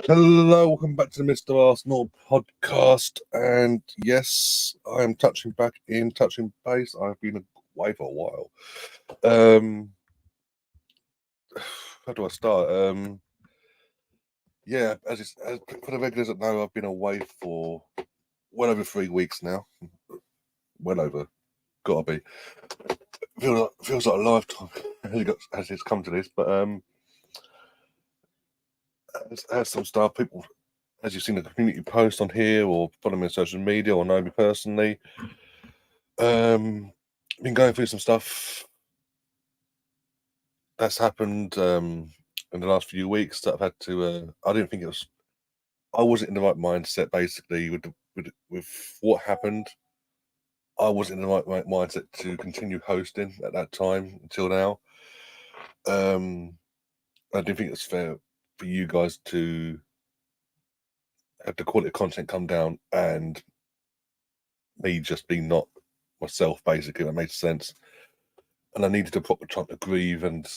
Hello, welcome back to the Mr. Arsenal podcast. And yes, I am touching base. I've been away for a while. How do I start? Yeah, as for the regulars that know, I've been away for well over 3 weeks now. Well over, gotta be. Feels like a lifetime as it's come to this. But as some stuff, people, as you've seen the community post on here or follow me on social media or know me personally. Been going through some stuff that's happened in the last few weeks that I've had to. I didn't think it was. I wasn't in the right mindset basically with what happened. I wasn't in the right mindset to continue hosting at that time until now. I didn't think it's fair for you guys to have the quality of content come down and me just being not myself. Basically, that made sense. And I needed a proper time to grieve and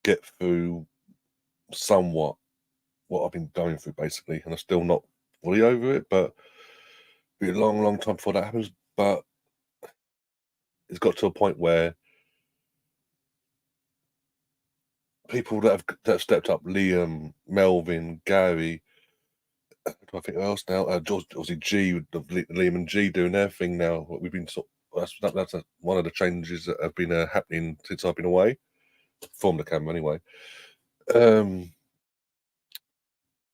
get through somewhat what I've been going through basically, and I'm still not fully over it, but it'll be a long, long time before that happens. But it's got to a point where people that have stepped up, Liam, Melvin, Gary, I think who else now? George, obviously G, Liam and G doing their thing now. We've been that's one of the changes that have been happening since I've been away from the camera anyway. Um,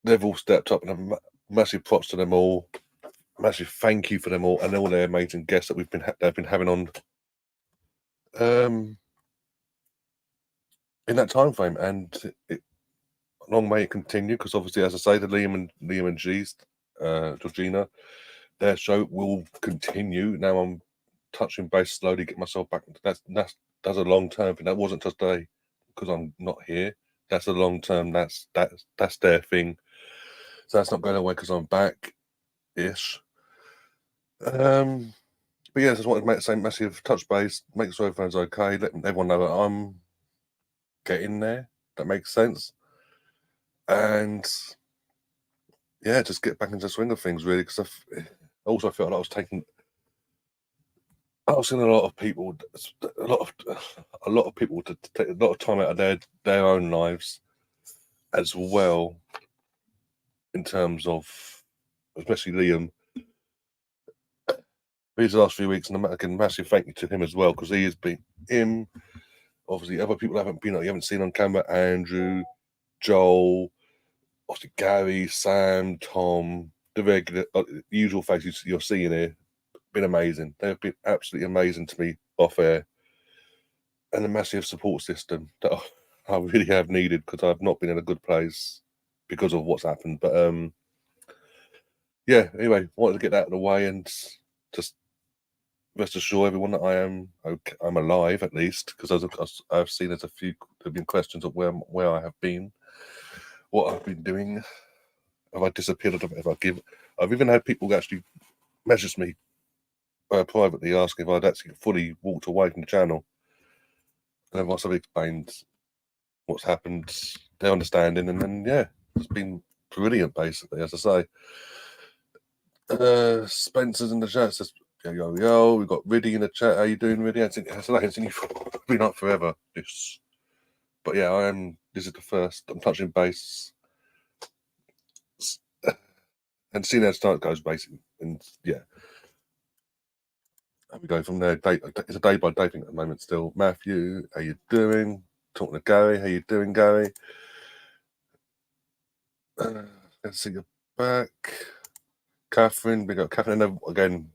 they've all stepped up, and massive props to them all. Massive thank you for them all and all their amazing guests that they've been having on in that time frame, and long may it continue because obviously, as I say, the Liam and G's, Georgina, their show will continue. Now I'm touching base slowly, get myself back. That's a long term thing. That wasn't just a because I'm not here. That's a long term. That's their thing. So that's not going away because I'm back ish. But yeah, I just wanted to make the same massive touch base, make sure everyone's okay, let everyone know that I'm getting there. That makes sense. And yeah, just get back into the swing of things really, because I also felt like I was seeing a lot of people, a lot of people to take a lot of time out of their own lives as well, in terms of especially Liam. These last few weeks, and again, massive thank you to him as well, because he has been him. Obviously, other people you haven't seen on camera, Andrew, Joel, obviously Gary, Sam, Tom, the regular usual faces you're seeing here, been amazing. They've been absolutely amazing to me off air, and a massive support system that I really have needed because I've not been in a good place because of what's happened. But yeah. Anyway, wanted to get that out of the way and just rest assured everyone that I am okay. I'm alive at least, because I've seen there've been questions of where I have been, what I've been doing. Have I disappeared? I've even had people actually message me privately asking if I'd actually fully walked away from the channel. And then once I've explained what's happened, their understanding, and then yeah, it's been brilliant basically, as I say. Spencer's in the chat says, yo, we've got Riddy in the chat. How you doing, Riddy? I haven't seen you been up forever. But yeah, this is the first, I'm touching base. And seeing how it goes basically. And yeah. We go from there. It's a day by day thing at the moment still. Matthew, how you doing? Talking to Gary, how you doing, Gary? Let's see you back. Catherine, we got Catherine, and again,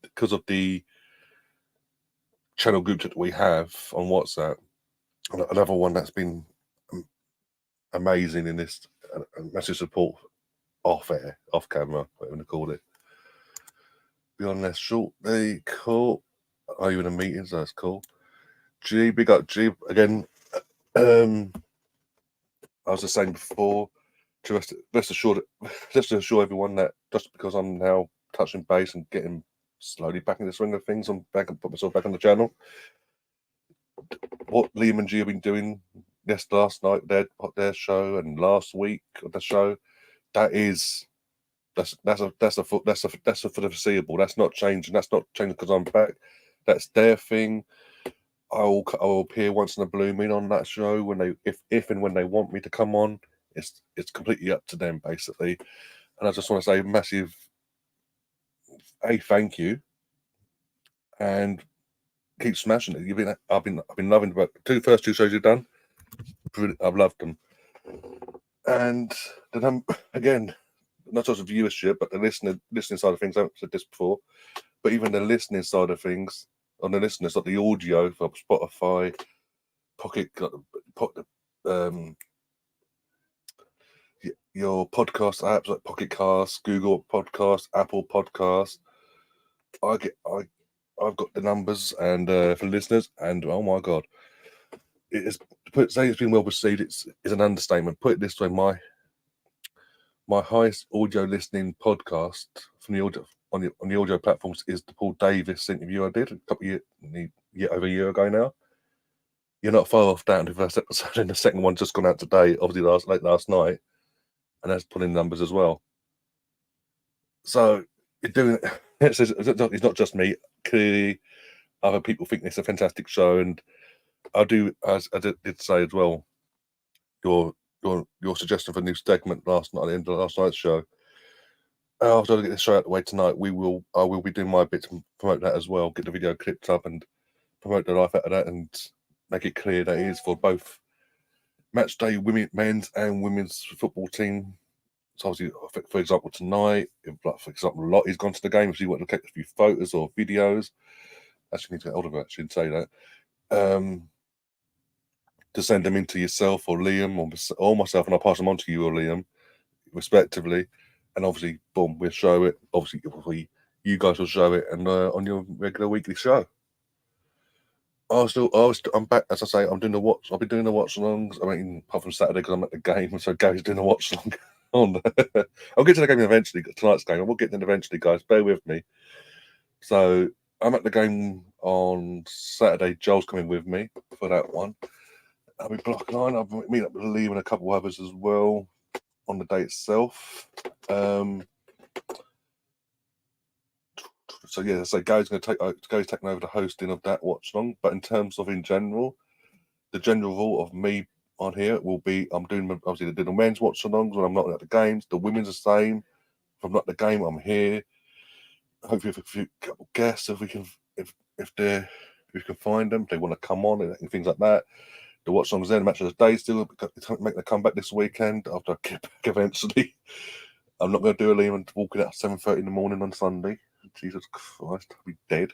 because of the channel group that we have on WhatsApp, another one that's been amazing in this, massive support off air, off camera, whatever you call it. Be on there shortly. Cool. Are you in a meeting? So that's cool. G, big up G again. I was just saying before, to rest assured, just to assure everyone that just because I'm now touching base and getting slowly back in the swing of things, I'm back and put myself back on the channel. What Liam and G have been doing last night their show and last week the show. That's for the foreseeable. That's not changing. That's not changing because I'm back. That's their thing. I'll appear once in a blue moon on that show when if and when they want me to come on. It's completely up to them basically. And I just want to say massive thank you and keep smashing it. I've been loving the first two shows you've done. I've loved them. And then again, not just the viewership, but the listening side of things. I haven't said this before, but even the listening side of things on the listeners, like the audio for Spotify, your podcast apps like Pocket Casts, Google Podcasts, Apple Podcasts. I've got the numbers and for listeners, and oh my god, say it's been well received. It's an understatement. Put it this way, my highest audio listening podcast from the audio on the audio platforms is the Paul Davis interview I did over a year ago now. You're not far off that in the first episode, and the second one's just gone out today, obviously late last night, and that's pulling numbers as well. So you're doing it. It's not just me. Clearly, other people think it's a fantastic show, and I do, as I did say as well, your suggestion for a new segment last night at the end of last night's show. After I get this show out of the way tonight, I will be doing my bit to promote that as well. Get the video clipped up and promote the life out of that, and make it clear that it is for both match day men's and women's football team. So obviously, for example, tonight, for example, Lottie's gone to the game. If you want to take a few photos or videos, actually need to get hold of her. I shouldn't say that. To send them in to yourself or Liam or myself, and I'll pass them on to you or Liam, respectively. And obviously, boom, we'll show it. Obviously, you guys will show it, and on your regular weekly show. I'm back, as I say. I'll be doing the watch-alongs. I mean, apart from Saturday because I'm at the game, so Gary's doing the watch-along. I'll get to the game eventually. Tonight's game, I will get in eventually, guys. Bear with me. So I'm at the game on Saturday. Joel's coming with me for that one. I'll be blocking on. I'll meet up with Liam and a couple others as well on the day itself. So yeah, so Gary's taking over the hosting of that watch along. But in terms of in general, the general rule of me on here will be I'm doing obviously the men's watch alongs when I'm not at the games. The women's the same. If I'm not at the game, I'm here. Hopefully, if a few couple guests, if we can find them, if they want to come on and things like that. The watch alongs there, the match of the day still making a comeback this weekend after I get back eventually. I'm not going to do a Liam and walking out at 7:30 in the morning on Sunday. Jesus Christ, I'll be dead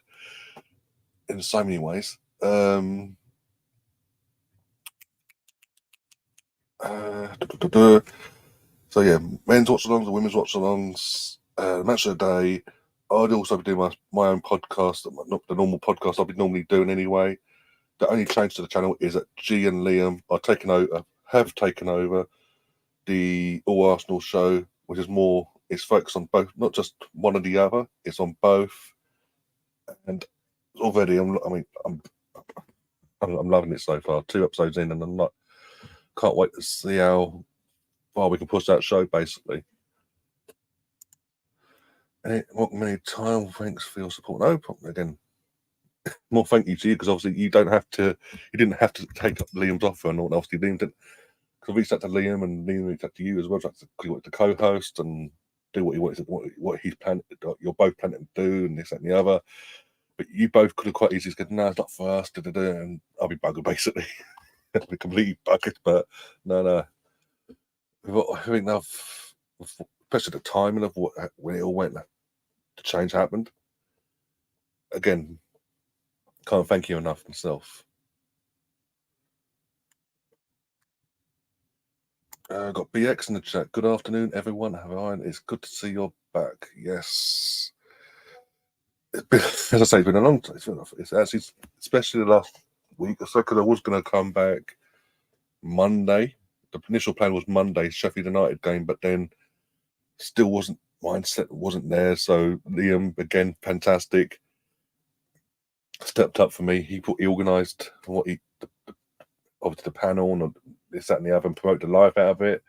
in so many ways. So yeah, men's watch-alongs and women's watch-alongs. Match of the day. I'd also be doing my own podcast, not the normal podcast I'll be normally doing anyway. The only change to the channel is that G and Liam have taken over the All Arsenal show, which is more. It's focused on both, not just one or the other. It's on both, and already I'm loving it so far. 2 episodes in, and can't wait to see how far we can push that show. Basically, and welcome many time. Thanks for your support. No problem again. More thank you to you because obviously you didn't have to take up Liam's offer, and obviously Liam didn't. Because we reached out to Liam and Liam reached out to you as well. Because you wanted to co-host and do what he's planning. You're both planning to do, and this that, and the other. But you both could have quite easily said, "No, it's not for us." And I'll be buggered basically. I'll be completely buggered. But no. I think especially the timing of when it all went, the change happened. Again, can't thank you enough myself. Got BX in the chat. Good afternoon, everyone. It's good to see you're back. Yes. It's been, as I say, it's been a long time. It's actually, especially the last week or so, because I was going to come back Monday. The initial plan was Monday, Sheffield United game, but then still mindset wasn't there. So Liam, again, fantastic. Stepped up for me. He organised obviously the panel and this, that, and the other, and promote the life out of it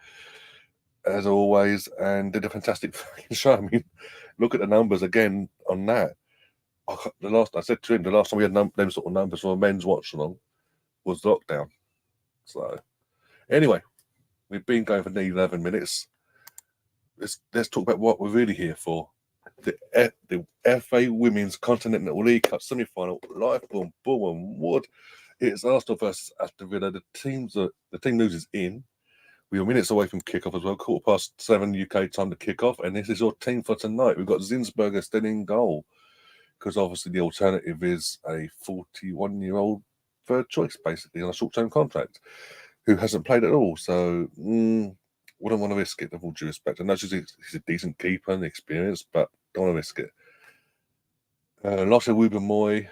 as always, and did a fantastic fucking show. I mean, look at the numbers again on that. I said to him, the last time we had them sort of numbers for a men's watch along was lockdown. So anyway, we've been going for nearly 11 minutes. Let's talk about what we're really here for. The FA Women's Continental League Cup semi-final, live from Bournemouth Wood. It's Arsenal versus Aston Villa. The team loses in. We are minutes away from kickoff as well, 7:15 UK time to kick off, and this is your team for tonight. We've got Zinsberger still in goal, because obviously the alternative is a 41-year-old third choice, basically, on a short-term contract, who hasn't played at all. So, wouldn't want to risk it, with all due respect. I know he's a decent keeper and experienced, but don't want to risk it. Lotte Wubben-Moy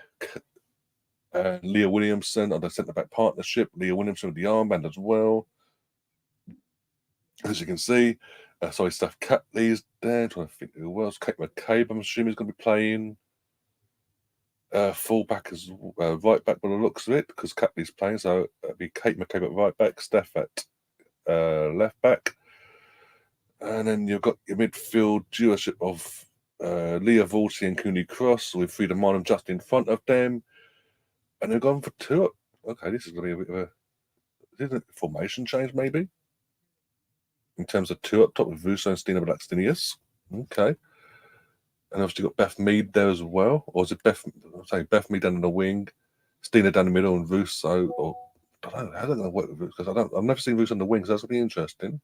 and Leah Williamson on the centre-back partnership. Leah Williamson with the armband as well. As you can see, Steph Catley's there. I'm trying to think who else. Kate McCabe, I'm assuming, is going to be playing full back as right back by the looks of it, because Catley's playing. So it'll be Kate McCabe at right back, Steph at left back. And then you've got your midfield duoship of Leah Vorty and Cooney Cross, with Frida Marnham just in front of them. And they've gone for two up. Okay, this is going to be a bit of a formation change, maybe, in terms of two up top with Vuso and Stina Blackstenius. Okay. And obviously got Beth Mead there as well. Or is it Beth Mead down in the wing, Stina down the middle, and Vuso? Or I don't know, how's that going to work with Vuso? Because I've never seen Vuso on the wing, so that's going to be interesting.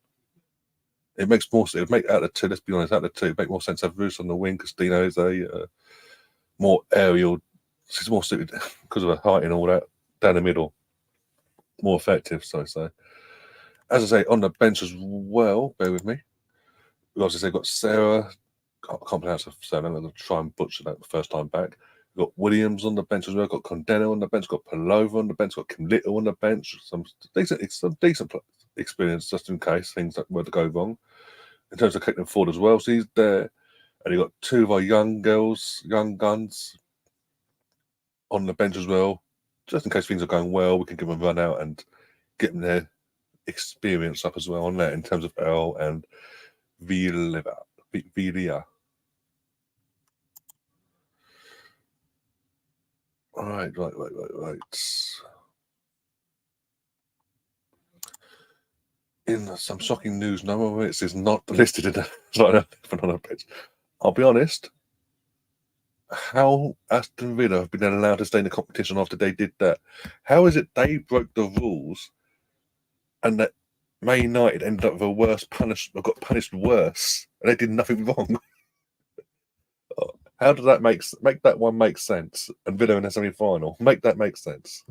It makes more sense. It would make out of the two, let's be honest, out of the two, it make more sense to have Vuso on the wing, because Stina is a more aerial. She's more suited because of her height and all that, down the middle. More effective, so I say. As I say, on the bench as well, bear with me. We obviously got Sarah. I can't pronounce her surname. I'm going to try and butcher that the first time back. We've got Williams on the bench as well. We've got Condeno on the bench. We've got Palova on the bench. We've got Kim Little on the bench. Some decent experience, just in case things that were to go wrong. In terms of kicking forward as well. So he's there. And you've got two of our young guns on the bench as well. Just in case things are going well, we can give them a run out and get them their experience up as well on that, in terms of Earl and Villa. Right. In some shocking news, no one is not listed in the on a page. I'll be honest, how Aston Villa have been allowed to stay in the competition after they did that? How is it they broke the rules and that Man United ended up with a worse got punished worse, and they did nothing wrong? How does that make that one make sense? And Villa in the semi-final, make that make sense?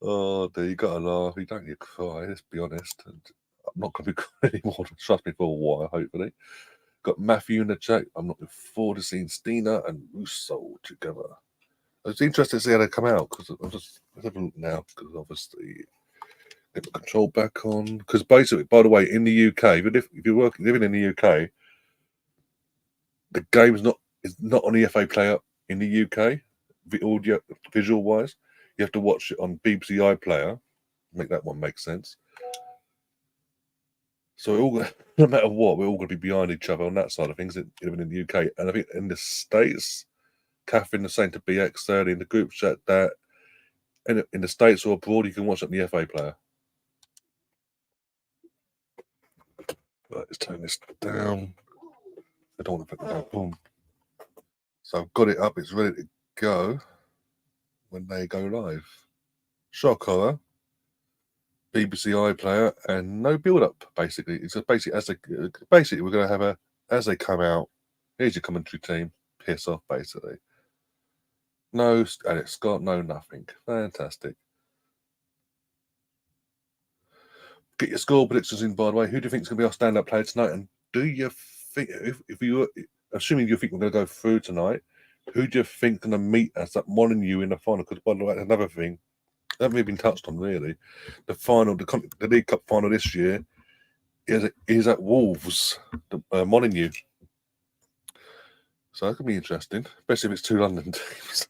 Oh, dear, you gotta laugh. You don't need to cry. Let's be honest. And I'm not going to be crying anymore. Trust me, for a while, hopefully. Got Matthew in the chat. I'm looking forward to seeing Stina and Russo together. It's interesting to see how they come out, because I'm just having now, because obviously get the control back on. Because basically, by the way, in the UK, if you're living in the UK, the game is not on the FA Player in the UK, audio visual wise. You have to watch it on BBC iPlayer. Make that one make sense. So no matter what, we're all going to be behind each other on that side of things, even in the UK. And I think in the States, Catherine is saying to BX early in the group chat that in the States or abroad, you can watch it on the FA Player. Right, let's turn this down. I don't want to put it down. Boom. So I've got it up. It's ready to go when they go live. Shock horror. BBC iPlayer and no build-up. Basically, it's basically we're going to have as they come out. Here's your commentary team. Piss off, basically. No Alex Scott, no nothing. Fantastic. Get your score predictions in, by the way. Who do you think is going to be our stand-up player tonight? And do you think, if you, assuming you think we're going to go through tonight, who do you think going to meet us at Molineux in the final? Because, by the way, another thing that haven't really been touched on, really. The final, the League Cup final this year is at Wolves, Molineux. So that could be interesting, especially if it's two London teams.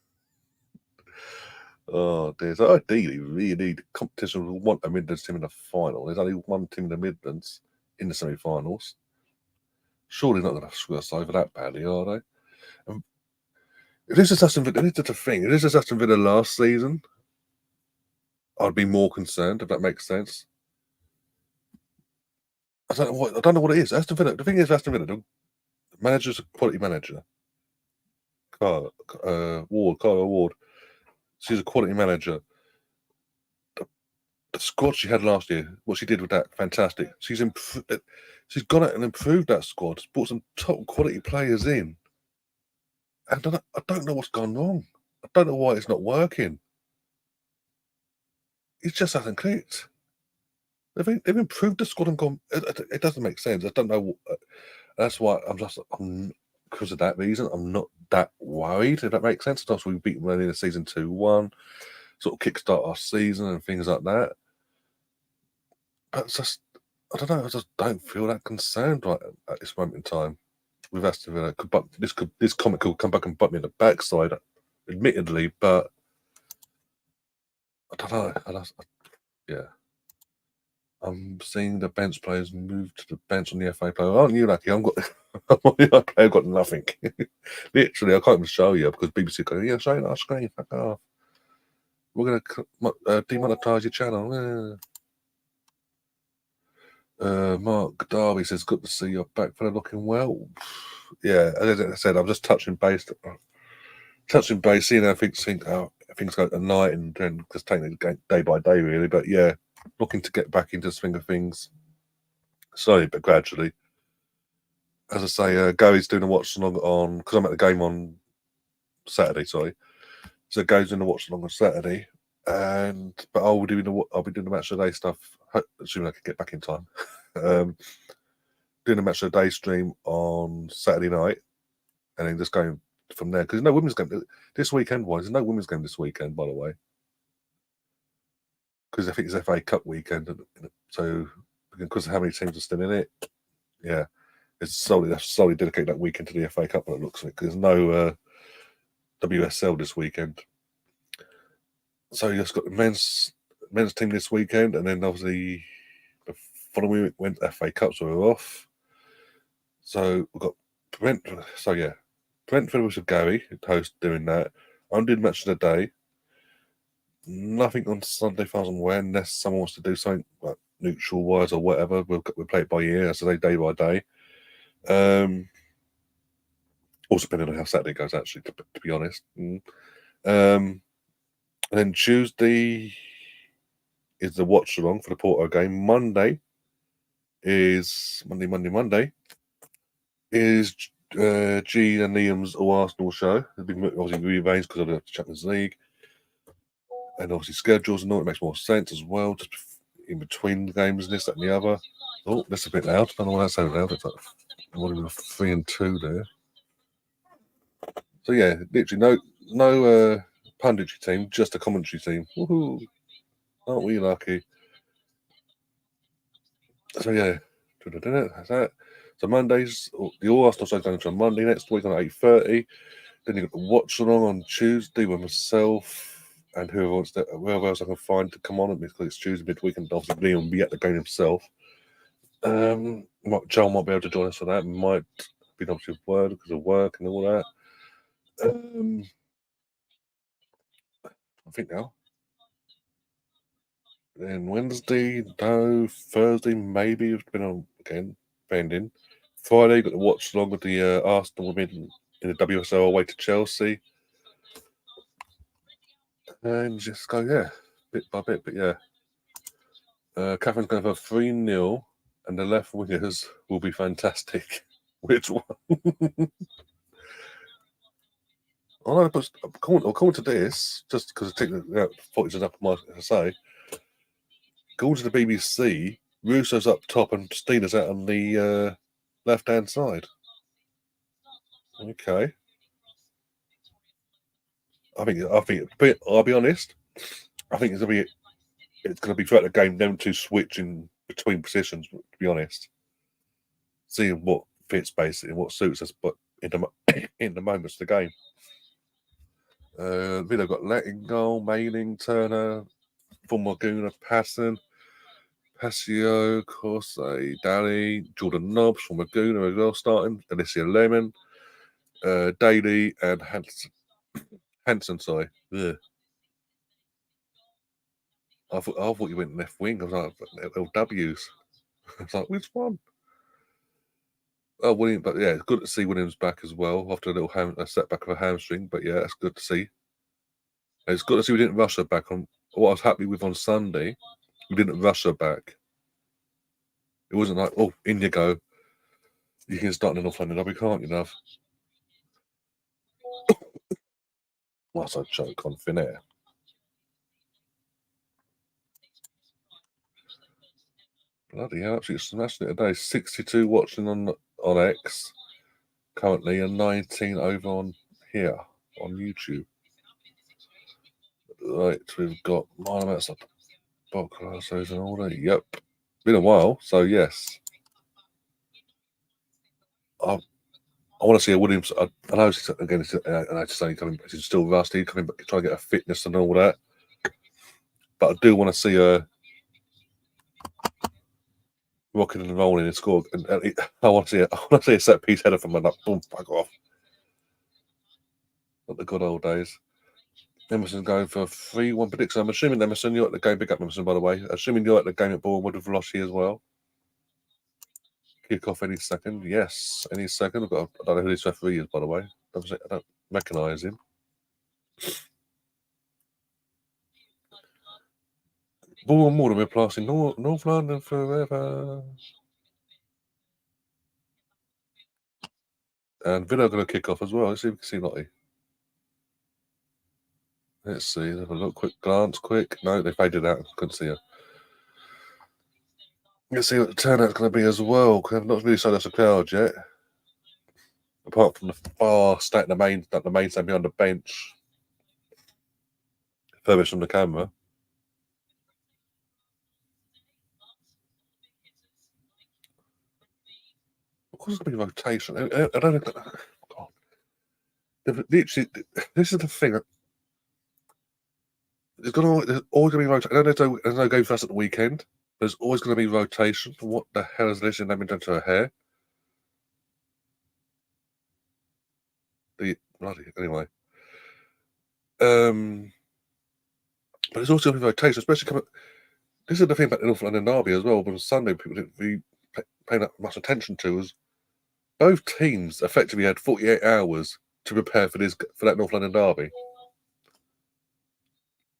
Oh dear. So ideally, really, the competition will want a Midlands team in the final. There's only one team in the Midlands in the semi-finals. Surely not going to screw us over that badly, are they? If this is Aston Villa, this is the thing. If this is Aston Villa last season, I'd be more concerned, if that makes sense. I don't know what it is. Aston Villa. The thing is, Aston Villa, the manager's a quality manager. Carla Ward. She's a quality manager. The squad she had last year, what she did with that, fantastic. She's gone out and improved that squad. Brought some top quality players in. And I don't know what's gone wrong. I don't know why it's not working. It just hasn't clicked. They've improved the squad and gone. It doesn't make sense. I don't know. That's why I'm because of that reason. I'm not that worried. If that makes sense. Sometimes we beat them in the season 2-1, sort of kickstart our season and things like that. But it's just, I don't know. I just don't feel that concerned right at this moment in time with Aston Villa. But this comment could come back and butt me in the backside, admittedly. But I don't know. Yeah. I'm seeing the bench players move to the bench on the FA player. Aren't you lucky? I'm on the FA player, I've got nothing. Literally, I can't even show you because BBC go, yeah, show it on our screen. Fuck off. We're going to demonetize your channel. Mark Darby says, good to see you're back, fella, looking well. Yeah, as I said, I'm just touching base, seeing how things go tonight and then just taking it day by day, really. But yeah, looking to get back into the swing of things slowly but gradually. As I say, Gary's doing a watch along on, because I'm at the game on Saturday, sorry. So Gary's doing a watch along on Saturday, but I'll be doing the match of the day stuff, assuming I can get back in time. Doing a match of the day stream on Saturday night, and then just going from there, because there's no women's game this weekend. There's no women's game this weekend, by the way, because I think it's FA Cup weekend, so because of how many teams are still in it, yeah, it's solely dedicated that weekend to the FA Cup. By the looks of it, because there's no WSL this weekend. So you just got the men's team this weekend, and then obviously the following week went FA Cup, so we're off. So we've got Brentford. So yeah, Brentford was with Gary, host, doing that. I'm doing match of the day. Nothing on Sunday, far as I'm aware, unless someone wants to do something like neutral wise or whatever. We'll play it by ear, as I say, day by day. Also depending on how Saturday goes, actually, to be honest. And then Tuesday is the watch along for the Porto game. Monday is Monday is G and Liam's All Arsenal show. It's been obviously rearranged because of the Champions League and obviously schedules and all. It makes more sense as well, just in between the games, this, that, and the other. Oh, that's a bit loud. I don't know why that's so loud. It's like 3 and 2 there. So yeah, literally no punditry team, just a commentary team. Woohoo! Aren't we lucky? So yeah, that's that. So Mondays, the All Arsenal show's going to on Monday next week on 8:30. Then you've got the watch along on Tuesday with myself and whoever else I can find to come on because it's Tuesday midweek, and obviously Liam will be at the game himself. Joel might be able to join us for that. Might be obviously because of work and all that. I think now. Then Wednesday, no. Thursday, maybe. It's been on again, pending. Friday, got to watch along with the Arsenal women in the WSL away to Chelsea. And just go, yeah, bit by bit. But yeah, Catherine's going to have a 3-0, and the left wingers will be fantastic. Which one? I know, but according to this, just because I take the footage up my say, according to the BBC, Russo's up top and Steener's out on the left-hand side. Okay. I think. But I'll be honest. I think it's going to be throughout the game. Them two switching between positions. To be honest, seeing what fits basically, what suits us, but in the moments of the game. Villa got Lettingall, Mailing, Turner, Formaguna, Passon, Passio, Corse, Daly, Jordan Nobbs, Formaguna as well starting, Alicia Lemon, Daly, and Hanson, sorry. Ugh. I thought you went left wing. I was like, LWs. I was like, which one? Oh, William, but yeah, it's good to see Williams back as well after a little setback of a hamstring. But yeah, that's good to see. And it's good to see we didn't rush her back on. What I was happy with on Sunday, we didn't rush her back. It wasn't like, oh, in you go. You can start in North London, we can't, you know. What's a joke on thin air? Bloody hell, absolutely smashing it today. 62 watching on X currently, and 19 over on here on YouTube. Right, we've got mile amounts of Boclassos and all that. Yep, been a while, so yes. I want to see a Williams. I know again, and I just only coming. He's still rusty, coming back, trying to get a fitness and all that. But I do want to see her rocking and rolling and score. And I want to see I want to see a set piece header from her. Like, boom, fuck off. Not the good old days. Emerson's going for a 3-1 prediction. I'm assuming Emerson, you're at the game. Big up Emerson, by the way. Assuming you're at the game at Bournemouth with Velocity as well. Kick off any second. Yes, any second. I don't know who this referee is, by the way. I don't recognise him. Bournemouth, we're passing North London forever. And Villa are going to kick off as well. Let's see if we can see Lottie. Let's see. Have a look. Quick glance. Quick. No, they faded out. Couldn't see her. Let's see what the turnout's going to be as well. Because I've not really signed us a crowd yet. Apart from the far stat, the main stand behind the bench. Furthest from the camera. Of course, it's going to be rotation. I don't know. God. Literally, this is the thing. There's always going to be rotation. I know there's no game for us at the weekend. There's always going to be rotation. What the hell is this? And they've been done to her hair. Anyway. But it's also going to be rotation, especially coming. This is the thing about the North London derby as well. But on Sunday, people didn't really pay that much attention to us. Both teams effectively had 48 hours to prepare for that North London derby.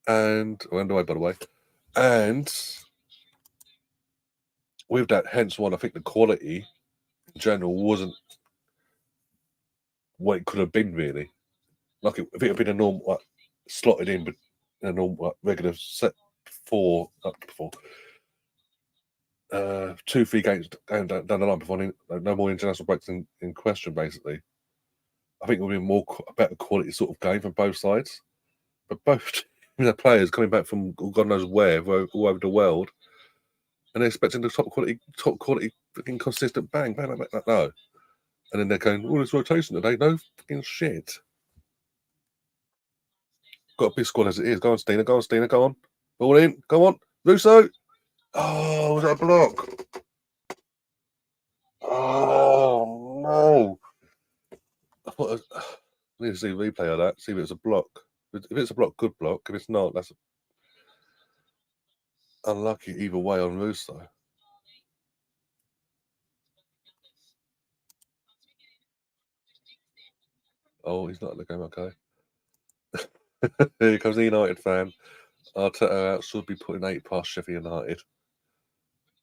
And we're underway, by the way. And with that, hence one, I think the quality in general wasn't what it could have been, really. Like if it had been a normal, slotted in, but a normal, regular set 2-3 games down the line before no more international breaks in question, basically. I think it would be a better quality sort of game from both sides. But both players coming back from God knows where, all over the world, and they're expecting the top quality, freaking consistent bang, bang, bang, bang, no. And then they're going, oh, there's rotation today. No fucking shit. Got a big squad as it is. Go on, Stina. Go on. Ball in. Go on. Russo. Oh, was that a block? Oh, no. I need to see a replay of that. See if it was a block. If it's a block, good block. If it's not, that's unlucky either way on Russo. Oh, he's not at the game, okay. Here comes the United fan. Arteta out should be putting 8 past Sheffield United.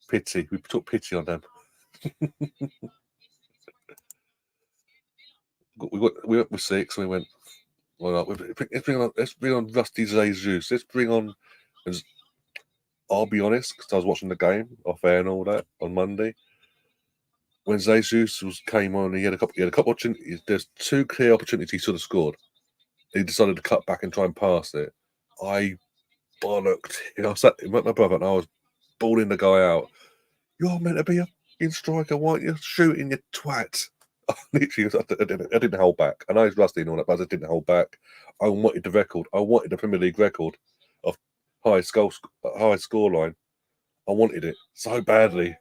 Pity. We took pity on them. we went with 6 and we went, well, let's bring on Rusty Jesus. Let's bring on, I'll be honest, because I was watching the game off air and all that on Monday. When Jesus came on, he had a couple opportunities. There's 2 clear opportunities he should have scored. He decided to cut back and try and pass it. I bollocked. I was sat with my brother and I was balling the guy out. You're meant to be a fucking striker, why aren't you shooting, you twat? Literally, I didn't hold back. I know he's rusty and all that, but I just didn't hold back. I wanted the record. I wanted the Premier League record of highest score line. I wanted it so badly.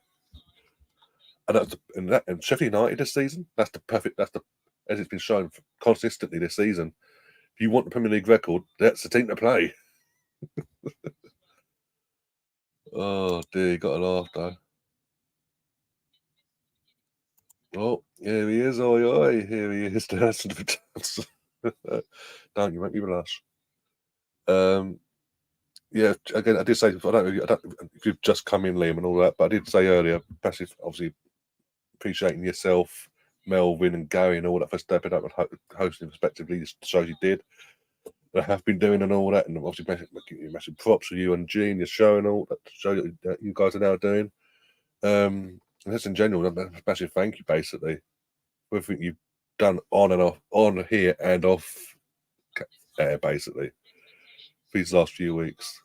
And and Sheffield United this season, that's the perfect. That's the as it's been shown consistently this season. If you want the Premier League record, that's the team to play. Oh dear, you got to laugh though. Oh, here he is, oi oi, here he is. Don't you make me blush. Yeah, again, I did say I don't know if you've just come in, Liam, and all that, but I did say earlier, massive, obviously appreciating yourself, Melvin, and Gary, and all that for stepping up and hosting respectively the shows you did. I have been doing and all that, and obviously massive props for you and Gene, your show and all that show that you guys are now doing. And that's in general, a massive thank you, basically, for everything you've done on and off, on here and off air, basically, for these last few weeks.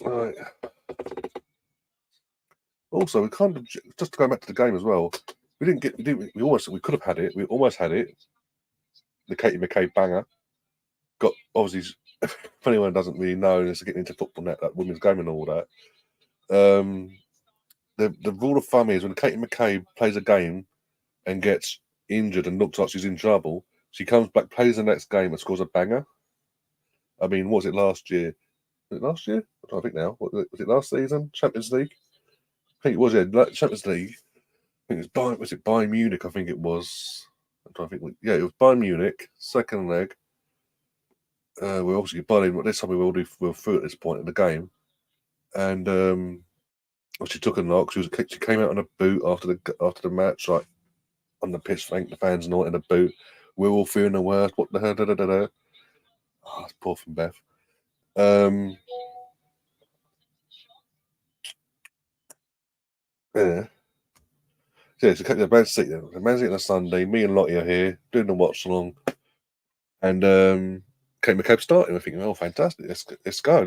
Right. Also, we kind of just to go back to the game as well. We could have had it. We almost had it. The Katie McCabe banger got obviously. If anyone doesn't really know, is getting into football net, that women's game and all that. The rule of thumb is when Katie McCabe plays a game and gets injured and looks like she's in trouble, she comes back, plays the next game, and scores a banger. I mean, what was it last year? Was it last year? I think now. Was it last season? Champions League? I think it was, yeah. Champions League. I think it was Bayern Munich? I think it was. I'm trying to think. Yeah, it was Bayern Munich, second leg. We're obviously Bayern, but this time we're through at this point in the game. And she took a knock. She came out on a boot after the match, like on the pitch, thank the fans and all in a boot. We're all feeling the worst. What the hell? Da, da, da, da. Oh, it's poor from Beth. Yeah. Yeah, so the Man City. The Man City on a Sunday. Me and Lottie are here doing the watch along, and Kate McCabe starting. We're thinking, oh, fantastic! Let's go.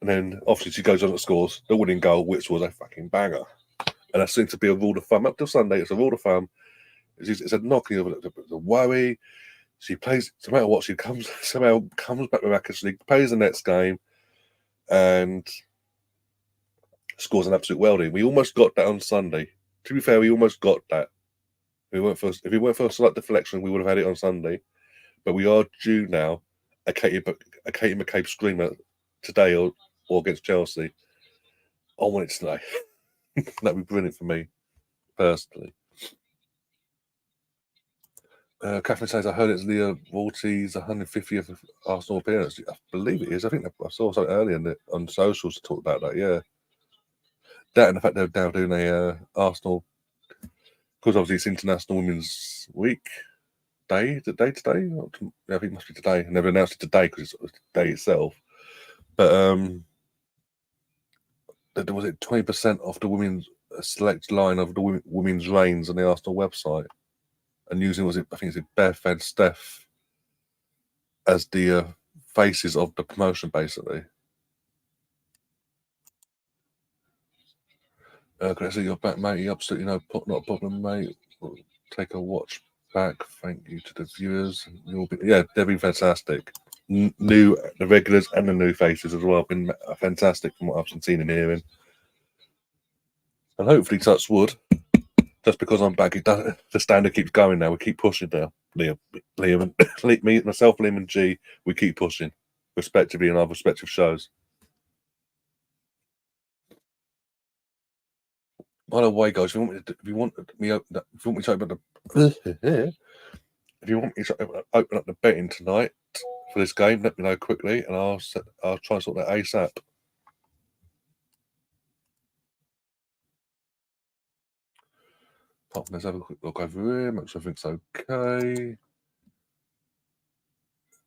And then obviously she goes on and scores the winning goal, which was a fucking banger. And that seems to be a rule of thumb up till Sunday. It's a rule of thumb. It's a knocking of a worry. She plays no matter what. She somehow comes back miraculously, plays the next game, and scores an absolute welding. We almost got that on Sunday. To be fair, we almost got that. If we weren't for a slight deflection, we would have had it on Sunday. But we are due now a Katie McCabe screamer today or against Chelsea. I want it today. That'd be brilliant for me personally. Catherine says, I heard it's Leah Waltie's 150th Arsenal appearance. I believe it is. I think I saw something earlier on socials to talk about that. Yeah. That and the fact they're now doing a Arsenal, because obviously it's International Women's Week day. Is it day today? I think it must be today. And they've announced it today because it's the day itself. But was it 20% off the women's select line of the women's reigns on the Arsenal website? And using I think it's Beth and Steph as the faces of the promotion, basically. Can I see you're back, mate? Absolutely not a problem, mate. We'll take a watch back. Thank you to the viewers. They've been fantastic. The regulars and the new faces as well have been fantastic from what I've been seeing and hearing. And hopefully, touch wood, just because I'm back, the standard keeps going now. We keep pushing now. Liam and myself, Liam and G, we keep pushing, respectively, in our respective shows. By the way, guys, if you want me to open the betting tonight for this game, let me know quickly, and I'll try and sort that ASAP. Let's have a quick look over here, make sure everything's okay.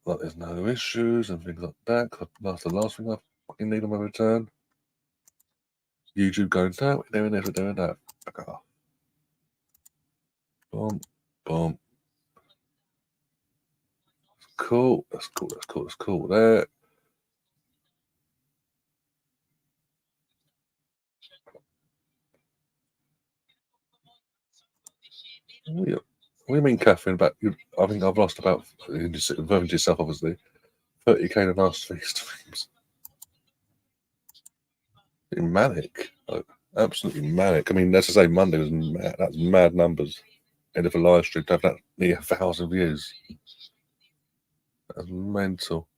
Like there's no issues and things like that. That's the last thing I fucking need on my return. YouTube going down, we're doing this, we're doing that. Back off. Boom, boom. Cool. That's cool. There. What do you mean, Catherine? I think I've lost about, referring to yourself, obviously, 30k in the last 3 streams. Manic. Like, absolutely manic. I mean, let's just say Monday was mad. That's mad numbers. And if a live stream to have that near 1,000 views. That's mental.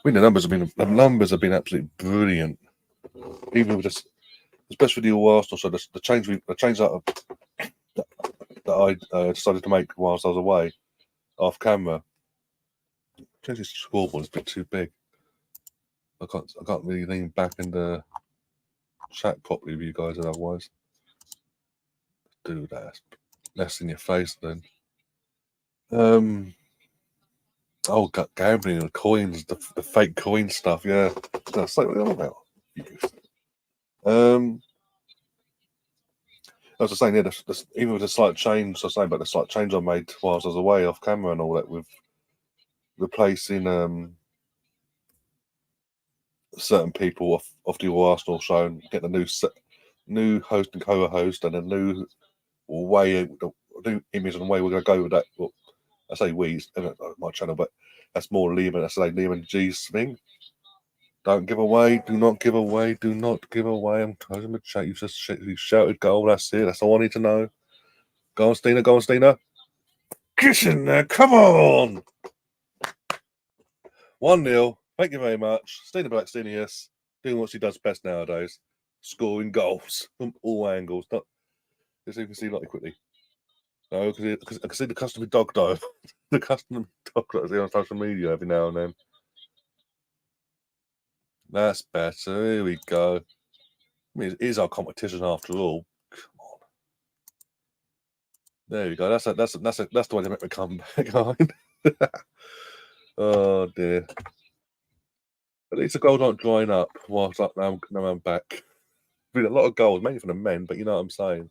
I mean, the numbers have been absolutely brilliant. Even with this, especially the all Arsenal. So the change that I decided to make whilst I was away, off camera. Changing the scoreboard is a bit too big. I can't really lean back in the chat properly with you guys otherwise. Do that. Less in your face then. Oh, gambling and coins, the fake coin stuff. Yeah, that's like what are you on about? I was just saying, yeah, even with the slight change, I was saying about the slight change I made whilst I was away off camera and all that, with replacing certain people off the Arsenal show and getting a new host and co-host and a new image and way we're going to go with that. Well, I say we, my channel, but that's more Liam and Liam and G's thing. Don't give away. Do not give away. Do not give away. I'm closing the chat. You shouted goal. That's it. That's all I need to know. Go on, Stina. Go on, Stina. Get in there. Come on. 1-0. Thank you very much. Stina Blackstenius doing what she does best nowadays. Scoring goals from all angles. Not as you can see, not quickly. No, because I can see the customary dog dive. The customary dog that I see on social media every now and then. That's better. Here we go. I mean, it is our competition after all. Come on. There we go. That's the way they make me come back. Oh dear. At least the goals aren't drying up whilst now I'm back. Been a lot of goals, mainly from the men, but you know what I'm saying.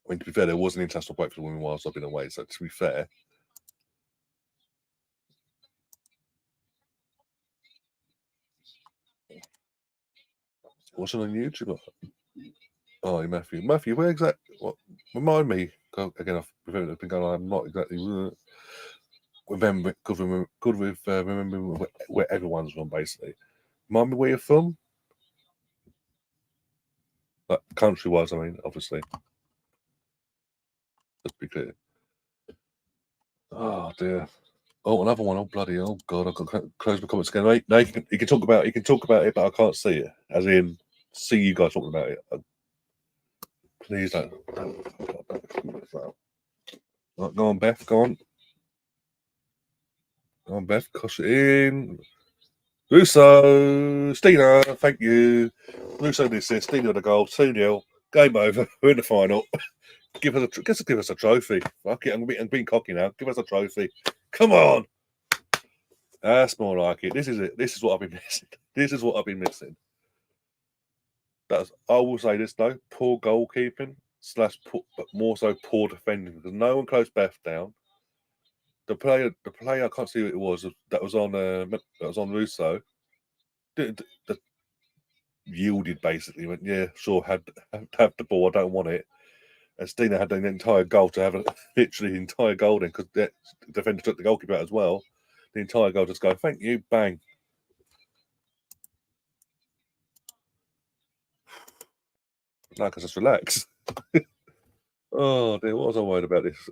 I mean, to be fair, there was an international break for the women whilst I've been away, so to be fair. Watching on YouTube? Oh, Matthew, where exactly? What? Remind me. Again, I've been going on. I'm not exactly remembering where everyone's from, basically. Remind me where you're from? Like, country-wise, I mean, obviously. Let's be clear. Oh, dear. Oh, another one. Oh, bloody, oh, God, I've got to close my comments again. Now you can talk about it, but I can't see it. As in, see you guys talking about it. Please don't. Right, go on, Beth, go on. Go on, Beth, cosh it in. Russo, Stina, thank you. Russo the assist, Stina the goal, 2-0. Game over. We're in the final. Give us a trophy. Fuck it, I'm being cocky now. Give us a trophy. Come on. That's more like it. This is it. This is what I've been missing. This is what I've been missing. I will say this though: poor goalkeeping / but more so poor defending, because no one closed Beth down. The player I can't see who it was that was on Russo. The yielded basically, went, yeah, sure, have the ball, I don't want it. And Stina had an entire goal to have literally the entire goal then, because the defender took the goalkeeper out as well. The entire goal just go, thank you, bang. Now I can just relax. Oh dear, what was I worried about this?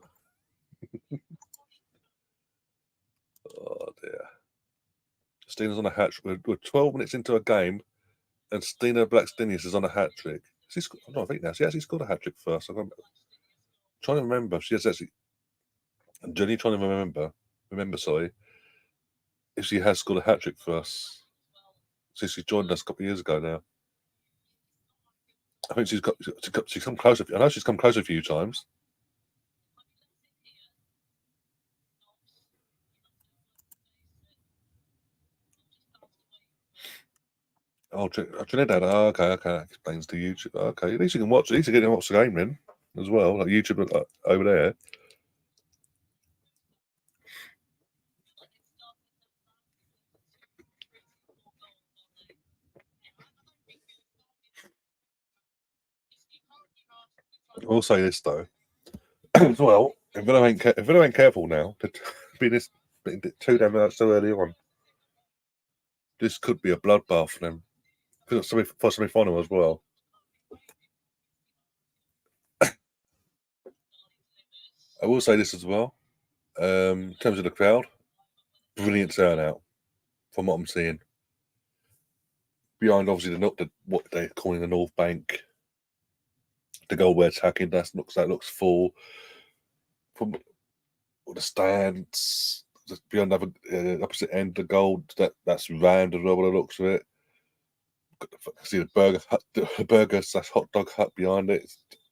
Oh dear. Stina's on a hat trick. We're 12 minutes into a game, and Stina Blackstenius is on a hat trick. I think now she actually scored a hat trick first. I'm trying to remember. She has actually. I'm Jenny trying to remember, sorry, if she has scored a hat trick for us since she joined us a couple of years ago now. I think she's come close. I know she's come close a few times. Oh, Trinidad. Oh, okay. That explains the YouTube. Okay, at least you can watch. At least you get to watch the game then, as well. Like YouTube over there. I will say this though, as well. If Villa ain't careful now, to be this 2 down so early on, this could be a bloodbath for them. For semi-final as well. I will say this as well. In terms of the crowd, brilliant turnout from what I'm seeing. Behind obviously what they're calling the North Bank, the goal we're attacking, that looks full. From the stands, just beyond the opposite end of the goal, that's round as well by the looks of it. See the burger hut, the burger / hot dog hut behind it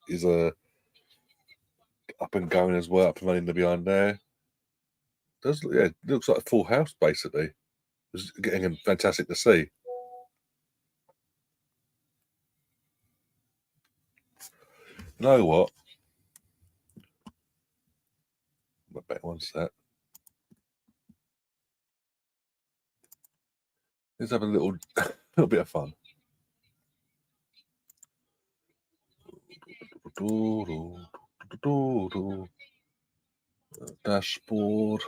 is up and going as well, up and running behind there. It looks like a full house basically. It's getting fantastic to see. You know what? I bet one's that. Let's have a little bit of fun. Dashboard.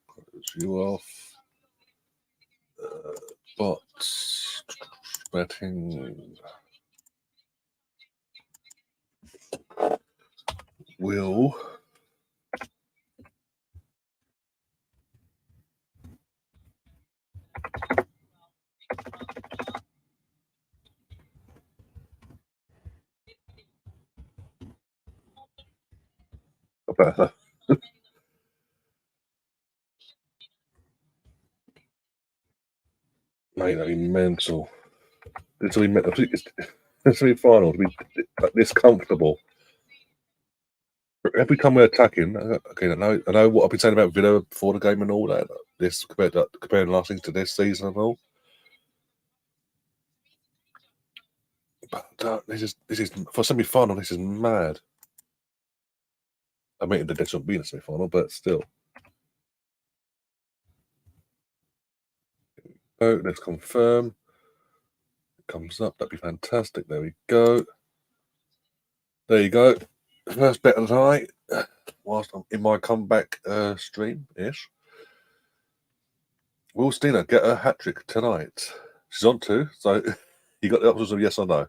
Close you off. Bots. Betting. Will. About mate, that'd be mental. It's going to be final to be this comfortable. Every time we're attacking, okay, I know what I've been saying about Villa before the game and all that. This comparing last thing to this season and all. But this is for semi-final. This is mad. I mean, there shouldn't be in a semi-final, but still. Oh, let's confirm. It comes up. That'd be fantastic. There we go. There you go. First bet of the night. Whilst I'm in my comeback stream-ish. Will Steiner get a hat-trick tonight? She's on 2, so you got the options of yes or no.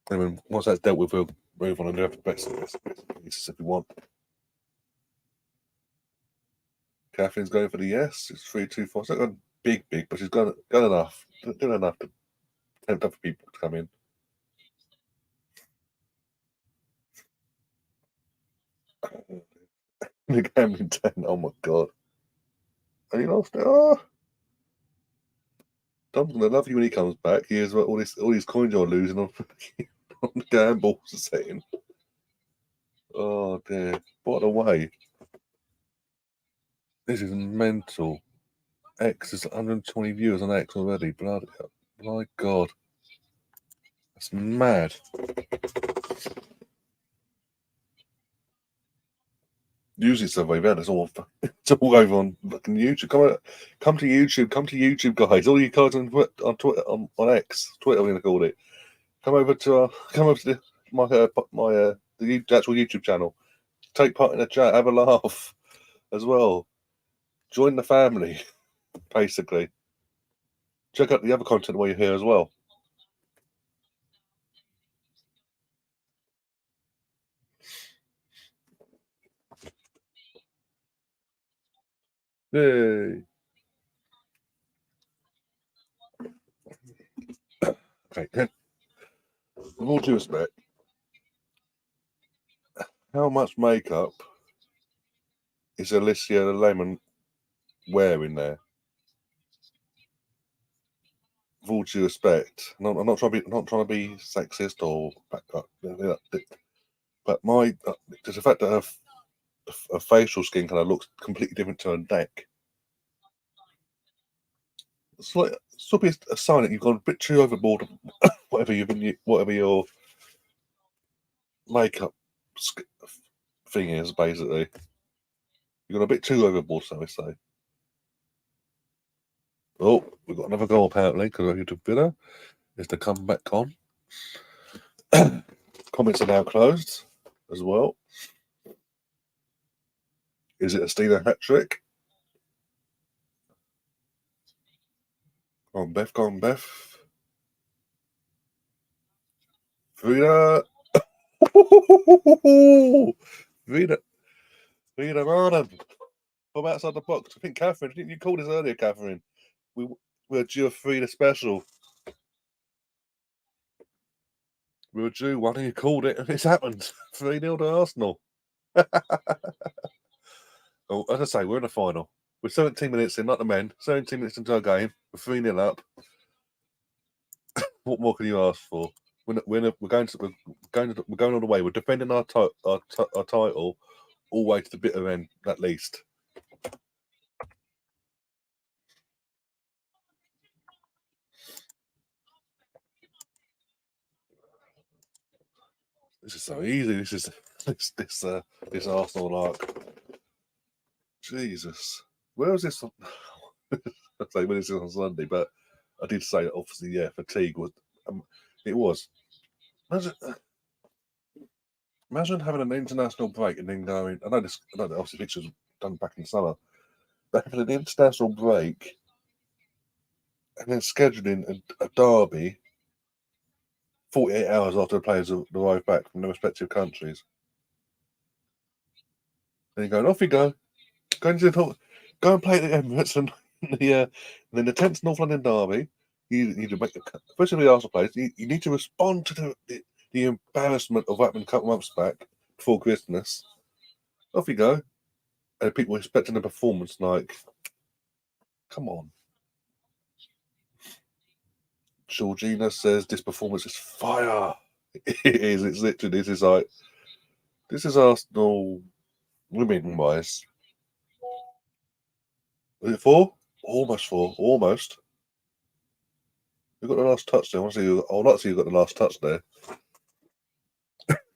And then once that's dealt with, we'll move on and do the bets if we want. Catherine's going for the yes. It's 3-2-4. It's not going big, but she's got enough. Doing enough to tempt other people to come in. The gambling 10. Oh my god. And he lost it. Oh. Tom's gonna love you when he comes back. Here's what all these coins you're losing on, on the gambles are saying. Oh dear. What a way. This is mental. X is 120 viewers on X already. Bloody hell. My god. That's mad. Usually it's the way around. It's all over on fucking YouTube. Come to YouTube. Come to YouTube, guys. All you guys on Twitter, on X, Twitter, we're gonna call it. Come over to the actual YouTube channel. Take part in the chat. Have a laugh as well. Join the family, basically. Check out the other content while you're here as well. Yay. Okay. With all due respect, how much makeup is Alicia Lemon wearing there? With all due respect, I'm not trying to be sexist or but there's the fact that her facial skin kind of looks completely different to her neck. It's like be a sign that you've gone a bit too overboard. whatever your makeup thing is, basically, you've gone a bit too overboard, so we say. Oh, we've got another goal apparently because we're to Villa. Is to come back on. Comments are now closed as well. Is it a Steeler hat trick? Go on, Beth. Go on, Beth. Frida. Frida. Frida Martin. From outside the box. I think Catherine, didn't you call this earlier, Catherine? We're due a Frida special. We were due one and you called it and it's happened. 3-0 to Arsenal. Oh, as I say, we're in the final. We're 17 minutes in, not the men. 17 minutes into our game. We're 3-0 up. What more can you ask for? We're going all the way. We're defending our title all the way to the bitter end, at least. This is so easy. This is this Arsenal arc. Jesus, where was this? I say when this is on Sunday, but I did say that obviously, yeah, fatigue was. It was. Imagine having an international break and then going. I know this. I know that obviously pictures done back in summer, but having an international break and then scheduling a derby 48 hours after the players have arrived back from their respective countries. And you're going, off you go. Go and play at the Emirates and then the 10th North London derby. You need to make especially the Arsenal players. You need to respond to the embarrassment of what happened a couple months back before Christmas. Off you go. And people expecting a performance like, come on. Georgina says this performance is fire. It is. It's literally this is Arsenal women wise. Was it 4? Almost 4. Almost. You got the last touch there. I want to see you. I'd like to see you got the last touch there.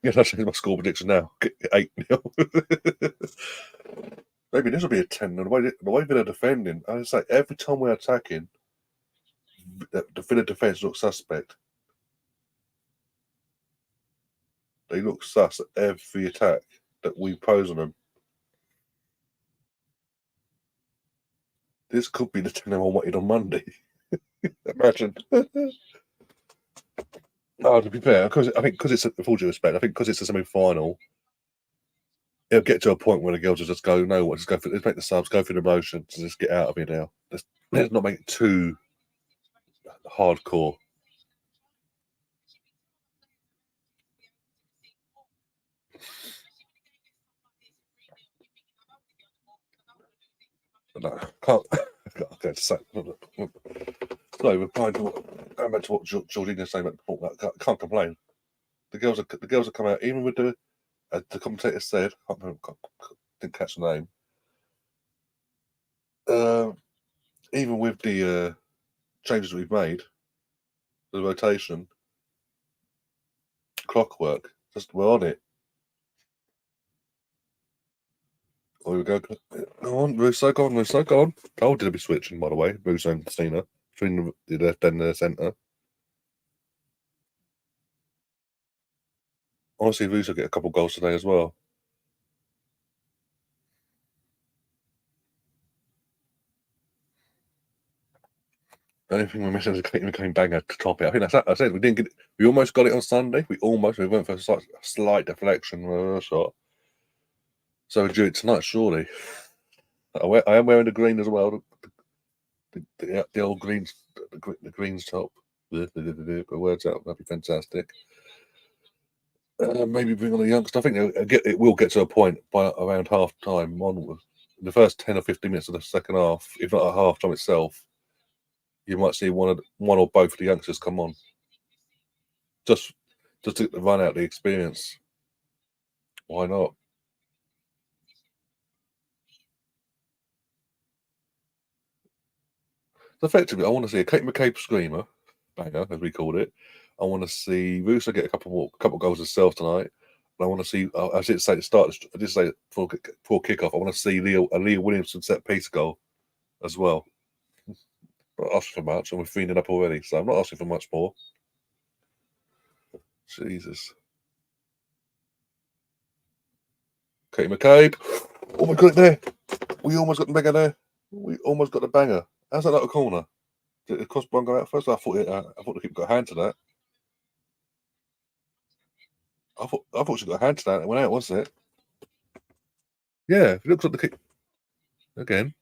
Yeah, I'll change my score prediction now. 8-0. Maybe this will be a 10. The way they're defending, I say every time we're attacking, the Villa defence looks suspect. They look sus at every attack that we pose on them. This could be the 10 I wanted on Monday. Imagine. No, to be fair, I think because it's full due respect, I think because it's a semi-final, it'll get to a point where the girls will just go, no, what, just let's make the subs, go through the motions, and just get out of here now. Let's not make it too hardcore. No, can't. Okay, so we're going back to what Georgina's saying about the can't complain. The girls have come out, even with the commentator said, didn't catch the name. Even with the changes we've made, the rotation, clockwork, just we're on it. Oh, here we go. Go on, Russo, go on. Oh, did it be switching, by the way? Russo and Christina between the left and the centre. Honestly, Russo get a couple of goals today as well. The only thing we're missing is a clean banger to top it. I think that's I said we didn't get it. We almost got it on Sunday. We went for a slight deflection shot. So we do it tonight, surely. I am wearing the green as well. The old greens, the greens top. The words out. That'd be fantastic. Maybe bring on the youngster. I think it will get to a point by around half time onwards. In the first 10 or 15 minutes of the second half, if not at half time itself, you might see one or both of the youngsters come on. Just to run out the experience. Why not? So effectively, I want to see a Kate McCabe screamer, banger as we called it. I want to see Russo get a couple goals himself tonight. And I want to see. I did say at the start. I did say before kickoff. I want to see a Leah Williamson set piece goal as well. Not asking for much, and we're 3-0 up already, so I'm not asking for much more. Jesus. Katie McCabe. Oh my god, there. We almost got the banger there. We almost got the banger. How's that out of corner? Did it cost one go out first? I thought the keeper got a hand to that. I thought she got a hand to that. It went out, wasn't it? Yeah, it looks like the kick again.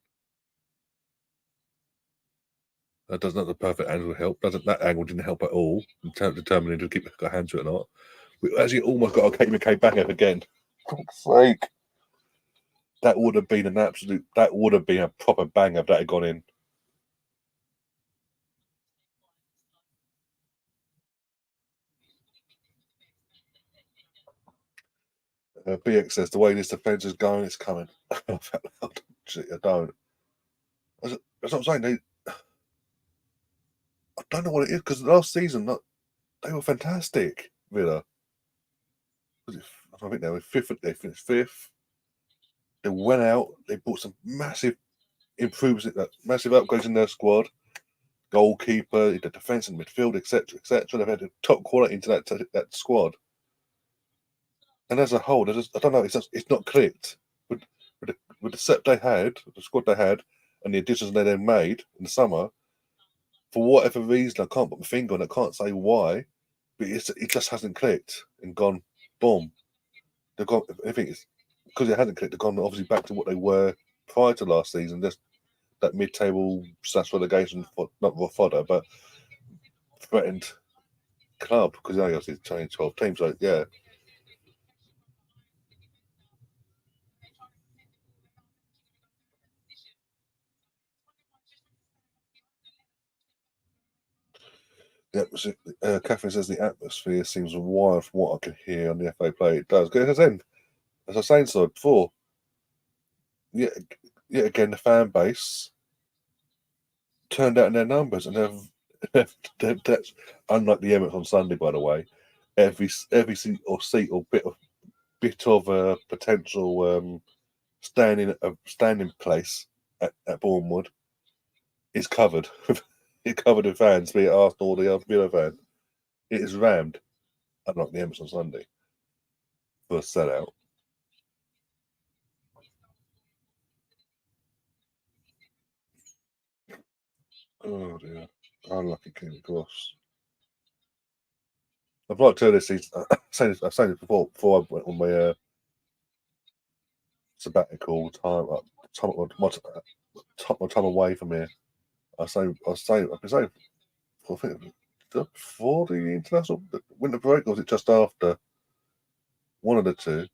That does not the perfect angle help. Doesn't that angle didn't help at all in terms of determining to keep a hand to it or not. We actually almost got a Katie McCabe banger again. For fuck's sake. That would have been an absolute. That would have been a proper banger if that had gone in. BX says the way this defence is going, it's coming. I don't. That's what I'm saying. I don't know what it is because last season they were fantastic. Villa. I think they were fifth. They finished fifth. They went out. They brought some massive improvements, massive upgrades in their squad. Goalkeeper, the defence and midfield, etc., etc. They've had a top quality into that squad. And as a whole, I don't know. It's not clicked with the set they had, the squad they had, and the additions they then made in the summer. For whatever reason, I can't put my finger on it. I can't say why, but it just hasn't clicked and gone boom. They've gone. I think it's because it hasn't clicked. They've gone obviously back to what they were prior to last season. Just that mid-table / relegation, not fodder, but threatened club because obviously it's only 12 teams. So yeah. Catherine says the atmosphere seems wild from what I can hear on the FA play. It does. As I was saying so before, yet again, the fan base turned out in their numbers, and that's unlike the Emirates on Sunday, by the way. Every seat or bit of a potential standing place at Bournemouth is covered. It's covered with fans, be it Arsenal or the other Villa fan. It is rammed, unlike the Emirates on Sunday, for a sellout. Oh dear, unlucky King Cross. I've liked her this season. I've said it before I went on my sabbatical my time away from here. I've been saying, I think before the international winter break, or was it just after? One of the two.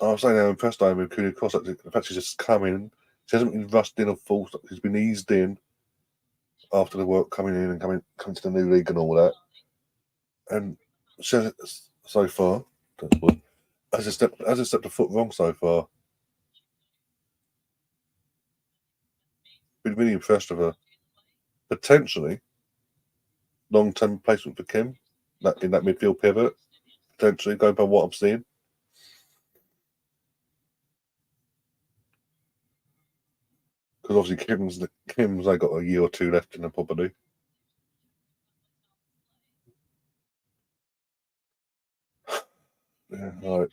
I was saying how impressed I am with Cooney Cross. The fact she's just come in. She hasn't been rushed in or forced. She's been eased in after the work coming in and coming to the new league and all that. And she has, so far, has stepped a foot wrong so far. Been really impressed with her. Potentially, long-term placement for Kim in that midfield pivot. Potentially, going by what I'm seeing. Because obviously Kim's only got a year or two left in the property. Yeah, right.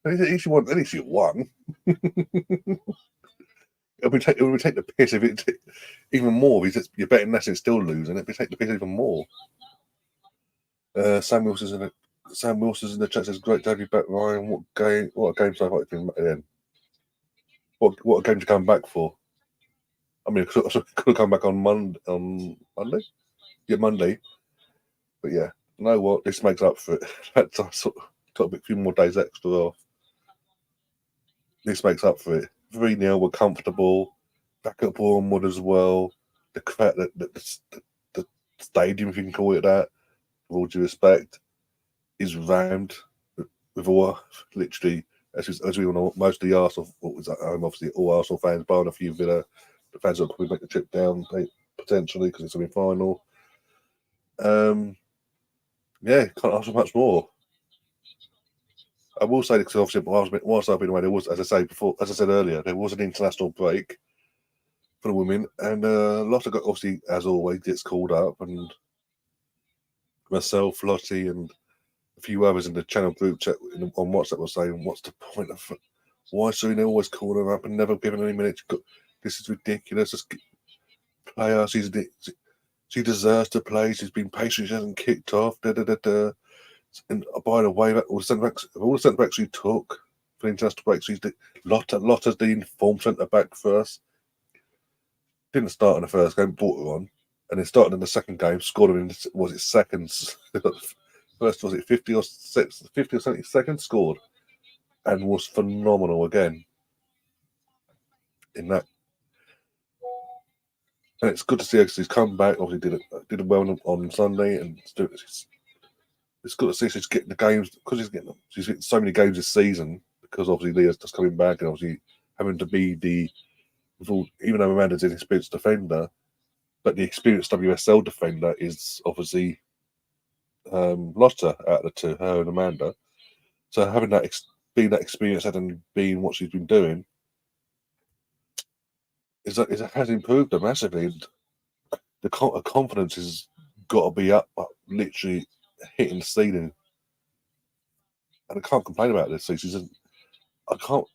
At least you won. It would take the piss if it even more. Because you're betting Nash still losing. It would take the piss even more. Sam Wilson's in the chat says, "Great to have you back, Ryan. What a game so far it's been in. What a game to come back for. I mean, could have come back on Monday. Yeah, Monday. But yeah, you know what? This makes up for it. That's sort of got a few more days extra off. This makes up for it. 3-0, we're comfortable. Back at Bournemouth as well. The fact that the stadium, if you can call it that, with all due respect, is rammed with all literally, as we all know, most of the Arsenal, obviously all Arsenal fans, barring a few Villa fans that will probably make the trip down potentially because it's a final. Yeah, can't ask for much more. I will say because obviously whilst I've been away, there was, as I said earlier, there was an international break for the women, and Lotta got obviously, as always, gets called up, and myself, Lottie, and a few others in the channel group chat on WhatsApp were saying, "What's the point of why is Serena always calling her up and never giving her any minutes? This is ridiculous. Just play her. She deserves to play. She's been patient. She hasn't kicked off. Da da da da." And by the way, all the centre backs she took for the international break, Lotta's the informed centre back first. Didn't start in the first game, brought her on, and then started in the second game, scored her in seconds. First was it 50 or 70 seconds scored, and was phenomenal again in that. And it's good to see her because she's come back. Obviously, did it well on Sunday, and it's good to see she's getting the games because she's getting so many games this season. Because obviously Leah's just coming back, and obviously having to be even though Amanda's an experienced defender, but the experienced WSL defender is obviously Lotta out of the two, her and Amanda. So having being that experience and being what she's been doing has improved her massively. And the confidence has got to be up, literally hitting the ceiling. And I can't complain about this season. I can't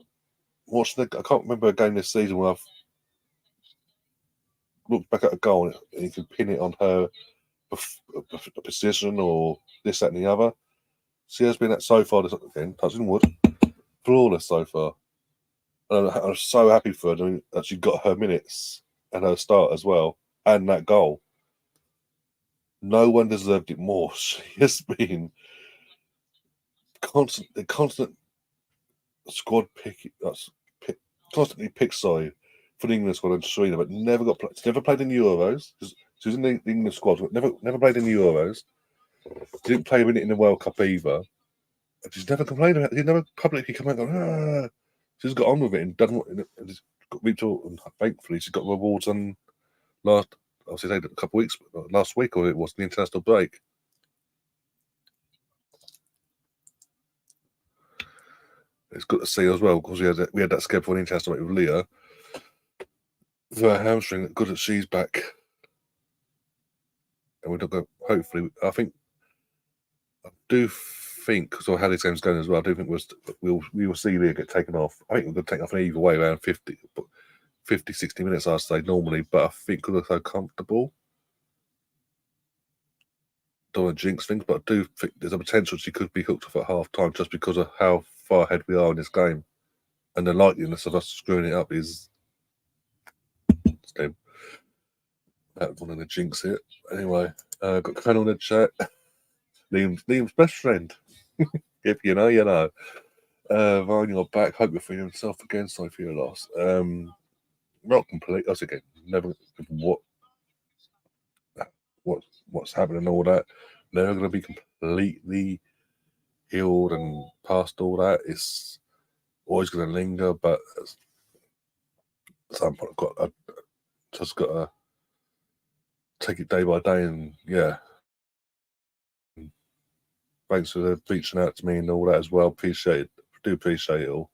remember a game this season where I've looked back at a goal and you can pin it on her position or this, that, and the other. She has been so far this again, touching wood, flawless so far. And I'm so happy for her that she got her minutes and her start as well, and that goal. No one deserved it more. She has been constant squad constantly picked for the England squad and Serena, but never played in the Euros. She was in the England squad, but never played in the Euros. Didn't play a minute in the World Cup either. She's never complained about it. She never publicly come out and go, She's got on with it and done what and got reached out, and thankfully she got rewards on a couple of weeks, last week, or it was the international break. It's good to see as well because we had that scare for the international break with Leah. With her hamstring, good that she's back. And we're not going. Hopefully, I do think because of how this game's going as well. I do think we will see Leah get taken off. I think we're going to take off either way around 50, 60 minutes, I'd say normally. But I think because they're so comfortable, don't want to jinx things, but I do think there's a potential she could be hooked off at half time just because of how far ahead we are in this game, and the likeliness of us screwing it up is slim. That one of the jinx it. Anyway, got Ken on the chat. Liam's best friend. If you know, you know. Vine, you're back. Hope you're feeling yourself again. Sorry for your loss. Not complete. That's again. Never. What's happening and all that. Never going to be completely healed and past all that. It's always going to linger, but at some point I've just got to take it day by day, and yeah. Thanks for reaching out to me and all that as well. Appreciate it. Do appreciate it all.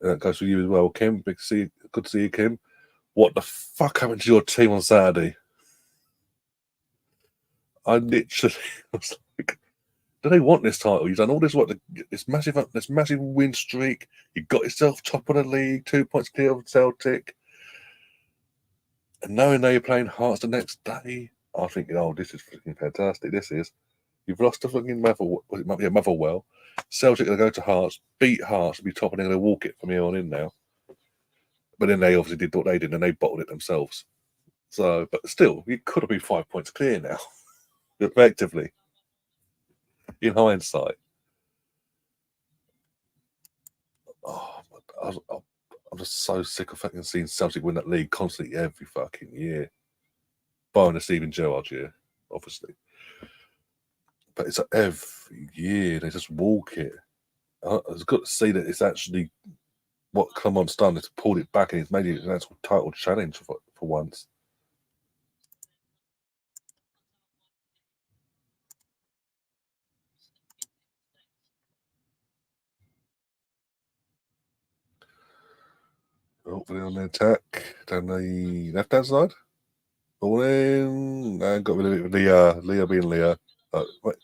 And that goes for you as well, Kim. Good to see you, Kim. What the fuck happened to your team on Saturday? I literally was like, do they want this title? You've done all this this massive win streak. You got yourself top of the league, 2 points clear of Celtic. And knowing that you're playing Hearts the next day, I think, this is freaking fantastic. This is. You've lost to fucking Motherwell. Celtic are going to go to Hearts, beat Hearts, and be top, and they're going to walk it from here on in now. But then they obviously did what they did, and they bottled it themselves. So, but still, you could have been 5 points clear now, effectively, in hindsight. I'm just so sick of fucking seeing Celtic win that league constantly every fucking year. Barring the Steven Gerrard year, obviously. But it's like every year they just walk it. It's good to see that it's actually what Clement's done is pulled it back and it's made it an actual title challenge for once. Hopefully on the attack down the left hand side. All in and got rid of it with Leah being Leah.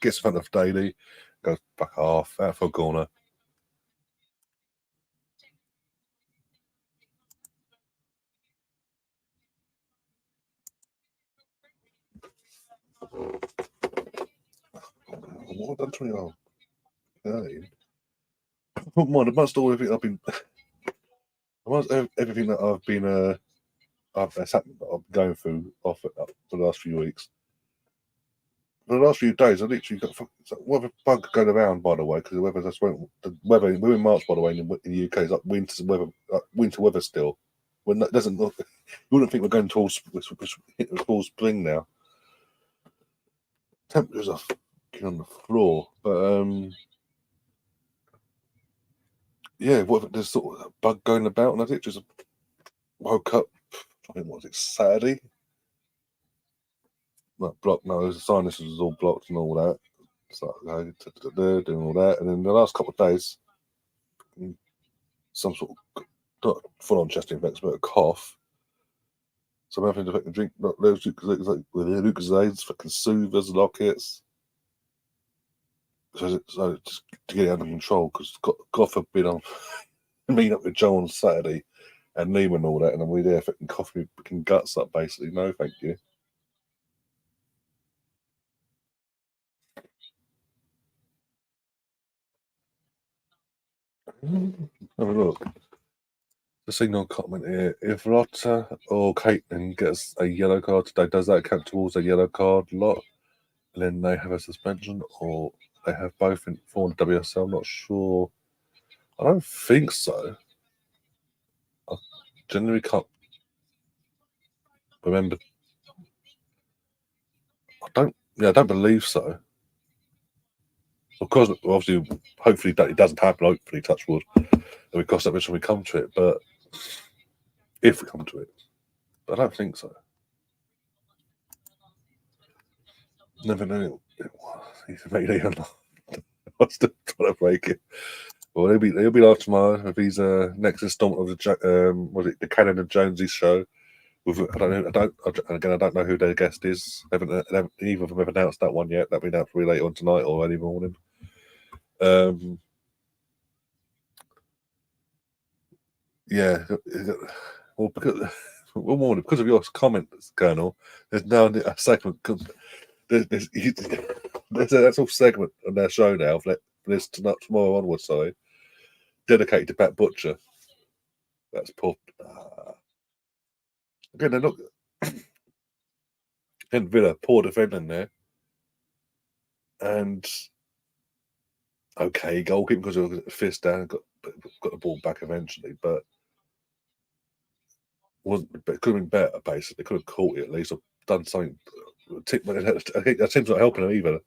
Gets in front of Daly, goes back off, out for a corner. What done 20 old? Mind, amongst all everything I've been, amongst everything that I've been, that's happened, I'm going through off for the last few weeks. For the last few days, I literally got weather bug going around. By the way, because the weather we're in March. By the way, in the UK, it's like winter weather still. When that doesn't look, you wouldn't think we're going towards spring now. Temperatures are on the floor, but yeah, what there's sort of a bug going about, and I just woke up. I think what was it, Saturday? Like blocked. No, the sinuses was all blocked and all that. So doing all that, and then the last couple of days, some sort of not full-on chest infection, but a cough. So I'm having to fucking drink Lucozades, fucking soothers, lockets. So just to get it under control, because Goff had been on meeting up with Joe on Saturday and Neiman and all that, and then we there fucking coughing me fucking guts up basically. No, thank you. Have a look. The signal comment here. If Lotta or Caitlin gets a yellow card today, does that count towards a yellow card lot? And then they have a suspension, or they have both in for WSL? I'm not sure. I don't think so. I generally can't remember. I don't believe so. Of course, obviously, hopefully that it doesn't happen. Hopefully, touch wood, and we cross that bridge when we come to it. But if we come to it, but I don't think so. Never know. He's made it. I'm still trying to break it. Well, he'll be live tomorrow if he's next installment of the was it the Canada Jonesy show. With I don't know who their guest is. Either of them have announced that one yet. That'll be announced really later on tonight or early morning. Yeah, well, because of your comments, Colonel, there's now a segment. There's an actual segment on their show now for this tomorrow onwards. Sorry, dedicated to Pat Butcher. That's poor. Again, they're not. And Villa, poor defending there, and okay, goalkeeping because of a fist down, got the ball back eventually, but wasn't. But it could have been better. Basically, they could have caught it at least or done something. I think that team's not helping them either.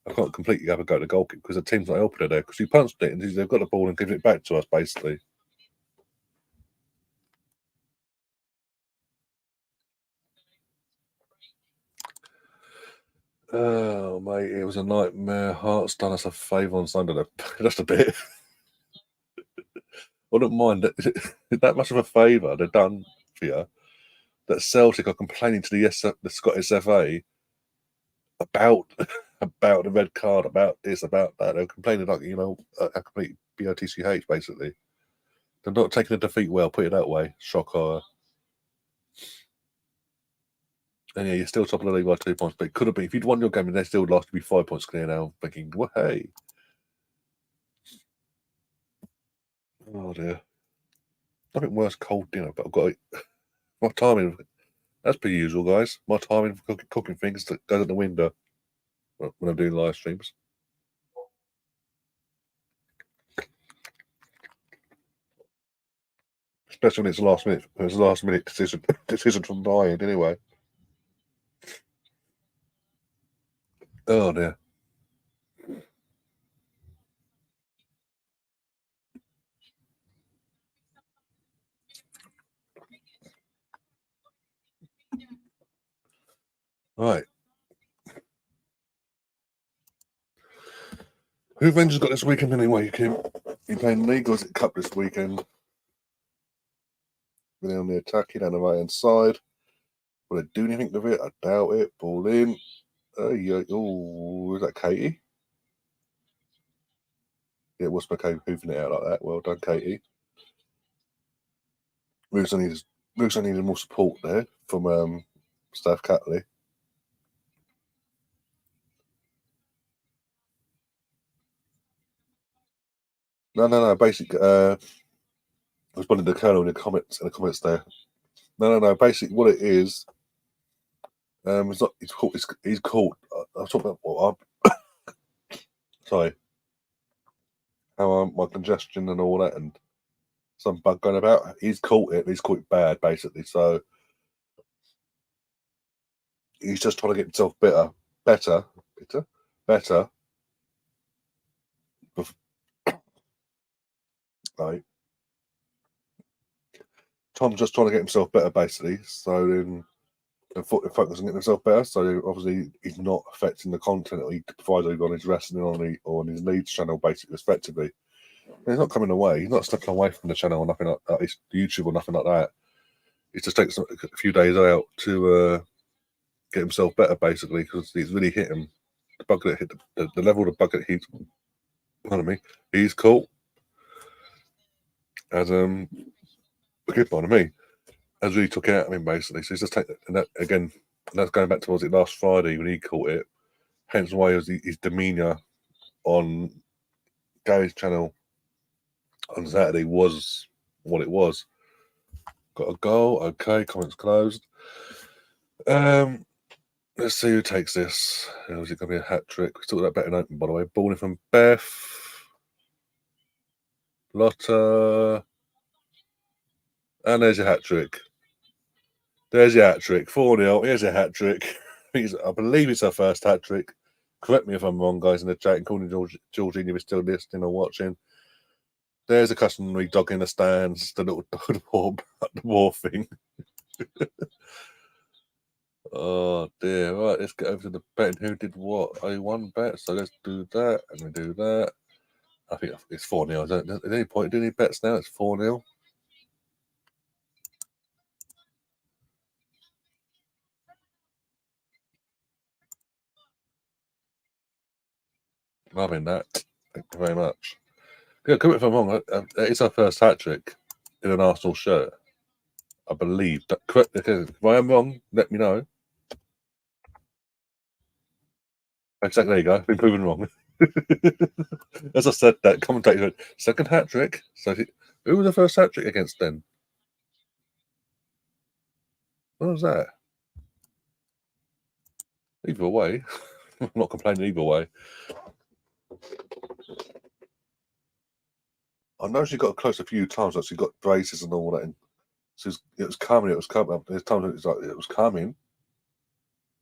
I can't completely have a go at the goalkeeper because the team's not helping her there because he punched it and they've got the ball and given it back to us basically. Oh mate, it was a nightmare. Hearts done us a favour on Sunday, just a bit. I wouldn't mind that much of a favour they've done for you. That Celtic are complaining to the Scottish FA about about the red card, about this, about that. They're complaining like a complete BOTCH basically. They're not taking a defeat well. Put it that way. Shock horror. And yeah, you're still top of the league by 2 points, but it could have been if you'd won your game and they still lost, to be 5 points clear now. Thinking, well, hey, oh dear, nothing worse cold dinner. But I've got my timing. As per usual, guys. My timing for cooking things that goes out the window when I'm doing live streams. Especially when it's a last minute. It's a last minute decision from my end, anyway. Oh dear. Right. Who Avengers got this weekend anyway, Kim? You playing league or is it cup this weekend? Really on the attacking and the right hand side. Will they do anything with it? I doubt it. Ball in. Yeah. Oh, is that Katie? Yeah, it was McCabe hoofing it out like that. Well done, Katie. Moose needed more support there from Steph Catley. No. Basically, I responded to the Colonel in the comments there. No. Basically, what it is, it's not. He's caught. He's caught. I'm talking about what? Sorry, how my congestion and all that, and some bug going about. He's caught it. He's caught it bad, basically. So he's just trying to get himself better. Right. Tom's just trying to get himself better, basically. So then, focus on getting himself better. So obviously, he's not affecting the content that he provides either on his wrestling or on his Leeds channel, basically, respectively. And he's not coming away. He's not stepping away from the channel or nothing like that. It's YouTube or nothing like that. He just takes a few days out to get himself better, basically, because he's really hit him. The bug that hit the level of the bug that he's caught. As good one to me. As really took out of him, basically. So he's just taking that again. And that's going back to, was it last Friday when he caught it? Hence why his demeanour on Gary's channel on Saturday was what it was. Got a goal. Okay, comments closed. Let's see who takes this. Is it going to be a hat trick? We talked about betting open, by the way. Balling from Beth. Lotta. And there's your hat trick. There's your hat trick. 4-0. Here's a hat trick. I believe it's our first hat trick. Correct me if I'm wrong, guys, in the chat, including Georgina, if you're still listening or watching. There's a customary dog in the stands, the little the war thing. Oh dear. Right, let's get over to the betting. Who did what? I won bet, so let's do that. And we do that. I think it's 4-0. At any point, do any bets now? It's 4-0. Loving that. Thank you very much. Yeah, correct me if I'm wrong. It's our first hat trick in an Arsenal shirt, I believe. Correct. If I am wrong, let me know. Exactly. There you go. Been proven wrong. As I said, that commentator said, second hat trick. So who was the first hat trick against then? What was that? Either way, I'm not complaining either way. I know she got close a few times. Like she got braces and all that. And so it was coming. There's times it was like it was coming,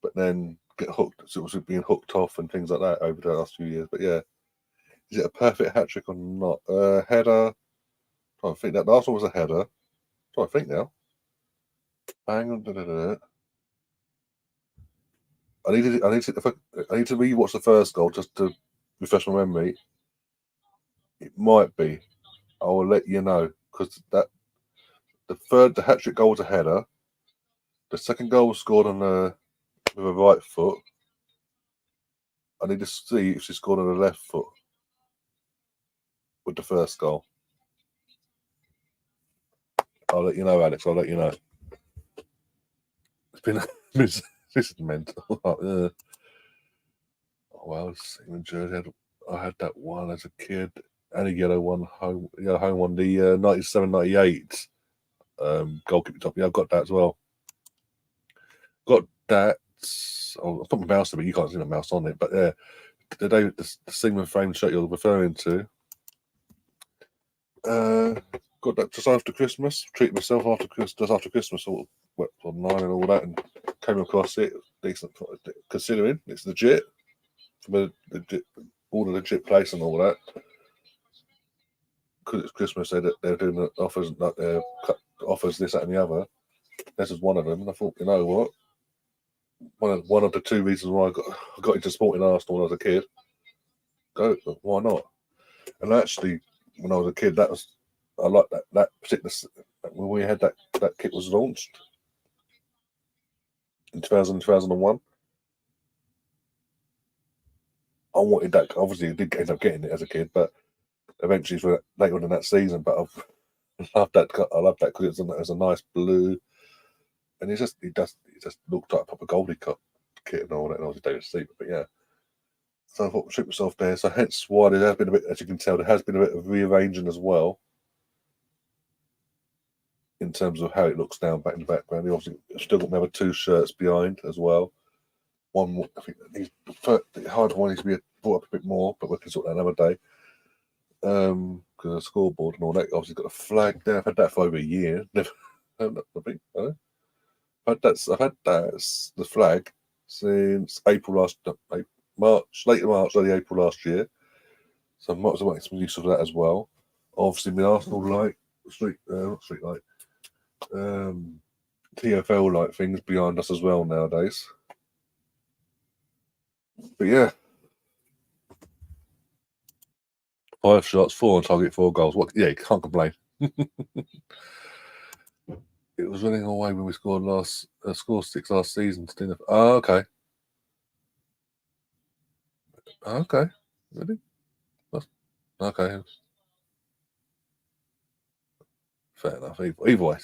but then get hooked. So it was being hooked off and things like that over the last few years. But yeah, is it a perfect hat trick or not? Header. I think that last one was a header. I think now. Hang on. I need to rewatch the first goal just to refresh my memory. It might be. I will let you know because the hat trick goal was a header. The second goal was scored on with a right foot. I need to see if she scored on the left foot with the first goal. I'll let you know, Alex. I'll let you know. It's been this is mental. Oh well, England jersey. I had that one as a kid, and a yellow one home one, the 97-98 goalkeeper top. Yeah, I've got that as well. Got that. Oh, I put my mouse on it. You can't see my mouse on it, but yeah, the Sigmund frame shirt you're referring to. Got that just after Christmas. Treated myself after Christmas, online and all that, and came across it. Decent, considering it's legit from all the legit place and all that. Because it's Christmas, they're doing the offers, like offers this, that, and the other. This is one of them, and I thought, you know what? One of the two reasons why I got into sporting Arsenal when I was a kid. Why not? And actually, when I was a kid, I like that particular when we had that kit was launched in 2001. wanted that. Obviously, I did end up getting it as a kid, but eventually for later on in that season. But I love that. I love that because it's a nice blue, and he just looked like a proper Goldie Cup kit and all that. And obviously David Steeper, but yeah. So I thought shoot myself there. So hence why there has been a bit, as you can tell, there has been a bit of rearranging as well in terms of how it looks now back in the background. He obviously still got another 2 shirts behind as well. One, I think the hard one needs to be brought up a bit more, but we can sort that another day. Because the scoreboard and all that, obviously got a flag there. I've had that for over a year. Never, I think, I've had that the flag since April later March, early April last year. So I might as well make some use of that as well. Obviously, my Arsenal light, not street light, TFL light things behind us as well nowadays. But yeah, 5 shots, 4 on target, 4 goals. What? Yeah, you can't complain. It was running away when we scored 6 last season. Oh, okay. Okay. Really? Okay. Fair enough. Either way.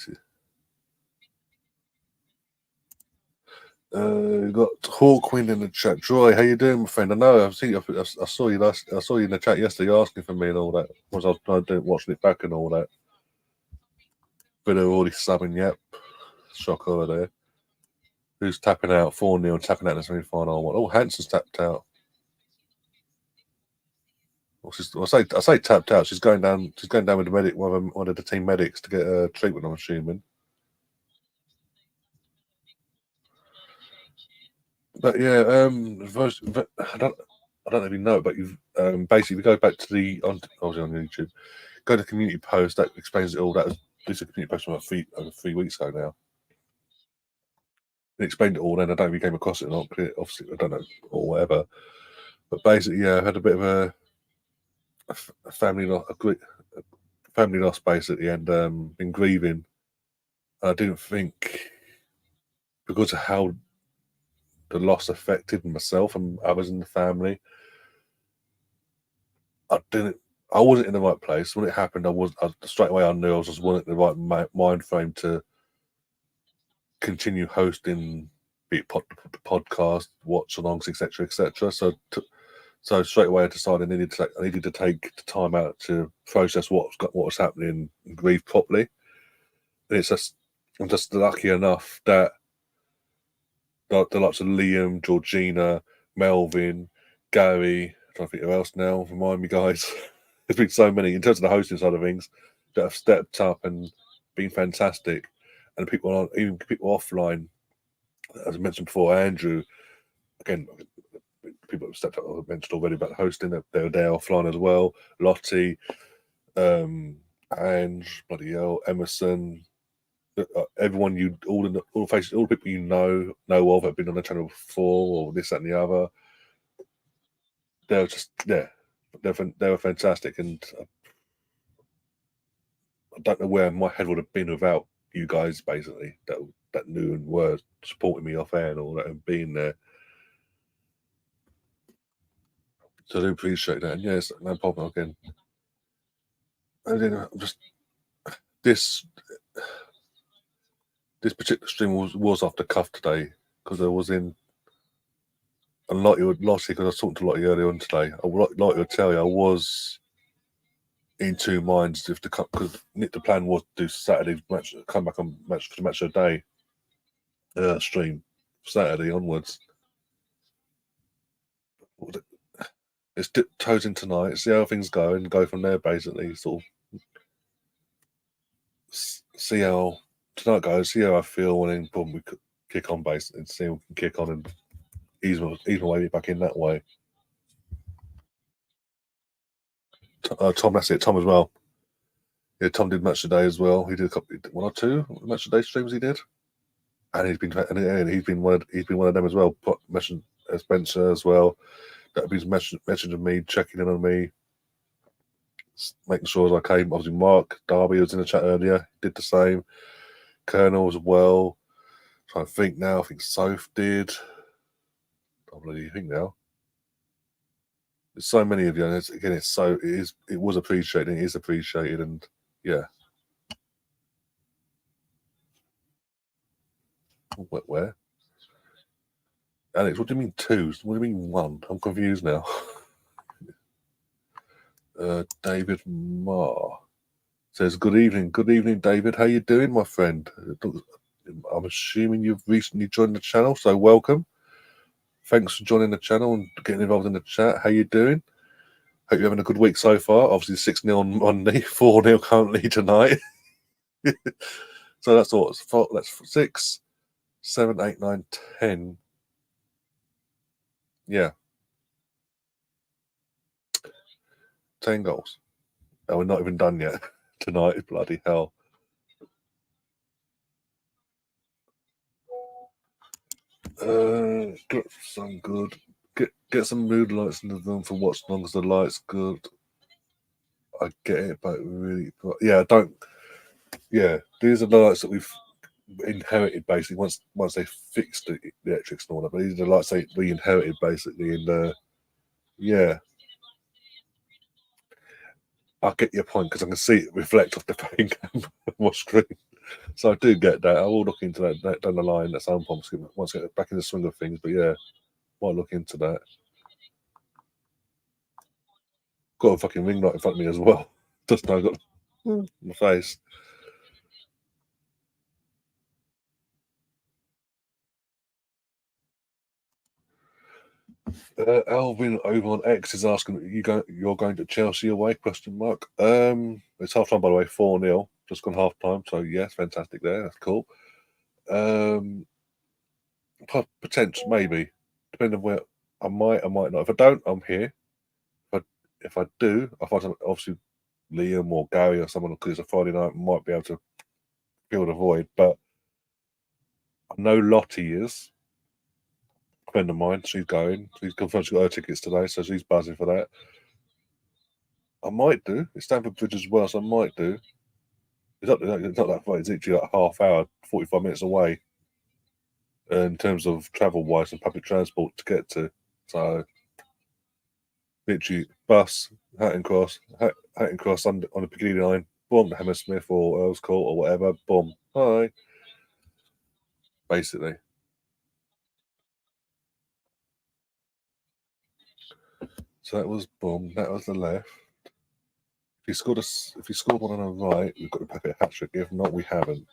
Got Hawkwind in the chat. Joy, how you doing, my friend? I know. I saw you I saw you in the chat yesterday asking for me and all that. Was I was watching it back and all that. But they're already subbing. Yep. Shock over there. Who's tapping out? 4-0, tapping out in the semi-final. Oh, Hanson's tapped out. Well, I say tapped out. She's going down. She's going down with the medic, one of the team medics to get treatment. I'm assuming. But yeah, I don't know if you know, but you've basically, if you go back to obviously on YouTube, go to the community post that explains it all. This is a community post from over 3 weeks ago now. It explained it all. Then I don't know if you came across it or not. But obviously, I don't know or whatever. But basically, yeah, I had a bit of a family loss basically, and been grieving. I didn't think because of how the loss affected myself and others in the family. I wasn't in the right place when it happened. Straight away. I knew I was just wasn't in the right mind frame to continue hosting, be it podcast, watchalongs, etc., etc. So straight away I decided I needed to take the time out to process what was happening and grieve properly. And I'm just lucky enough that the likes of Liam, Georgina, Melvin, Gary, I don't think who else now. Remind me, guys. There's been so many in terms of the hosting side of things that have stepped up and been fantastic. And even people offline, as I mentioned before, Andrew, again, people have stepped up. I mentioned already about hosting. They were there offline as well. Lottie, Ange, bloody hell, Emerson, everyone all the people you know of have been on the channel before, or this, that, and the other. They were fantastic, and I don't know where my head would have been without you guys, basically that knew and were supporting me off air and all that, and being there. So I do appreciate that. And yes, no problem again. And then this particular stream was off the cuff today because I was in. And Lottie because I was talking to Lottie earlier on today. Lottie would tell you I was in 2 minds because the plan was to do Saturday match, come back on match for the match of the day stream Saturday onwards. Let's dip toes in tonight, see how things go, and go from there. Basically, sort of see how tonight goes, see how I feel, and then boom, we could kick on basically and see if we can kick on and ease my way back in that way. Tom, that's it. Tom as well. Yeah, Tom did match today as well. He did one or 2 match today streams he did, and he's been one of them as well. Mentioned Spencer as well. That he's messaging me, checking in on me, making sure I was okay. Obviously, Mark Darby was in the chat earlier, did the same. Colonel as well. Trying to think now. I think Soph did. I don't really think now. There's so many of you, and again, it was appreciated, it is appreciated, and yeah. Where? Alex, what do you mean two? What do you mean one? I'm confused now. David Marr says, "Good evening, David. How you doing, my friend? I'm assuming you've recently joined the channel, so welcome. Thanks for joining the channel and getting involved in the chat. How you doing? Hope you're having a good week so far. Obviously, 6-0 on Monday, 4-0 currently tonight. So that's what that's 6, 7, 8, 9, 10. Yeah, 10 goals. And we're not even done yet tonight. Bloody hell. Get some good. Get some mood lights in the room for Watchalong because the light's good. I get it, but really, yeah, don't. Yeah, these are the lights that we've inherited basically. Once they fixed the electrics and all that, but these are the lights we inherited basically. And yeah, I get your point because I can see it reflect off the phone camera on my screen. So I do get that. I will look into that down the line at some point once I get back in the swing of things. But yeah, might look into that. Got a fucking ring light in front of me as well. Just now got my face. Alvin over on X is asking, you're going to Chelsea away? Question mark. It's half time by the way, 4-0. Just gone half time. So yes, fantastic there. That's cool. Potential maybe, depending on where I might not. If I don't, I'm here. If I do, I find obviously Liam or Gary or someone because it's a Friday night might be able to fill the void. But I know Lottie is a friend of mine. She's going. She's confirmed she got her tickets today, so she's buzzing for that. I might do. It's Stamford Bridge as well, so I might do. It's not that far. It's literally like half hour, 45 minutes away in terms of travel wise and public transport to get to. So literally bus, Hatton Cross on the Piccadilly line, boom, to Hammersmith or Earl's Court or whatever, boom, hi. Basically. So that was boom, that was the left. If you scored one on the right, we've got the perfect hat trick. If not, we haven't.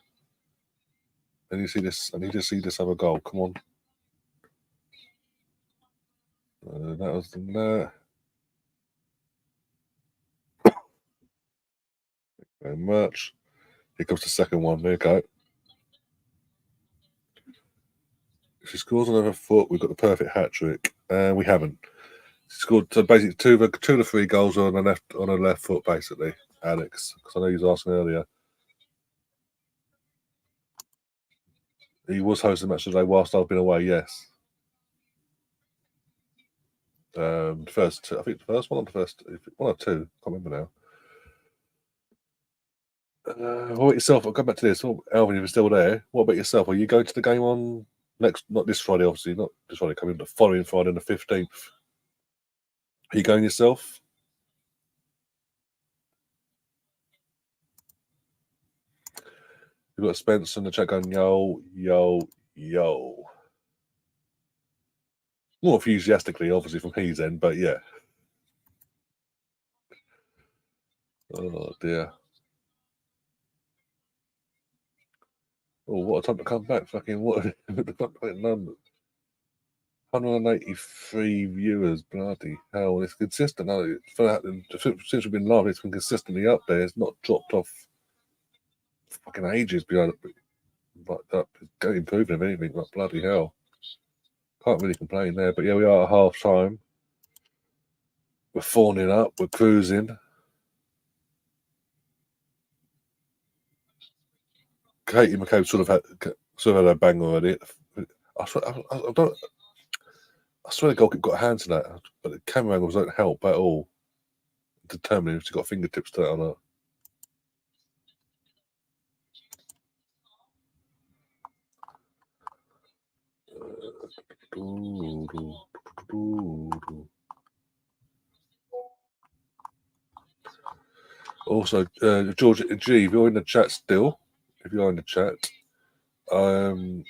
I need to see this other goal. Come on. That was the net. Very much. Here comes the second one. There you go. If she scores on her foot, we've got the perfect hat trick. We haven't. She scored so basically two of the 3 goals on her left foot, basically, Alex. Because I know you was asking earlier. He was hosting the match today whilst I've been away, yes. First two, I think the first one or the first one or two, I can't remember now. What about yourself? I'll come back to this. Alvin, if you're still there, what about yourself? Are you going to the game on not this Friday, obviously, not this Friday coming, but the following Friday on the 15th? Are you going yourself? We've got Spencer in the chat going, yo, yo, yo. More enthusiastically, obviously, from his end, but yeah. Oh, dear. Oh, what a time to come back. Fucking what the number. 183 viewers, bloody hell. It's consistent. Since we've been live, it's been consistently up there. It's not dropped off fucking ages behind it. But it's going improving, if anything, like bloody hell. Can't really complain there. But yeah, we are at half time. We're 4-0 up. We're cruising. Katie McCabe sort of had a bang already. I swear the goalkeeper got a hand to that, but the camera angles don't help at all. Determining if she's got fingertips to that or not. Also, George G, if you're in the chat still, if you're in the chat, I'm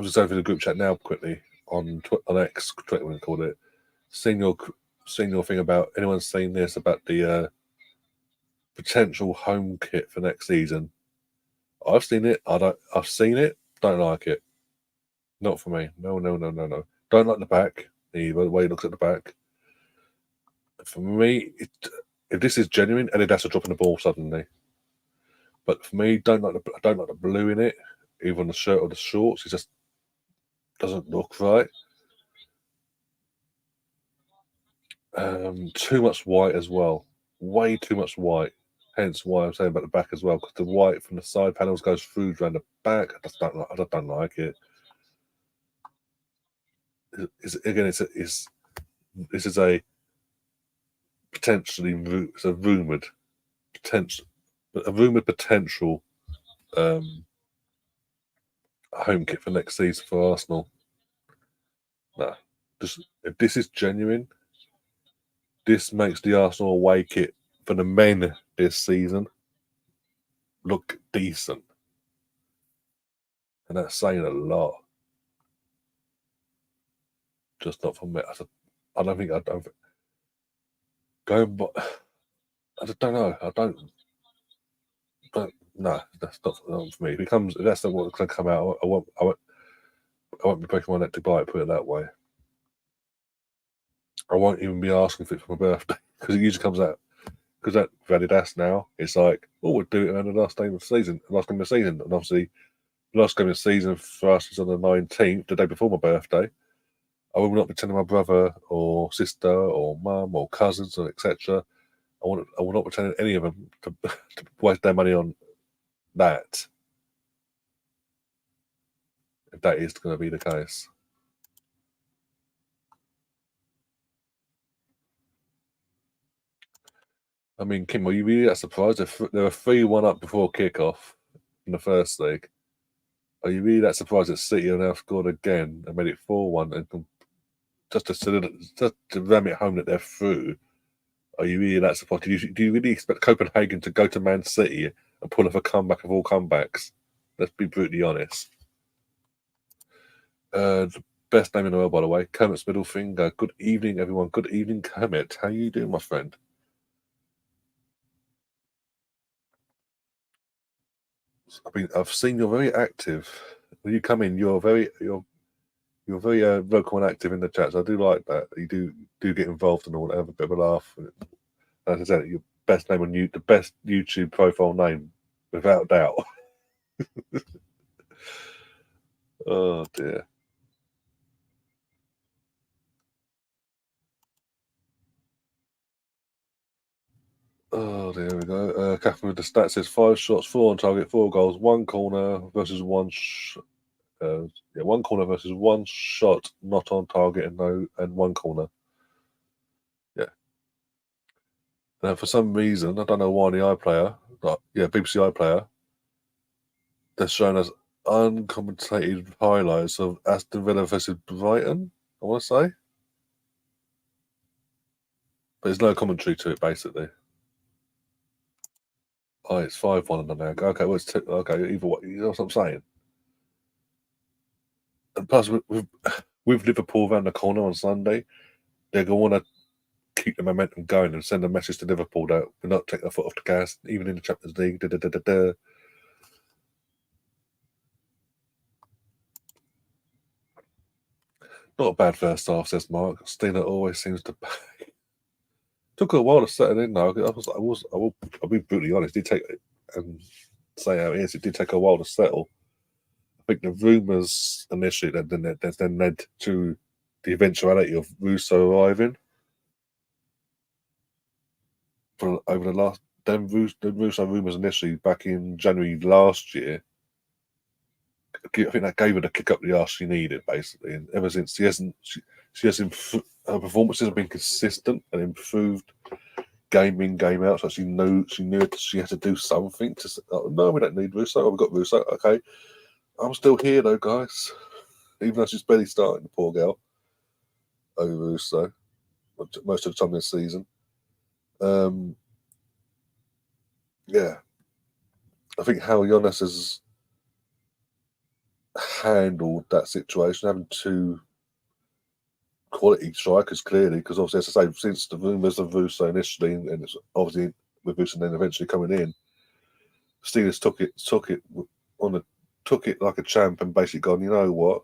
just over the group chat now quickly on X, whatever we call it. Seeing your thing about anyone saying this about the potential home kit for next season. I've seen it. I've seen it. Don't like it. Not for me. No. Don't like the back either. The way it looks at the back. For me, if this is genuine, Adidas are dropping the ball suddenly. But for me, I don't like the blue in it, either on the shirt or the shorts. It just doesn't look right. Too much white as well. Way too much white. Hence why I'm saying about the back as well, because the white from the side panels goes through around the back. I just don't like it. This is a potentially it's a rumored potential home kit for next season for Arsenal. Nah, just if this is genuine, this makes the Arsenal away kit for the men this season look decent, and that's saying a lot. Just not for me. I don't think going, but I don't know. No, that's not for me. If that's not what's going to come out, I won't be breaking my neck to buy it. Put it that way. I won't even be asking for it for my birthday because it usually comes out. Because that Adidas now, it's like, oh, we'll do it around the last game of the season. And obviously, the last game of the season for us is on the 19th, the day before my birthday. I will not be telling my brother or sister or mum or cousins or etc. I will not be telling any of them to waste their money on that. If that is going to be the case. I mean, Kim, were you really that surprised? They were 3-1 up before kickoff in the first leg. Are you really that surprised that City have now scored again and made it 4-1 and just to ram it home that they're through? Are you really that surprised? Do you really expect Copenhagen to go to Man City and pull off a comeback of all comebacks? Let's be brutally honest. The best name in the world, by the way, Kermit's middle finger. Good evening, everyone. Good evening, Kermit. How you doing, my friend? I've seen you're very active. When you come in, you're very vocal and active in the chats. I do like that. You do get involved and all that, have a bit of a laugh. As I said, your best name on the best YouTube profile name, without doubt. Oh dear. Oh, there we go. Catherine with the stats says 5 shots, 4 on target, 4 goals, 1 corner versus 1 1 corner versus 1 shot not on target and 1 corner. Yeah. Now, for some reason, I don't know why the iPlayer, BBC iPlayer, they're showing us uncommentated highlights of Aston Villa versus Brighton, I want to say. But there's no commentary to it, basically. Oh, it's 5-1 on there. Okay, well, it's okay, either way, you know what I'm saying? And plus, with Liverpool around the corner on Sunday, they're going to want to keep the momentum going and send a message to Liverpool that we're not taking our foot off the gas, even in the Champions League. Not a bad first half, says Mark. Steiner always seems to. Took a while to settle in, though. I'll be brutally honest. It did take, and say how it is, it did take a while to settle. I think the rumours initially then led to the eventuality of Russo arriving. Over the last, the Russo rumours initially back in January last year, I think that gave her the kick up the arse she needed, basically. And ever since, she has her performances have been consistent and improved game in, game out. So she knew she had to do something to. Oh, no, we don't need Russo. Oh, we've got Russo. Okay, I'm still here though, guys. Even though she's barely starting, the poor girl. Over Russo, most of the time this season. yeah, I think how Jonas has handled that situation, having two quality strikers clearly, because obviously, as I say, since the rumours of Russo initially, and it's obviously with Russo then eventually coming in, Steelers took it like a champ and basically gone, you know what,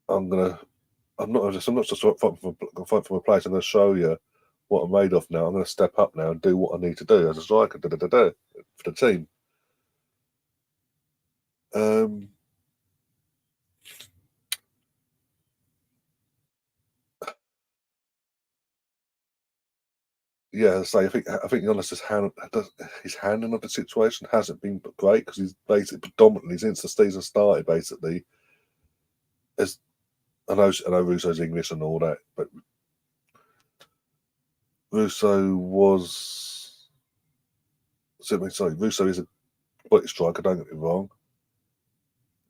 I'm not just fighting for my place. I'm gonna show you what I'm made of now. I'm gonna step up now and do what I need to do as a striker for the team. Um, yeah, so I think Giannis his handling of the situation hasn't been great because he's basically predominantly since the season started basically as I know Russo's English and all that, but Russo was Russo is a quality striker. Don't get me wrong.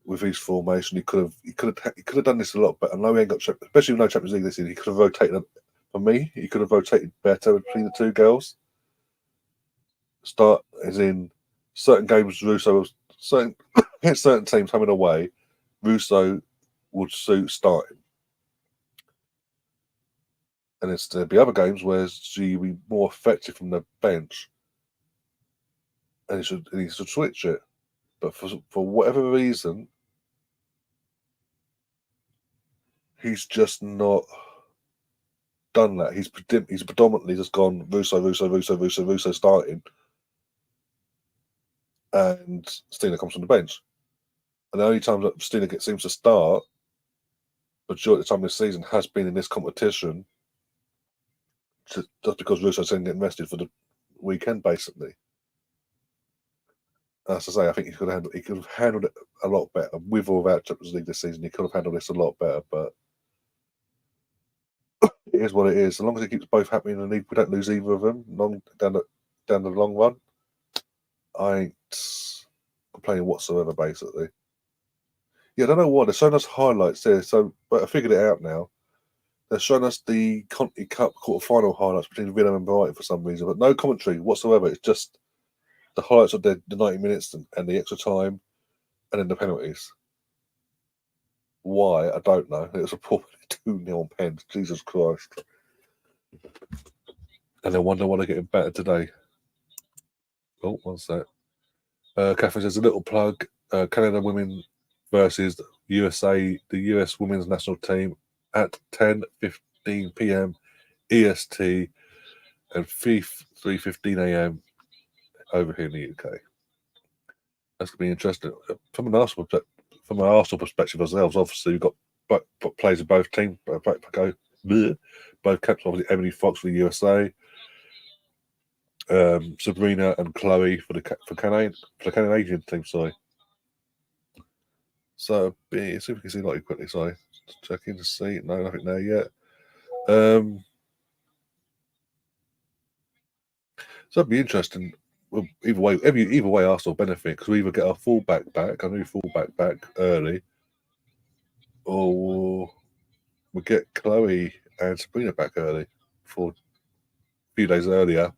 With his formation, he could have done this a lot better. I know he ain't got especially with no Champions League this year. He could have rotated. For me, he could have rotated better between the two girls. Start as in certain games, Russo was certain against certain teams coming away. Russo would suit starting, and it's there'd be other games where she would be more effective from the bench, and he should switch it. But for whatever reason, he's just not done that. He's predominantly just gone Russo starting, and Stina comes from the bench. And the only time that Stina seems to start, majority of the time this season, has been in this competition, just because Russo's then getting rested for the weekend, basically. As I say, I think he could have handled it a lot better with or without Champions League this season. He could have handled this a lot better, but it is what it is. As long as it keeps both happy in the league, we don't lose either of them down the long run. I ain't complaining whatsoever, basically. Yeah, I don't know why they're showing us highlights there. So, but I figured it out now. They're showing us the Conti Cup quarter-final highlights between Villa and Brighton for some reason, but no commentary whatsoever. It's just the highlights of the 90 minutes and the extra time, and then the penalties. Why? I don't know. It was a probably 2-0 pen. Jesus Christ. And I wonder why they're getting better today. Oh, what's that? Catherine says a little plug. Canada women versus USA, the US women's national team at 10:15 p.m. EST and 3:15 a.m. over here in the UK. That's gonna be interesting. From an Arsenal perspective ourselves, obviously we've got players of both teams. Both camps. Obviously, Emily Fox for the USA, Sabrina and Chloe for the Canadian team. Sorry. So, see if we can see Lottie quickly. Sorry, checking to see. No, nothing there yet. So it'd be interesting. Well, either way, Arsenal benefit because we either get our fullback back, our new fullback back early, or we get Chloe and Sabrina back early for a few days earlier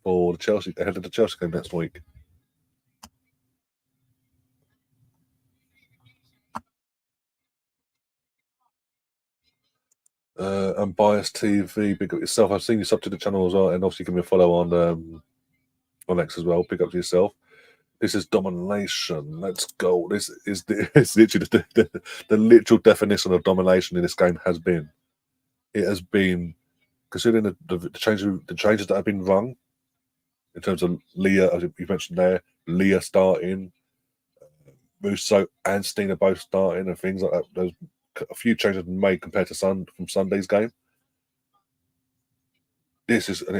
for the Chelsea ahead of the Chelsea game next week. Unbiased TV, big up yourself. I've seen you sub to the channel as well, and obviously give me a follow on X as well. Pick up to yourself. This is domination. Let's go. This is it's literally the literal definition of domination in this game has been. It has been considering the changes that have been rung in terms of Leah, as you mentioned there, Leah starting, Russo and Steen are both starting, and things like that. There's a few changes made compared to from Sunday's game. This is, and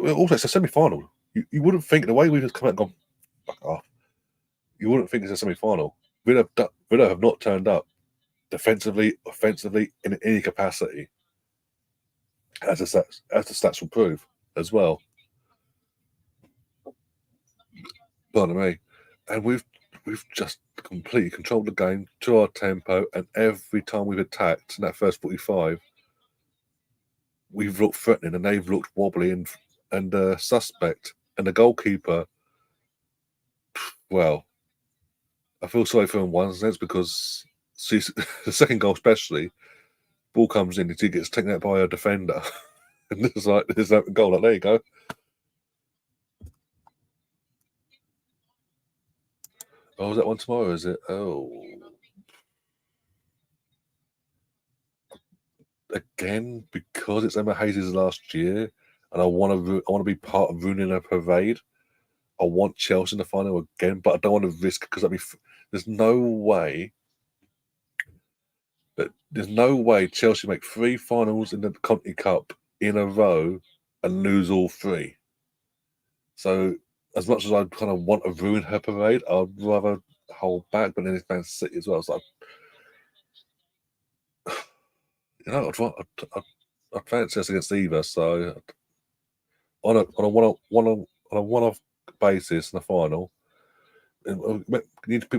also it's a semi-final. You wouldn't think the way we've just come out and gone fuck off. You wouldn't think it's a semi-final. Villa have not turned up defensively, offensively, in any capacity, as the stats will prove as well. Pardon me, and we've just completely controlled the game to our tempo, and every time we've attacked in that first 45, we've looked threatening, and they've looked wobbly and suspect. And the goalkeeper well, I feel sorry for him in one sense because the second goal especially, ball comes in, he gets taken out by a defender. And it's like, there's that goal, like, there you go. Oh, is that one tomorrow, is it? Oh. Again, because it's Emma Hayes' last year, and I want to be part of ruining her parade. I want Chelsea in the final again, but I don't want to risk because there's no way Chelsea make 3 finals in the Continental Cup in a row and lose all 3. So as much as I kind of want to ruin her parade, I'd rather hold back. But then it's Man City as well. So I'd fancy us against either. So on a one-off basis in the final, people need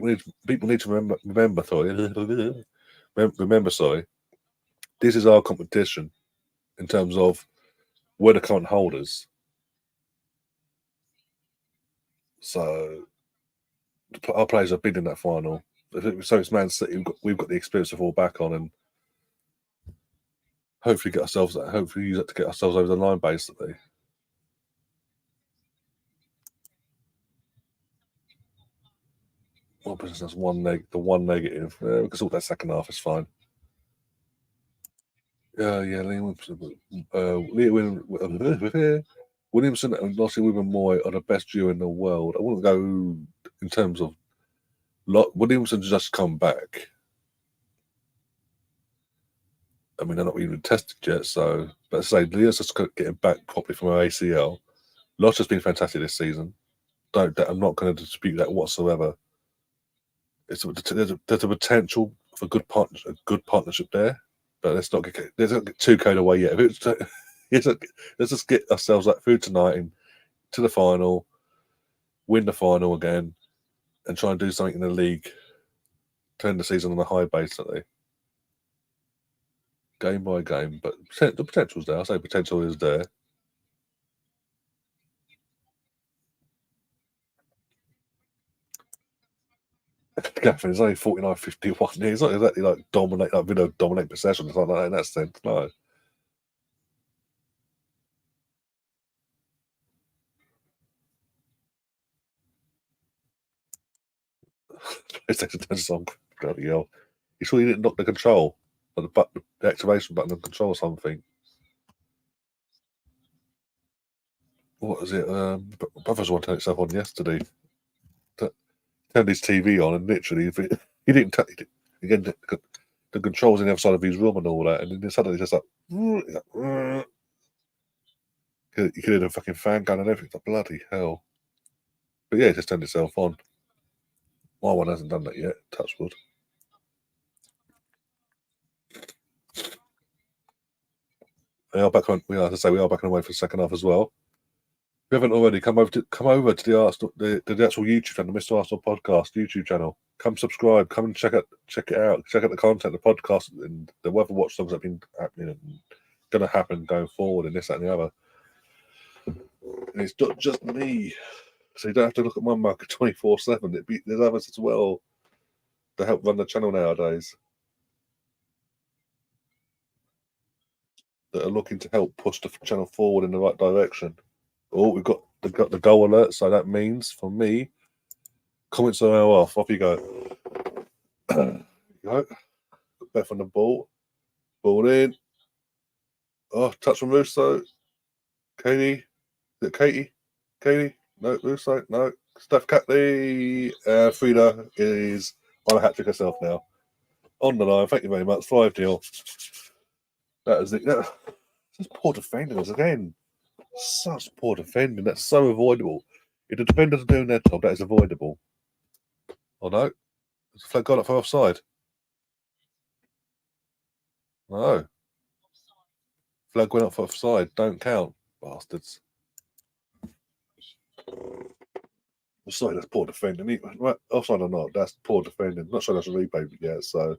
to remember. Sorry, this is our competition in terms of we're the current holders. So our players are big in that final. So it's Man City. We've got the experience to fall back on, and hopefully use that to get ourselves over the line. Basically, well, that's the one negative. We can sort that second half. It's fine. Yeah, Williamson and Lossie Moy are the best duo in the world. I wouldn't go in terms of Williamson's just come back. I mean, they're not even tested yet, so but say Leah's just getting back properly from her ACL. Losh has been fantastic this season. I'm not going to dispute that whatsoever. There's a potential for a good partnership there, but let's not get too carried away yet. Let's just get ourselves through tonight and to the final, win the final again, and try and do something in the league. Turn the season on a high, basically. Game by game, but the potential's there. I say potential is there. Gavin is only 49-51. He's not exactly like dominate possession. It's like that in that sense. No. PlayStation 10 song. Bloody hell. You sure you didn't knock the control? Or the activation button and control something? What is it? Brothers want to turn itself on yesterday. Turned his TV on and literally, he didn't touch it. Again, the controls on the other side of his room and all that, and then suddenly just like, you could hear the fucking fan gun and everything. Like, bloody hell. But yeah, it just turned itself on. My one hasn't done that yet. Touch wood. We are back on. We are back on the way for the second half as well. If you haven't already, come over to the Arsenal, the actual YouTube channel, the Mr. Arsenal Podcast YouTube channel. Come subscribe. Come and check it out. Check out the content, the podcast, and the weather watch songs that have been happening and going to happen going forward, and this, that, and the other. And it's not just me, so you don't have to look at my market 24/7. There's others as well to help run the channel nowadays that are looking to help push the channel forward in the right direction. Oh, we've got the goal alert, so that means for me, comments are now off. Off you go. Beth on the ball. Ball in. Oh, touch from Russo. Katie. Is it Katie? Katie? No, Russo. No. Steph Catley. Frida is on a hat trick herself now. On the line. Thank you very much. 5-0. That is it. Just poor defending us again. Such poor defending. That's so avoidable. If the defenders are doing their job, that is avoidable. Oh no. Has the flag gone up for offside? No. Flag went up for offside. Don't count. Bastards. I'm sorry, that's poor defending. Right, offside or not, that's poor defending. Not sure that's a replay yet, so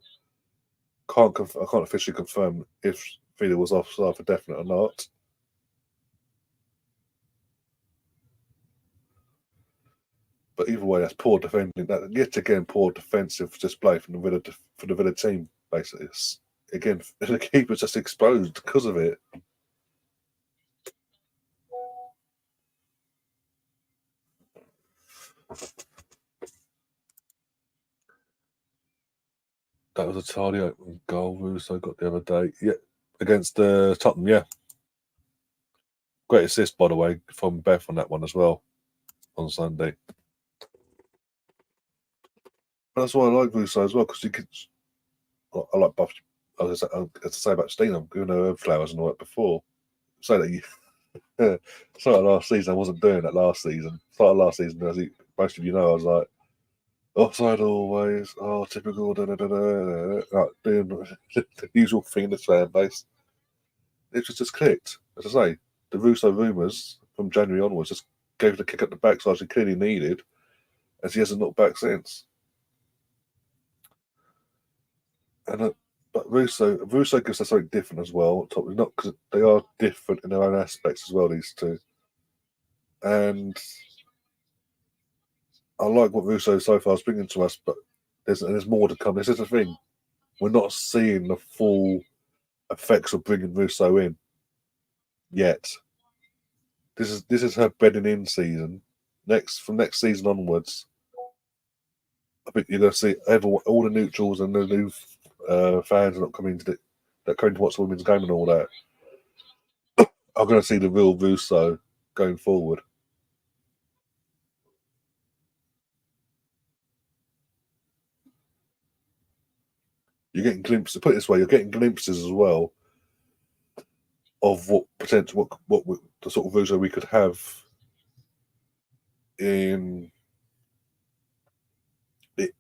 I can't officially confirm if Frida was offside for definite or not. But But either way, that's poor defending. That yet again, poor defensive display from the Villa team. Basically, again, the keeper's just exposed because of it. That was a tidy open goal Russo got the other day. Yeah, against Tottenham. Yeah, great assist by the way from Beth on that one as well on Sunday. But that's why I like Russo as well because he could. I like Buff. As I say about Steen, I'm giving her flowers and all that before. So that you, it's not like last season. I wasn't doing that last season. It's like last season, as most of you know, I was like offside always. Oh, typical. Da, da, da, da, like doing the usual thing in the fan base. It just clicked. As I say, the Russo rumours from January onwards just gave it a kick at the backside he clearly needed, as he hasn't looked back since. And but Russo gives us something different as well. Not because they are different in their own aspects as well. These two, and I like what Russo so far is bringing to us. But there's more to come. This is the thing. We're not seeing the full effects of bringing Russo in yet. This is her bedding in season. From next season onwards, I think you're going to see all the neutrals and the new fans that coming that coming to watch the women's game and all that. I'm going to see the real Russo going forward. You're getting glimpses. Put it this way, you're getting glimpses as well of what potential, the sort of Russo we could have in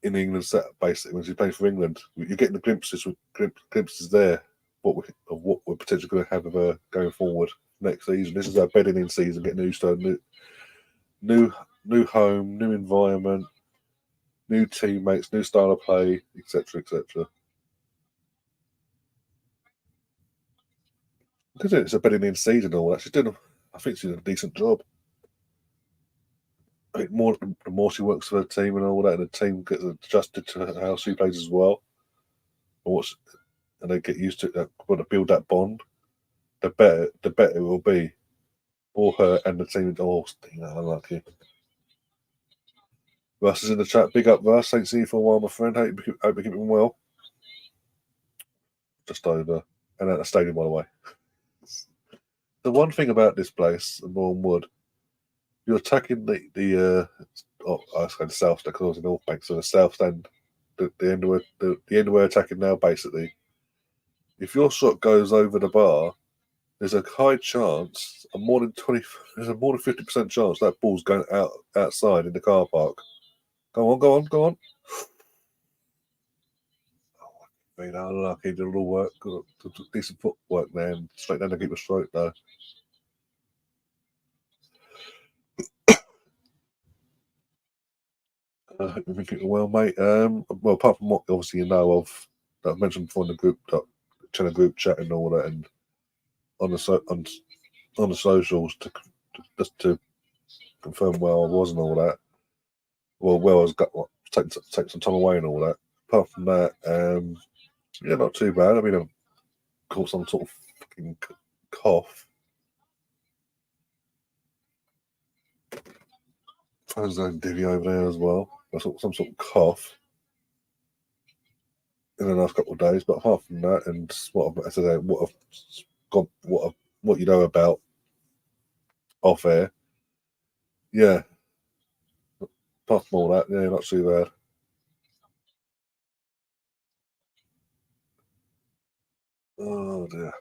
England set basically when she's playing for England. You're getting the glimpses there of what we're potentially going to have of her going forward next season. This is our bedding in season, getting used to a new home, new environment, new teammates, new style of play, etc., etc. Because it's a bedding in season and all that. I think she's doing a decent job. I think the more she works for the team and all that, and the team gets adjusted to how she plays as well, and they get used to it, want to build that bond, the better it will be for her and the team. Oh, unlucky. Russ is in the chat. Big up, Russ. Ain't seen you for a while, my friend. Hope you're keeping well. Just over. And at the stadium, by the way. The one thing about this place, Bourne Wood, you're attacking the I was going to south stand because I was in North Bank, so the south stand, the end of the end we're attacking now, basically. If your shot goes over the bar, there's a high chance, there's a more than 50% chance that ball's going outside in the car park. Go on. Been unlucky, did all work, got decent footwork there, and straight down the keeper's throat though. I hope you're keeping well, mate. Well, apart from what obviously you know of that I've mentioned before in the group chat and all that, and on the socials just to confirm where I was and all that. Well, where I was take some time away and all that. Apart from that, yeah, not too bad. I mean, I've caught some sort of fucking cough. Phone's going divvy over there as well. I saw some sort of cough in the last couple of days, but apart from that, and what I've got, what you know about off air, yeah. Apart from all that, yeah, not too bad. Oh dear.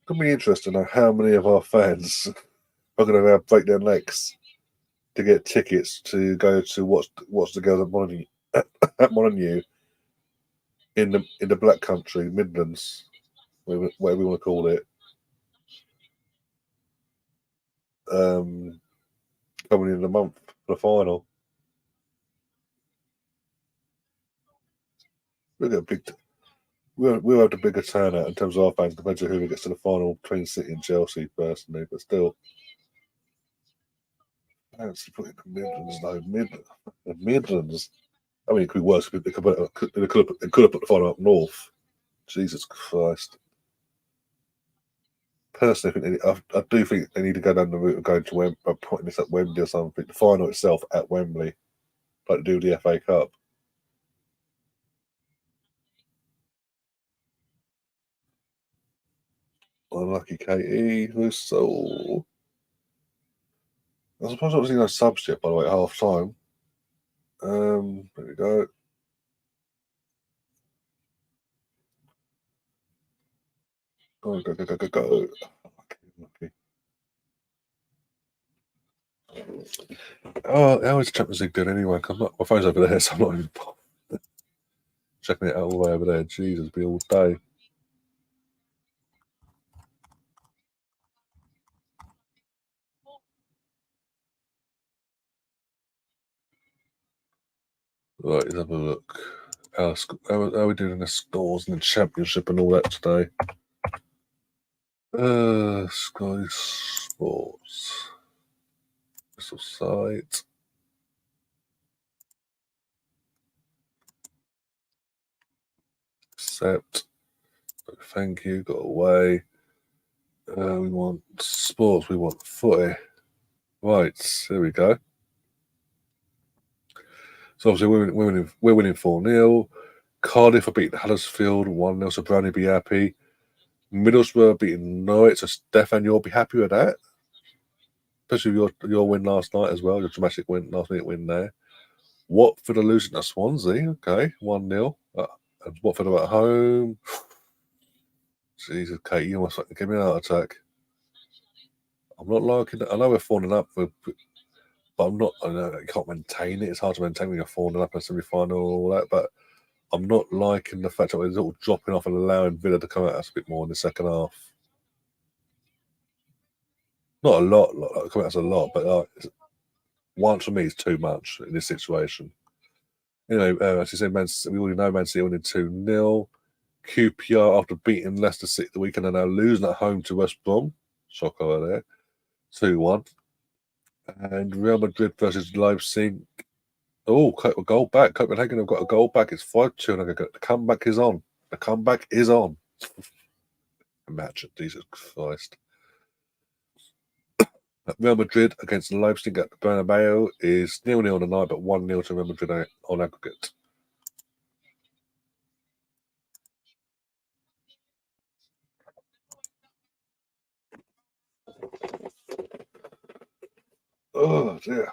Could be interesting to know how many of our fans are going to now break their necks to get tickets to go to watch the girls at Molyneux in the Black Country Midlands, whatever we want to call it. Coming in a month for the final. We'll get a big. we'll have the bigger turnout in terms of our fans compared to who gets to the final between City and Chelsea, personally. But still, fancy putting the Midlands though. The Midlands. I mean, it could be worse. They could have put the final up north. Jesus Christ. Personally, I do think they need to go down the route of going to Wembley, putting this at Wembley or something. The final itself at Wembley, like to do the FA Cup. Unlucky KE, who's so. I suppose I was no subs yet, by the way, at half time. There we go. Go, go, go, go, go, go. Okay. Oh, how is Champions League doing anyway? I'm not, my phone's over there, so I'm not even checking it out all the way over there. Jesus, be all day. Right, let's have a look. How are we doing in the scores and the championship and all that today? Sky Sports. Missile site. Accept. Thank you. Got away. We want sports. We want footy. Right. There we go. So obviously we're winning 4-0. Cardiff are beating Huddersfield 1-0, so Brownie be happy. Middlesbrough beating Norwich, so Stefan, you'll be happy with that. Especially with your win last night as well, your dramatic win last minute win there. Watford are losing to Swansea, okay, 1-0. And Watford are at home. Jesus, Kate, you almost give me an heart attack. I'm not liking it. I know we're falling up, but I'm not. I know you can't maintain it. It's hard to maintain when you're falling up in a semi-final and all that. But I'm not liking the fact that we're sort of dropping off and allowing Villa to come at us a bit more in the second half. Not a lot, come at us a lot, but one for me is too much in this situation. Anyway, as you said, we already know Man City winning 2-0. QPR, after beating Leicester City the weekend, are now losing at home to West Brom. Shock over there. 2-1. And Real Madrid versus Leipzig. Oh, a goal back. Copenhagen have got a goal back. It's 5-2. And the comeback is on. The comeback is on. Imagine, Jesus Christ. Real Madrid against Leipzig at the Bernabeu is 0-0 tonight, but 1-0 to Real Madrid on aggregate. Oh, dear.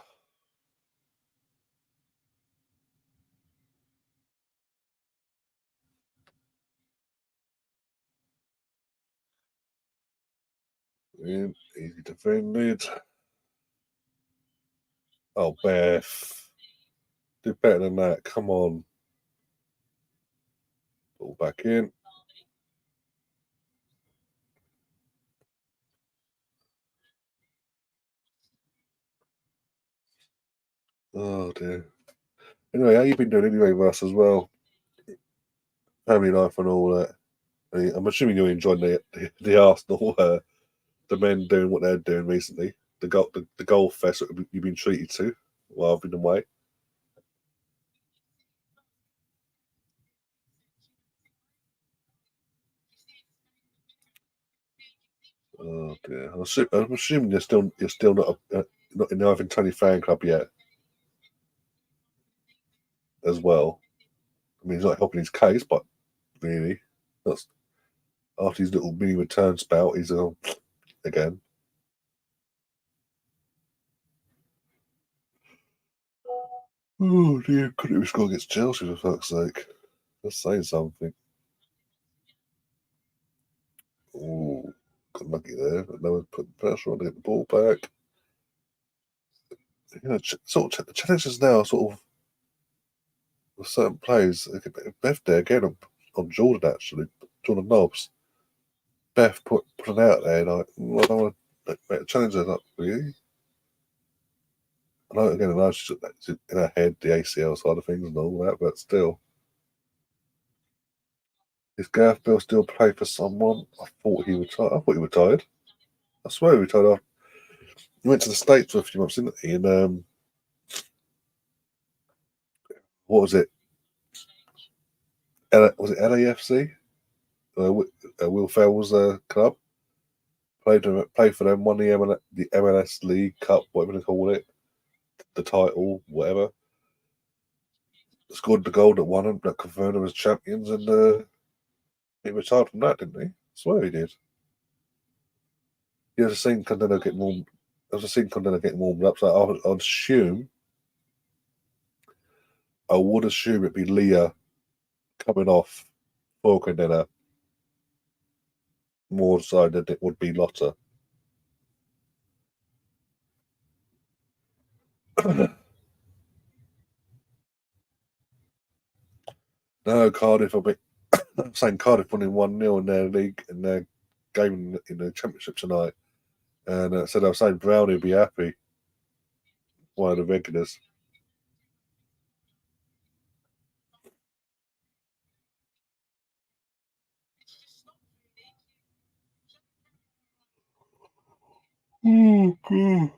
Easy defended. Oh, Beth. Do better than that. Come on. Ball back in. Oh, dear. Anyway, how you been doing anyway, Russ, as well? Family life and all that. I'm assuming you enjoyed the Arsenal, the men doing what they're doing recently. The golf fest that you've been treated to while I've been away. Oh dear. I'm assuming you're still not in the Ivan Tony fan club yet, as well. I mean, he's not helping his case, but really, that's after his little mini return spout. He's again. Oh dear, couldn't we score against Chelsea for fuck's sake? That's saying something. Oh, got lucky there, but no one's putting pressure on to get the ball back. The challenges now are sort of with certain players. Beth there again on Jordan actually, Jordan Nobbs. Beth put it out there like, I don't want to make a challenge up really. I know she's in her head, the ACL side of things and all that, but still. Is Gareth Bale still play for someone? I thought he retired. I thought he retired. I swear he retired. He went to the States for a few months, didn't he? And what was it? Was it LAFC? Will Ferrell's club. Played for them. Won the MLS League Cup, whatever they call it, the title, whatever. Scored the goal that won them, that confirmed them as champions, and he retired from that, didn't he? I swear he did. He was seen Continental getting warmed. I was seen Continental getting warmed up. So I'd assume, I would assume it'd be Leah coming off for Continental more so than it would be Lotta. No, Cardiff. I'm saying Cardiff winning 1-0 in their league in their game in the championship tonight, and said I was saying Brownie would be happy. One of the regulars. Oh, God.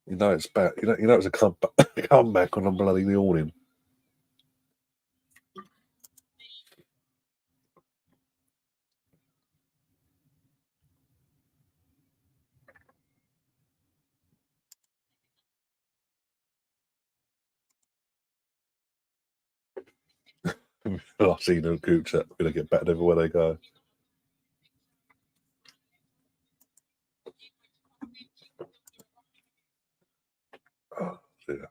You know it's bad. You know it's a comeback when I'm bloody yawning. I've seen them group chat. Gonna get battered everywhere they go. Oh, dear.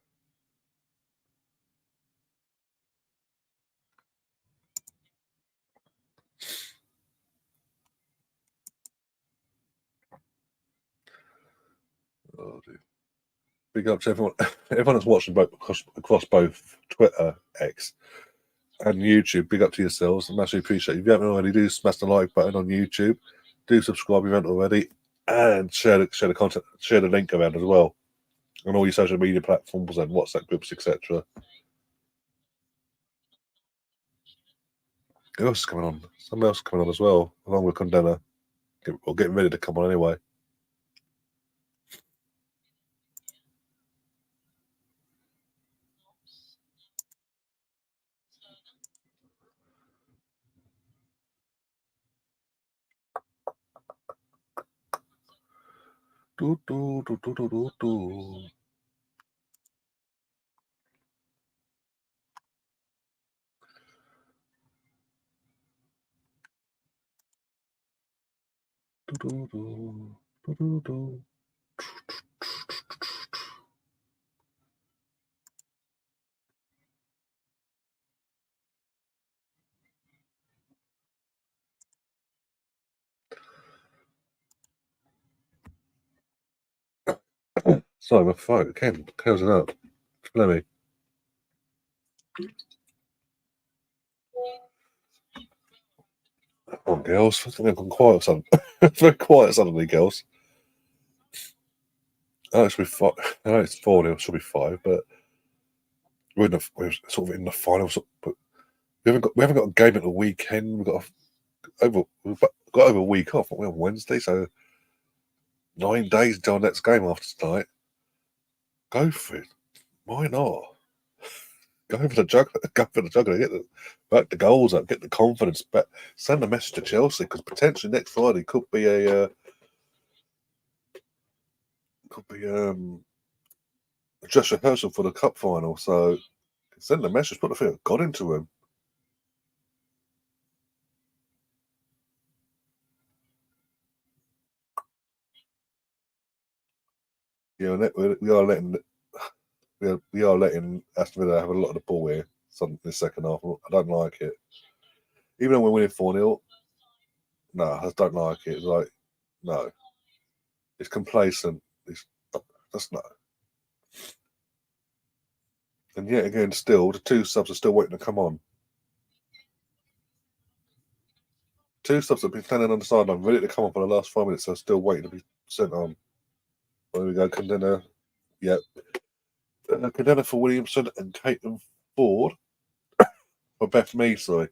Oh, dear. Big up to everyone. Everyone that's watching both across both Twitter, X, and YouTube. Big up to yourselves. I massively appreciate it. If you haven't already, do smash the like button on YouTube. Do subscribe if you haven't already, and share the content, share the link around as well on all your social media platforms and WhatsApp groups, etc. Who else is coming on? Someone else is coming on as well, along with Condena. Or getting ready to come on anyway. Do, do, do, do, do, do, do. Do, do, do, do, do, do. Sorry, my phone. Ken, how's it up? Let me. Come on, girls. I think I've gone quiet suddenly. Very quiet suddenly, girls. I know it should be five. I know it's 4-0. It should be 5, but we're sort of in the final. But we haven't got a game at the weekend. We've got over a week off. We're on Wednesday, so 9 days until our next game after tonight. Go for it. Why not? Go for the juggler. Go for the juggler. Back the goals up. Get the confidence back. Send a message to Chelsea because potentially next Friday could be a dress rehearsal for the cup final. So send a message. Put the fear of God into him. You know, we are letting Aston Villa have a lot of the ball here. Some in the second half. I don't like it. Even though we're winning 4-0, no, I don't like it. It's like, no, it's complacent. It's that's no. And yet again, still the two subs are still waiting to come on. Two subs have been standing on the sideline, ready to come on for the last 5 minutes. Are still waiting to be sent on. There we go. Continental. Yep. Continental for Williamson and Caton Ford for Beth Mee. Sorry.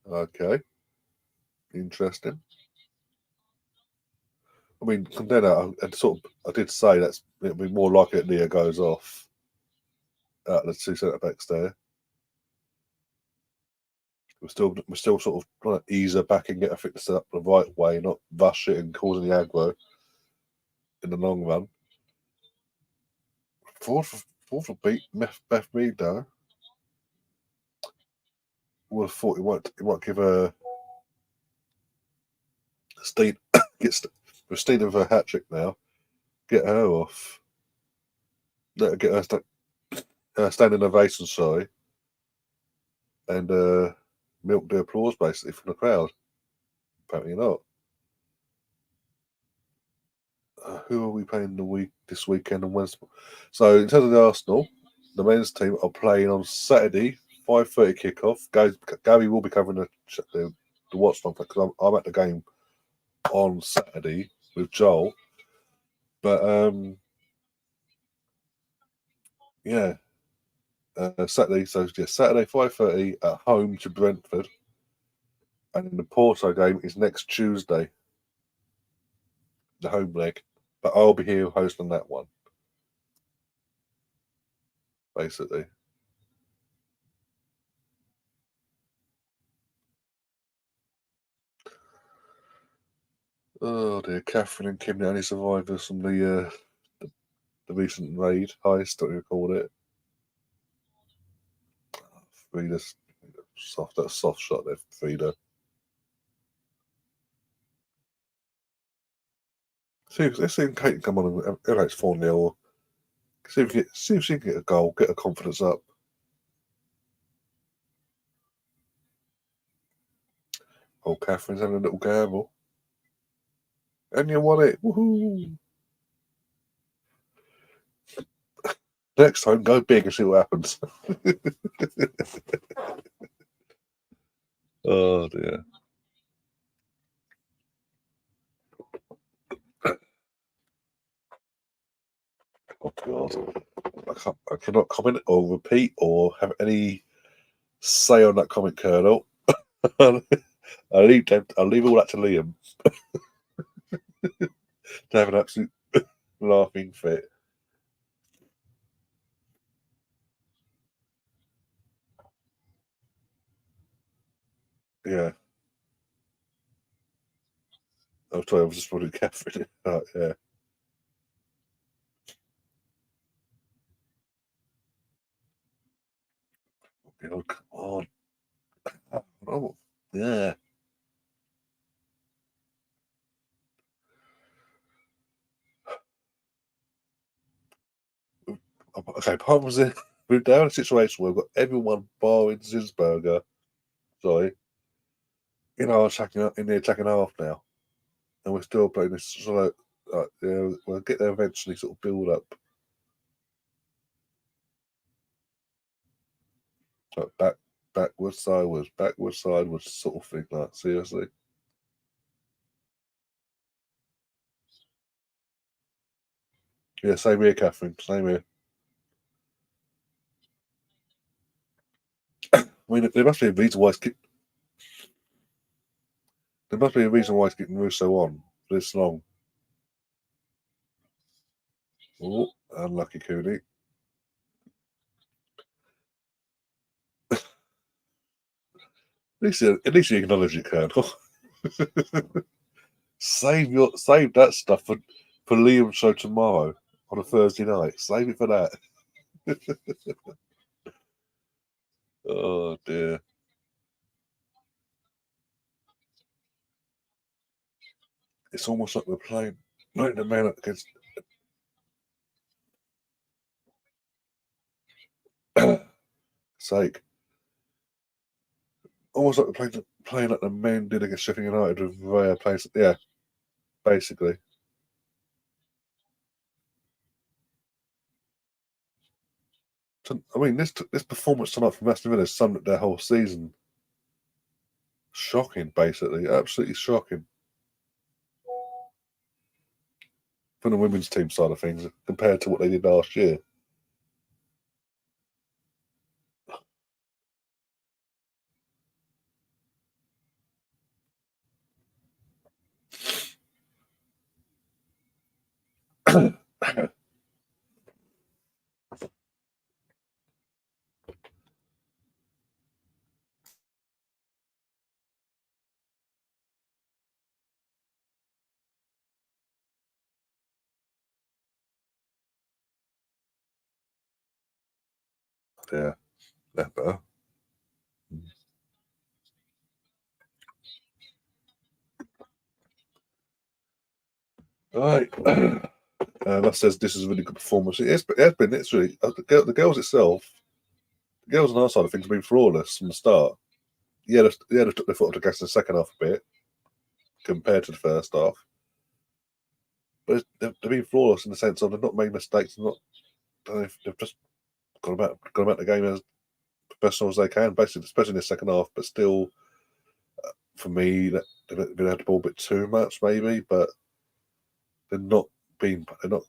Okay. Interesting. I mean, Continental. I did say it'll be more likely that Leah goes off. The two centre backs there. We're still sort of trying to ease her back and get her fitness up the right way, not rush it and causing the aggro in the long run. Fourth will beat Beth Mead though. Would have thought he won't give her Steed with Steed of her hat trick now. Get her off. Let her get her standing ovation, sorry, and milk the applause basically from the crowd. Apparently not. Who are we playing this weekend and Wednesday? So in terms of the Arsenal, the men's team are playing on Saturday, 5:30 kickoff. Gary will be covering the Watchalong because I'm at the game on Saturday with Joel. But yeah, Saturday. So yeah, Saturday 5:30 at home to Brentford, and then the Porto game is next Tuesday, the home leg. But I'll be here hosting that one, basically. Oh dear, Catherine and Kim, the only survivors from the recent raid heist, what you called it. Frida's soft shot there, Frida. Let's see if Kate can come on and it's 4-0. See if she can get a goal, get her confidence up. Oh, Catherine's having a little gamble. And you won it. Woohoo! Next time, go big and see what happens. Oh dear. Oh god. I cannot comment or repeat or have any say on that comment, Colonel. I'll leave all that to Liam to have an absolute laughing fit. Yeah. I'm sorry, I was just wondering, Catherine. Yeah. Oh, come on. Oh, yeah. Okay, part was it. We're down in a situation where we've got everyone barring Zinsberger. Sorry. In our in the attacking half now. And we're still playing this sort of we'll get there eventually, sort of build up. Like backwards, sideways sort of thing. Like, seriously. Yeah, same here, Catherine. Same here. I mean, there must be a reason why it's getting Russo on for this long. Oh, unlucky Cooney. At least you acknowledge it, Colonel. Save that stuff for Liam's show tomorrow on a Thursday night. Save it for that. Oh dear. It's almost like we're playing right the man against sake. Almost like we're playing like the men did against Sheffield United with Raya plays. Yeah, basically. I mean, this performance tonight from Aston Villa summed up their whole season. Shocking, basically, absolutely shocking. from the women's team side of things compared to what they did last year. Yeah, that's better. All right. That says this is a really good performance. It has been. It's really the girls itself. The girls on our side of things have been flawless from the start. Yeah, they took their foot off the gas in the second half a bit compared to the first half, but they've been flawless in the sense of they've not made mistakes. They've just gone about the game as professional as they can, basically, especially in the second half. But still, for me, that they've been able to ball a bit too much, maybe. But they're not being they're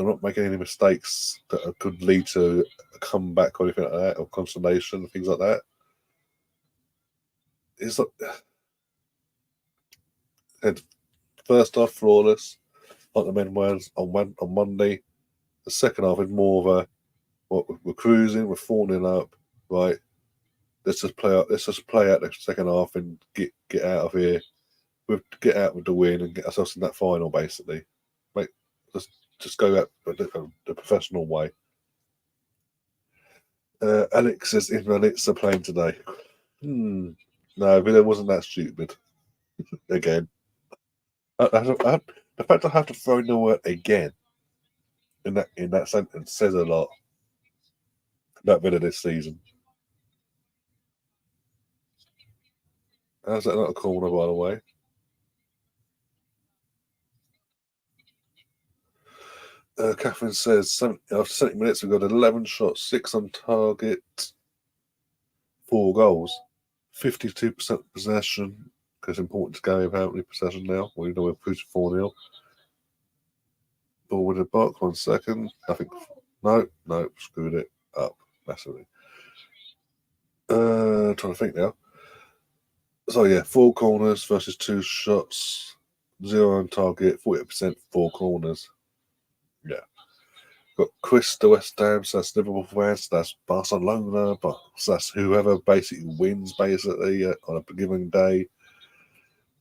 not making any mistakes that could lead to a comeback or anything like that, or consolation, things like that. It's like had first half flawless, like the men were on Monday. The second half is more of a we're cruising, we're 4-0 up, right? Let's just play out. Let's just play out the second half and get out of here. Get out with the win and get ourselves in that final, basically. Like, just go out the professional way. Alex says Inverness are playing today. No, Villa wasn't that stupid. Again, the fact I have to throw in the word again in that sentence says a lot about Villa this season. How's that not a corner, by the way? Catherine says after 70 minutes we've got 11 shots, 6 on target, 4 goals, 52% possession. Because it's important to go apparently possession now. We know we're pushing 4-0. Ball with the box. 1 second. Nothing. No, screwed it up massively. Trying to think now. So yeah, 4 corners versus 2 shots, 0 on target, 40%, 4 corners. Yeah. Got Chris the West Ham, so that's Liverpool fans, that's Barcelona, but that's whoever basically wins basically on a given day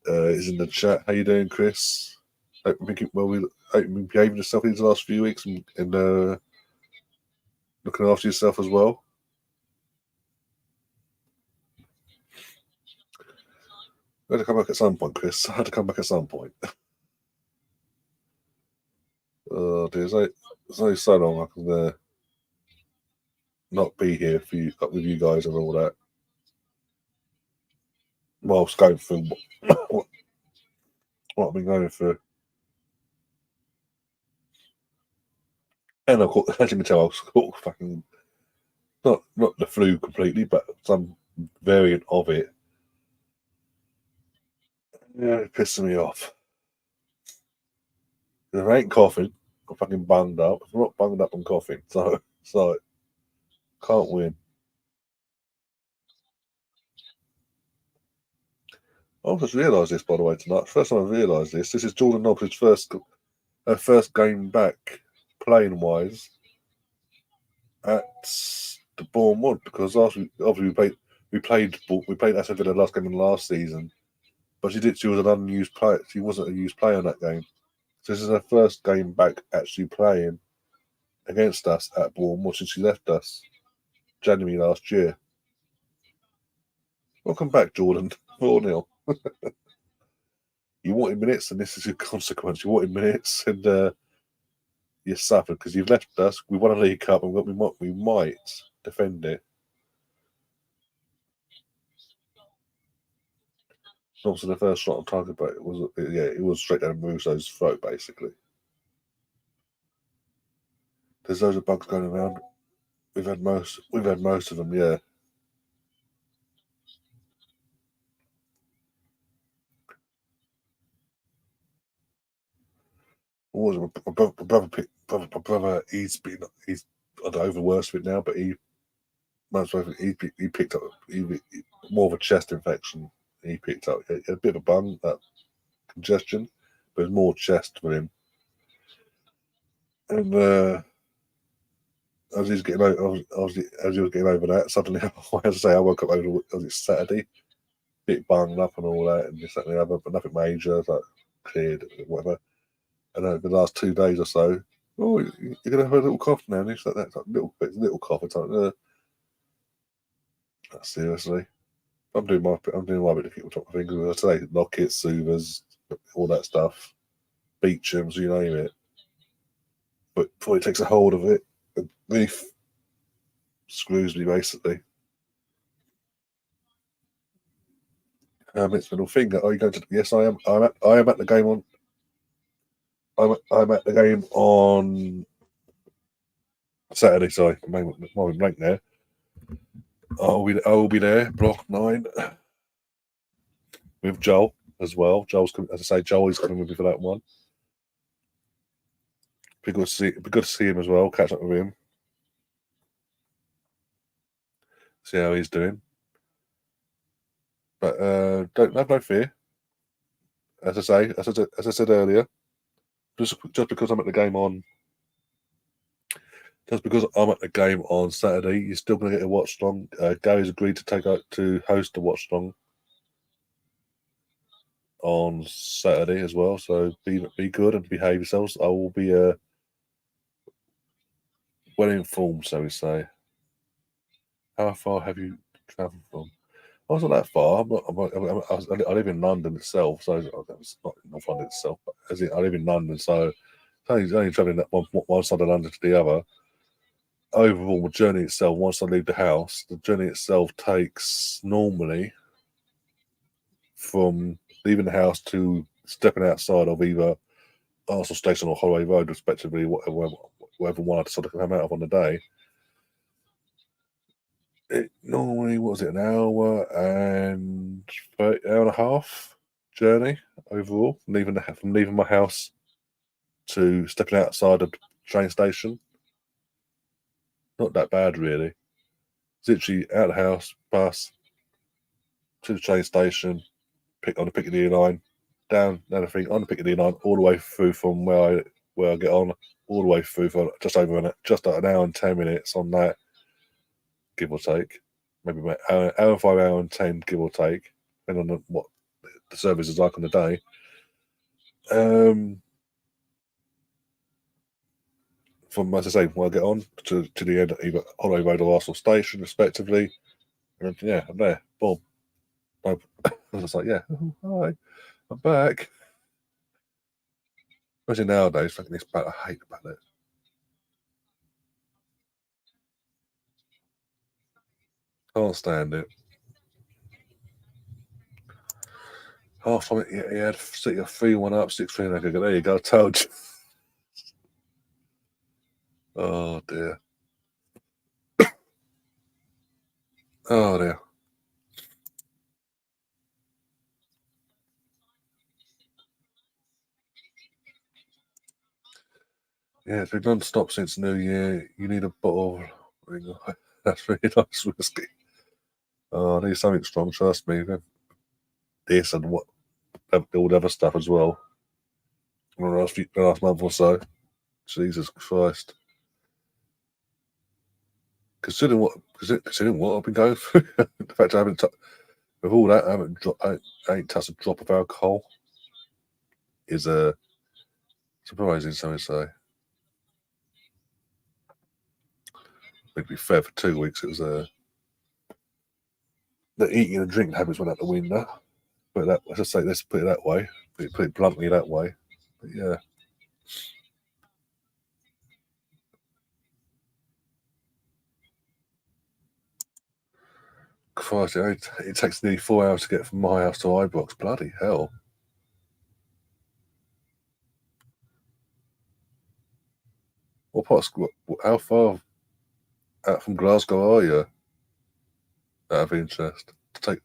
is in the chat. How you doing, Chris? Hope you've been behaving yourself these last few weeks and looking after yourself as well. I had to come back at some point, Chris. I had to come back at some point. Oh dear, it's only so long I can not be here for you, up with you guys and all that. Whilst going through what I've been going through. And of course, as you can tell, I was caught fucking not the flu completely, but some variant of it. Yeah, it's pissing me off. If I ain't coughing, I'm fucking bunged up. If I'm not bunged up, I'm coughing. So can't win. I just realised this, by the way, tonight. First time I realised this. This is Jordan Nobbs' first game back, playing wise, at the Bournemouth because obviously we played Aston Villa last game in the last season, but she was an unused player. She wasn't a used player in that game. So this is her first game back actually playing against us at Bournemouth since she left us January last year. Welcome back, Jordan. 4-0. You wanted minutes, and this is your consequence. You wanted minutes, and you suffered because you've left us. We won a League Cup, and we might defend it. Obviously, the first shot on target, but it was straight down Russo's throat, basically. There's loads of bugs going around. We've had most of them, yeah. was it? My brother, he's I don't know, over the worst of it now, but he picked up more of a chest infection. He picked up a bit of a bung, that congestion, but it was more chest for him. And as he was getting over that, suddenly, as I say, I woke up over Saturday, bit bunged up and all that, and this, that, and the other, but nothing major. I was like, cleared, whatever. And over the last 2 days or so, oh, you're gonna have a little cough now. And it's like that, little cough. It's like, seriously. I'm doing my bit to keep on top of things. As I say, lockets, soothers, all that stuff, Beechams, you name it. But before he takes a hold of it, it really screws me basically. It's middle finger. Are you going to? Yes, I am. I am at the game on. I'm at the game on Saturday. Sorry, I'm blank there. I will be there, block 9, with Joel as well. As I say, Joel is coming with me for that one. Be good to see him as well. Catch up with him. See how he's doing. But don't have no fear. As I said earlier, just because I'm at the game on Saturday, you're still going to get a watchalong. Gary's agreed to host a watchalong on Saturday as well. So be good and behave yourselves. I will be well informed, so we say. How far have you travelled from? I wasn't that far. I live in London itself, so it's not North London itself. But I live in London, so it's only travelling one side of London to the other. Overall, the journey itself, once I leave the house, the journey itself takes normally from leaving the house to stepping outside of either Arsenal Station or Holloway Road, respectively, whatever one I decide to come out of on the day. It normally was it an hour and hour and a half journey overall from leaving my house to stepping outside of the train station. Not that bad really. It's literally out of the house, bus to the train station, on the Piccadilly line, down the thing on the Piccadilly line, all the way through from where I get on, all the way through for just an hour and 10 minutes on that, give or take. Maybe about hour and 10, give or take, depending on what the service is like on the day. From, as I say, when I get on to the end, either Holloway Road or Arsenal Station, respectively, and yeah, I'm there. Boom. I was just like, yeah, hi, I'm back. Especially nowadays, fucking this bad. I hate about it. Can't stand it. Half time, he had 3-1 up, 6-3. I could go, there you go, told you. Oh dear. Oh dear. Yeah, it's been non-stop since New Year. You need a bottle of that's really nice whiskey. Oh, I need something strong, trust me. This and what all the other stuff as well. In the last month or so. Jesus Christ. Considering what I've been going through, the fact I haven't with all that, I ain't touched a drop of alcohol is surprising, so to say. To be fair, for 2 weeks it was the eating and drinking habits went out the window. But let's put it that way. Put it bluntly that way. But yeah. Christ, it takes nearly 4 hours to get from my house to Ibrox. Bloody hell. How far out from Glasgow are you? Out of interest. To take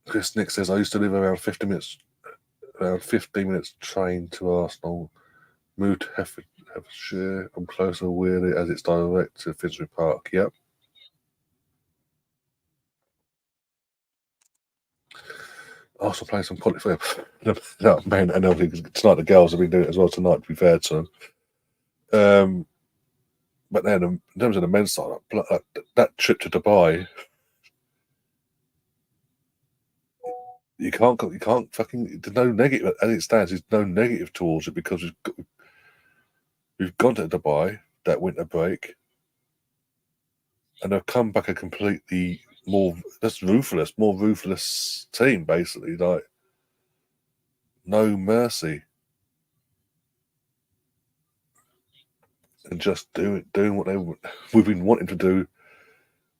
Chris Nick says, I used to live around 15 minutes train to Arsenal. Moved to Hertfordshire. I'm closer to Wheelie as it's direct to Finsbury Park. Yep. Arsenal playing some quality for no, man, and obviously tonight the girls have been doing it as well tonight, to be fair to them. But then in terms of the men's side, that trip to Dubai, you can't fucking. There's no negative as it stands. There's no negative towards it because we've gone to Dubai that winter break, and they've come back a completely more ruthless team, basically. Like no mercy, and just doing what we've been wanting to do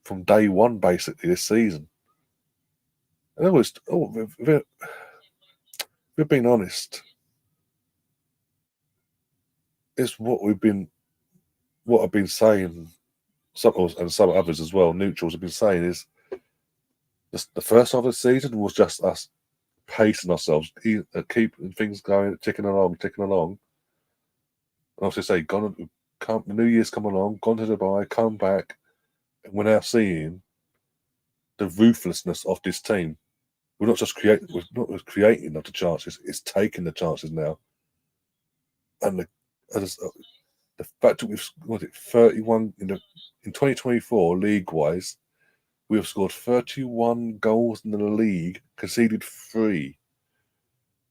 from day one, basically this season. And always, we've been honest. It's what I've been saying. Some others as well, neutrals have been saying is the first half of the season was just us pacing ourselves, keeping things going, ticking along. And obviously, say, the New Year's come along, gone to Dubai, come back, and we're now seeing the ruthlessness of this team. We're not just creating of the chances; it's taking the chances now. And the fact that we've 31 in 2024 league wise. We have scored 31 goals in the league, conceded 3.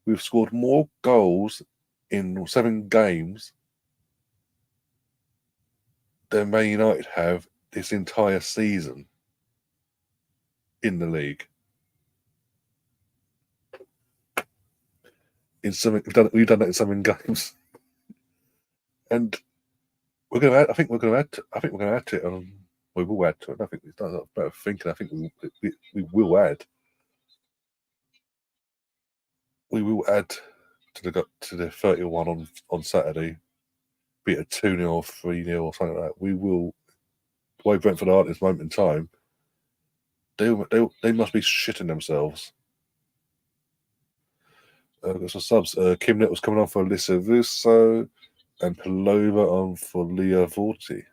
We've scored more goals in 7 games than Man United have this entire season in the league. We've done that in 7 games, and we're going to add. I think we're going to add. To it. We will add to it. I think it's not better thinking. I think we will add. We will add to the 31 on Saturday, be it a 2-0 or 3-0 or something like that. We will. The way Brentford are at this moment in time, they must be shitting themselves. Got some subs. Kim Little's coming on for Alyssa Russo, and Palova on for Leah Vorti.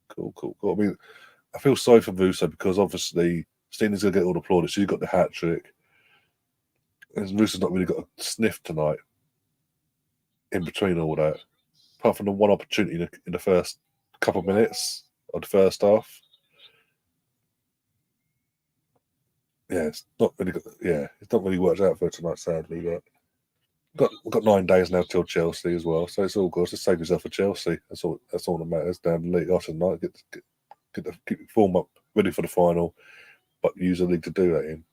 Cool. I mean, I feel sorry for Russo because obviously Steena's going to get all the applauded. She's got the hat trick. And Russo's not really got a sniff tonight in between all that. Apart from the one opportunity in the first couple of minutes of the first half. Yeah, it's not really worked out for her tonight, sadly. But we've got 9 days now till Chelsea as well, so it's all good. Just save yourself for Chelsea. That's all that matters. Down the league after tonight, keep the form up, ready for the final, but use the league to do that in.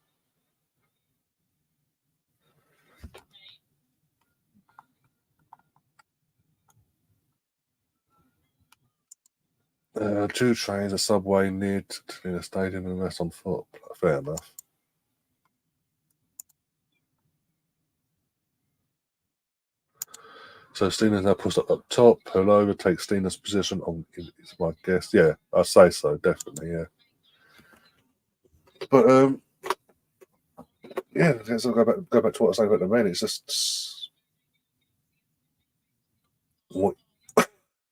Two trains, a subway near the stadium, and that's on foot. Fair enough. So Steena's now pushed up top. Palova takes Steena's position on. Is my guess. Yeah, I'd say so. Definitely. Yeah. But yeah. So go back to what I was saying about the men. It's just what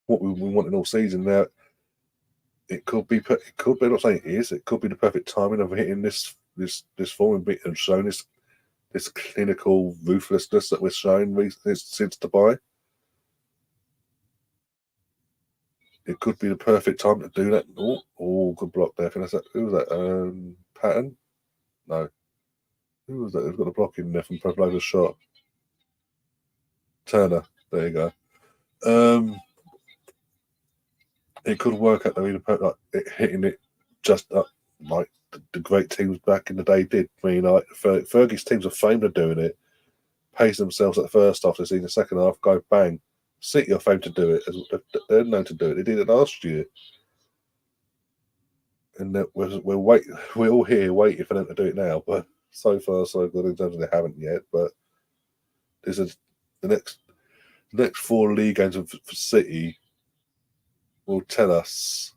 we wanted all season. Now it could be. I'm not saying it is. It could be the perfect timing of hitting this form and showing this clinical ruthlessness that we're showing since Dubai. It could be the perfect time to do that. Oh, good block there. Who was that? Patton? No. Who was that? Who's got the block in there from Pavlova's shot? Turner. There you go. It could work out like hitting it just up like the great teams back in the day did. I mean, like Fergie's teams are famed of doing it. Pace themselves at the first half, they see the second half, go bang. City are famed to do it. They're known to do it. They did it last year. And we're all here waiting for them to do it now. But so far, so good in terms of they haven't yet. But this is the next 4 league games for City will tell us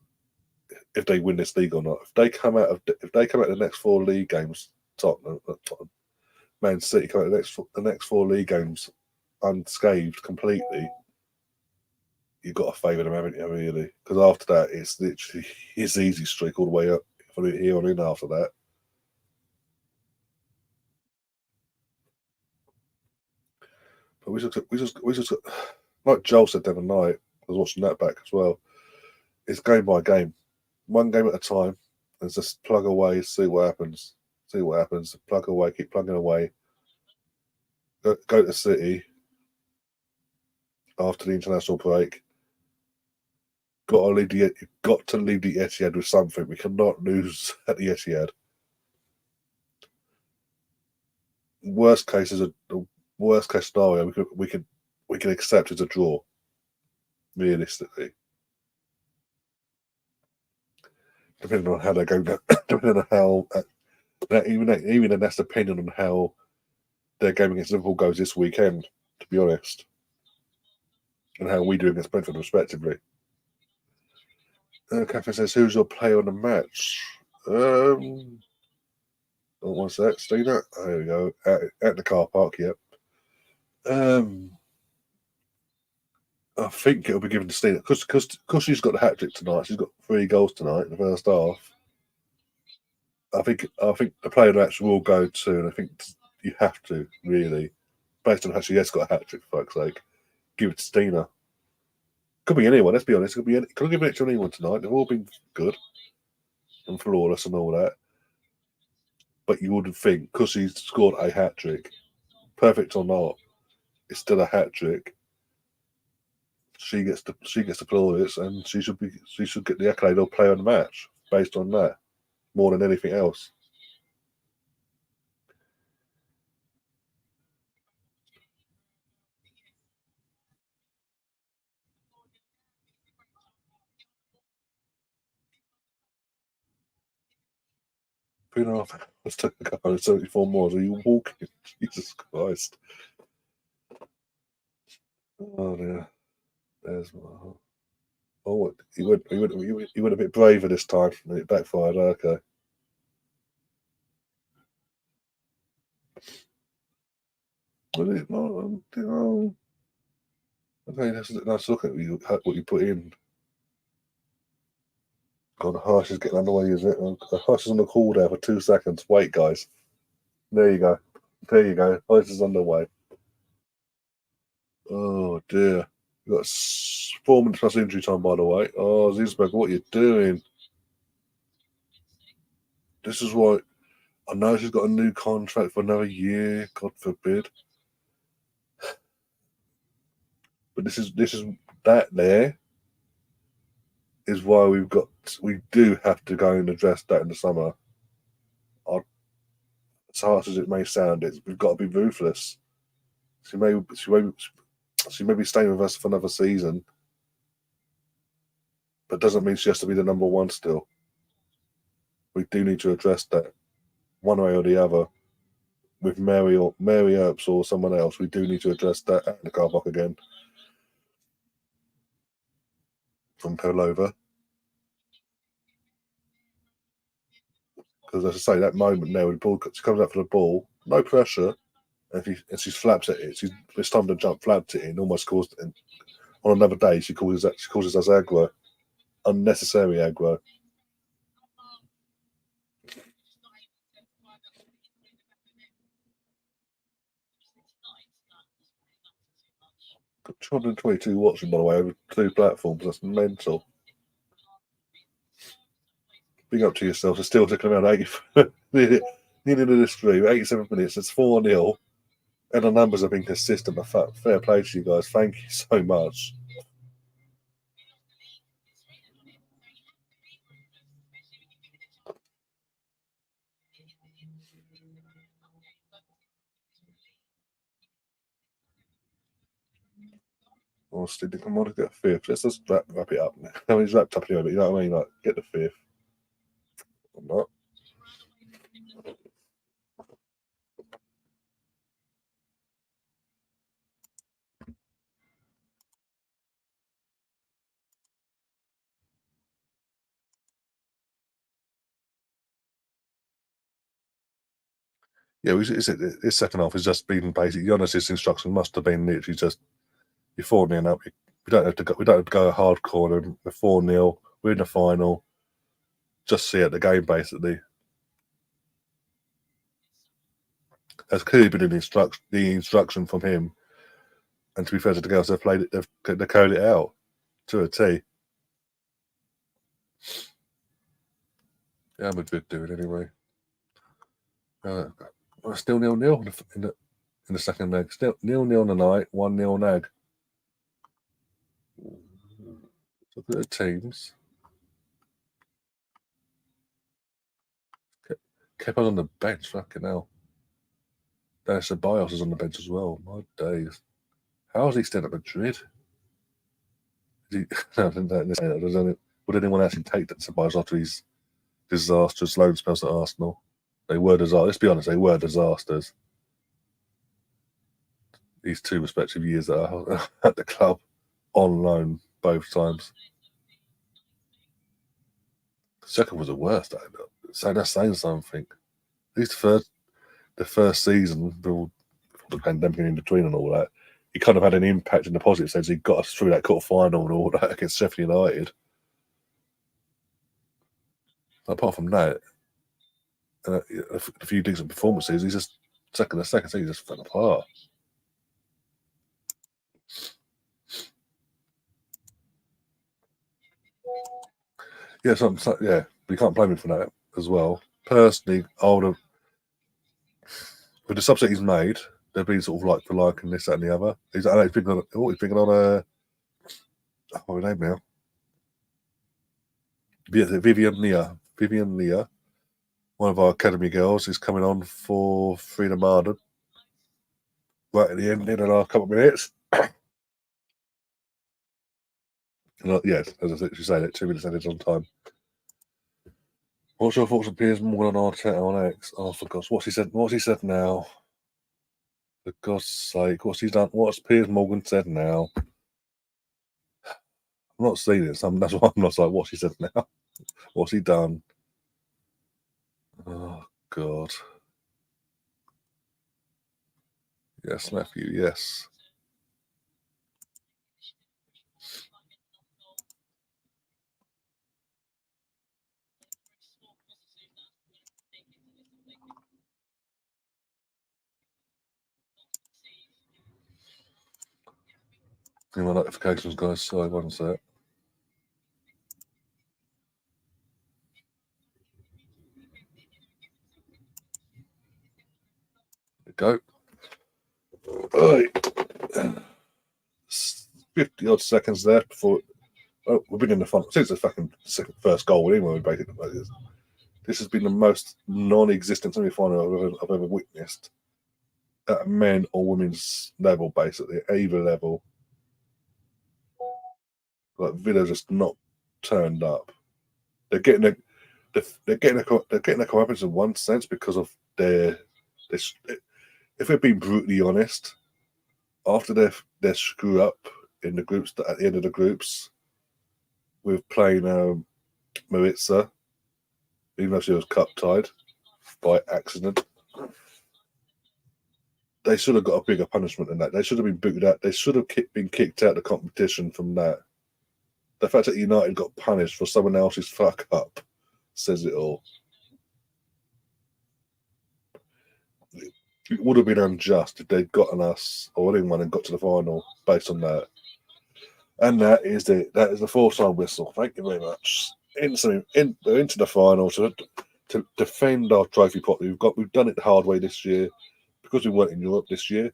if they win this league or not. If they come out of the next 4 league games Tottenham, Man City coming the next four league games unscathed completely. You've got to favour them, haven't you? Really, because after that, it's literally his easy streak all the way up from here on in. After that, but we just like Joel said the other night. I was watching that back as well. It's game by game, one game at a time, and just plug away, see what happens. See what happens. Plug away, keep plugging away. Go to City after the international break. Got to leave the Etihad with something. We cannot lose at the Etihad. Worst case is the worst case scenario we can accept as a draw. Realistically, depending on how they go, depending on how even then that's depending on how their game against Liverpool goes this weekend. To be honest, and how we do against Brentford respectively. Catherine says, "Who's your player on the match?" One sec, Stina. There we go. At the car park. Yep. I think it'll be given to Stina because she's got the hat trick tonight. She's got 3 goals tonight in the first half. I think the player of the match will go to, and I think you have to really, based on how she has got a hat trick. For fuck's sake, give it to Stina. Could be anyone. Let's be honest. Could give it to anyone tonight. They've all been good and flawless and all that. But you wouldn't think because she's scored a hat trick, perfect or not, it's still a hat trick. She gets the plaudits, and she should get the accolade of player of the match based on that more than anything else. Three and a half hours to go, 74 more. Are you walking? Jesus Christ! Oh dear. There's my. Oh, what? You went a bit braver this time, and it backfired. Okay. Well, okay, let's look at what you put in. God, the harsh is getting underway, is it? The harsh is on the call there for 2 seconds. Wait, guys. There you go. There you go. Harsh is underway. Oh dear. We've got 4 minutes plus injury time, by the way. Oh, Zinsberg, what are you doing? This is why I know she's got a new contract for another year. God forbid. But this is that there is why we do have to go and address that in the summer. As harsh as it may sound, we've got to be ruthless. She may be staying with us for another season, but doesn't mean she has to be the number one still. We do need to address that one way or the other with Mary Earps or someone else. We do need to address that at the car park again from Pelova. Because as I say, that moment there when the ball she comes out for the ball, no pressure, and she flaps at it. This time to jump flapped it in, almost caused. And on another day, she causes us aggro, unnecessary aggro. 222 watching, by the way, over 2 platforms. That's mental. Big up to yourself. It's still taking around 80, nearly into the stream, 87 minutes. It's 4-0, and the numbers have been consistent. Fair play to you guys. Thank you so much. Honestly, come on, get a fifth. Let's just wrap it up. I mean, it's wrapped up anyway, but you know what I mean? Like, get the fifth. I'm not. Yeah, his second half has just been basically Giannis's instruction must have been literally just you're 4-0 up. We don't have to go hardcore and we're 4-0, we're in the final. Just see out the game basically. That's clearly been the instruction from him. And to be fair to the girls, they've carried it out to a T. Yeah, I'm a good dude anyway. Still 0-0 in the second leg. Still 0-0 tonight, 1-0 nag. Look at the teams. Kept on the bench, fucking hell. Dennis Ceballos is on the bench as well. My days. How is he still at Madrid? Would anyone actually take that Ceballos after his disastrous loan spells at Arsenal? They were disasters. Let's be honest, they were disasters. These 2 respective years that are at the club on loan both times. The second was the worst. So that's saying something. At least the first season, before the pandemic in between and all that, he kind of had an impact in the positive sense. He got us through that quarter final and all that against Sheffield United. Apart from that, a few decent performances, he's just the second season just fell apart. Yeah, yeah, we can't blame him for that as well. Personally, I would have, with the subset he's made, they've been sort of like for like and this, that, and the other. He's picking on what's her name now? Vivian Leah, one of our academy girls, is coming on for Freedom Arden right at the end in the last couple of minutes. Yes, as I literally say, that 2 minutes ended on time. What's your thoughts on Piers Morgan on Arteta on X? Oh, for God's what's he said now? For God's sake, what's he done? What's Piers Morgan said now? I'm not seeing it. That's why I'm not like, what's he said now? What's he done? Oh God. Yes, Matthew. Yes. In my notifications, guys. Sorry, one sec. There we go. Right. 50 odd seconds there before. Oh, we've been in the final since the first goal anyway. This has been the most non-existent semi-final I've ever witnessed at men or women's level, basically either level. Like Villa just not turned up. They're getting a comeuppance in one sense because of their. If we're being brutally honest, after their screw up in the groups at the end of the groups, with playing Maritza, even though she was cup tied by accident, they should have got a bigger punishment than that. They should have been booted out. They should have been kicked out of the competition from that. The fact that United got punished for someone else's fuck up says it all. It would have been unjust if they'd gotten us or anyone and got to the final based on that. And that is the four-time whistle. Thank you very much. Into the final to defend our trophy pot. We've done it the hard way this year because we weren't in Europe this year.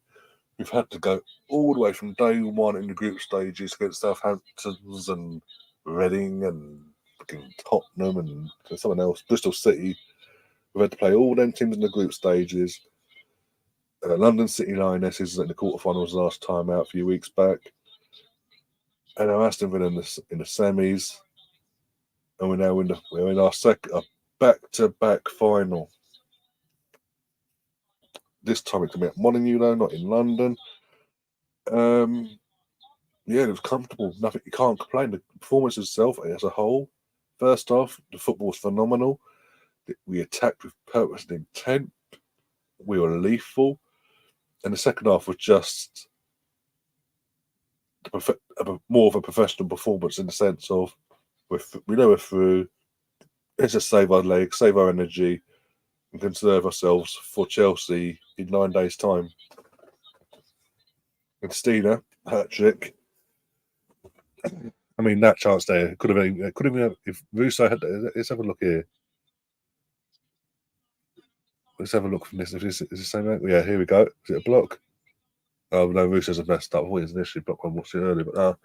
We've had to go all the way from day one in the group stages against Southampton's and Reading and Tottenham and someone else, Bristol City. We've had to play all them teams in the group stages. London City Lionesses in the quarterfinals last time out a few weeks back. And now Aston Villa in the semis. And we're now in our second back-to-back final. This time it's going to be at Molineux, not in London. Yeah, it was comfortable. Nothing, you can't complain. The performance itself as a whole, first off, the football was phenomenal. We attacked with purpose and intent. we were lethal, and the second half was just more of a professional performance in the sense of we know we're through. Let's just save our legs, save our energy, and conserve ourselves for Chelsea in 9 days' time. And Steiner, hat trick. I mean, that chance there could have been if Russo had. Let's have a look here. Let's have a look from this. Is the same? Yeah, here we go. Is it a block? Oh no, Russo's a messed up. I thought it was initially blocked when I watched it earlier, but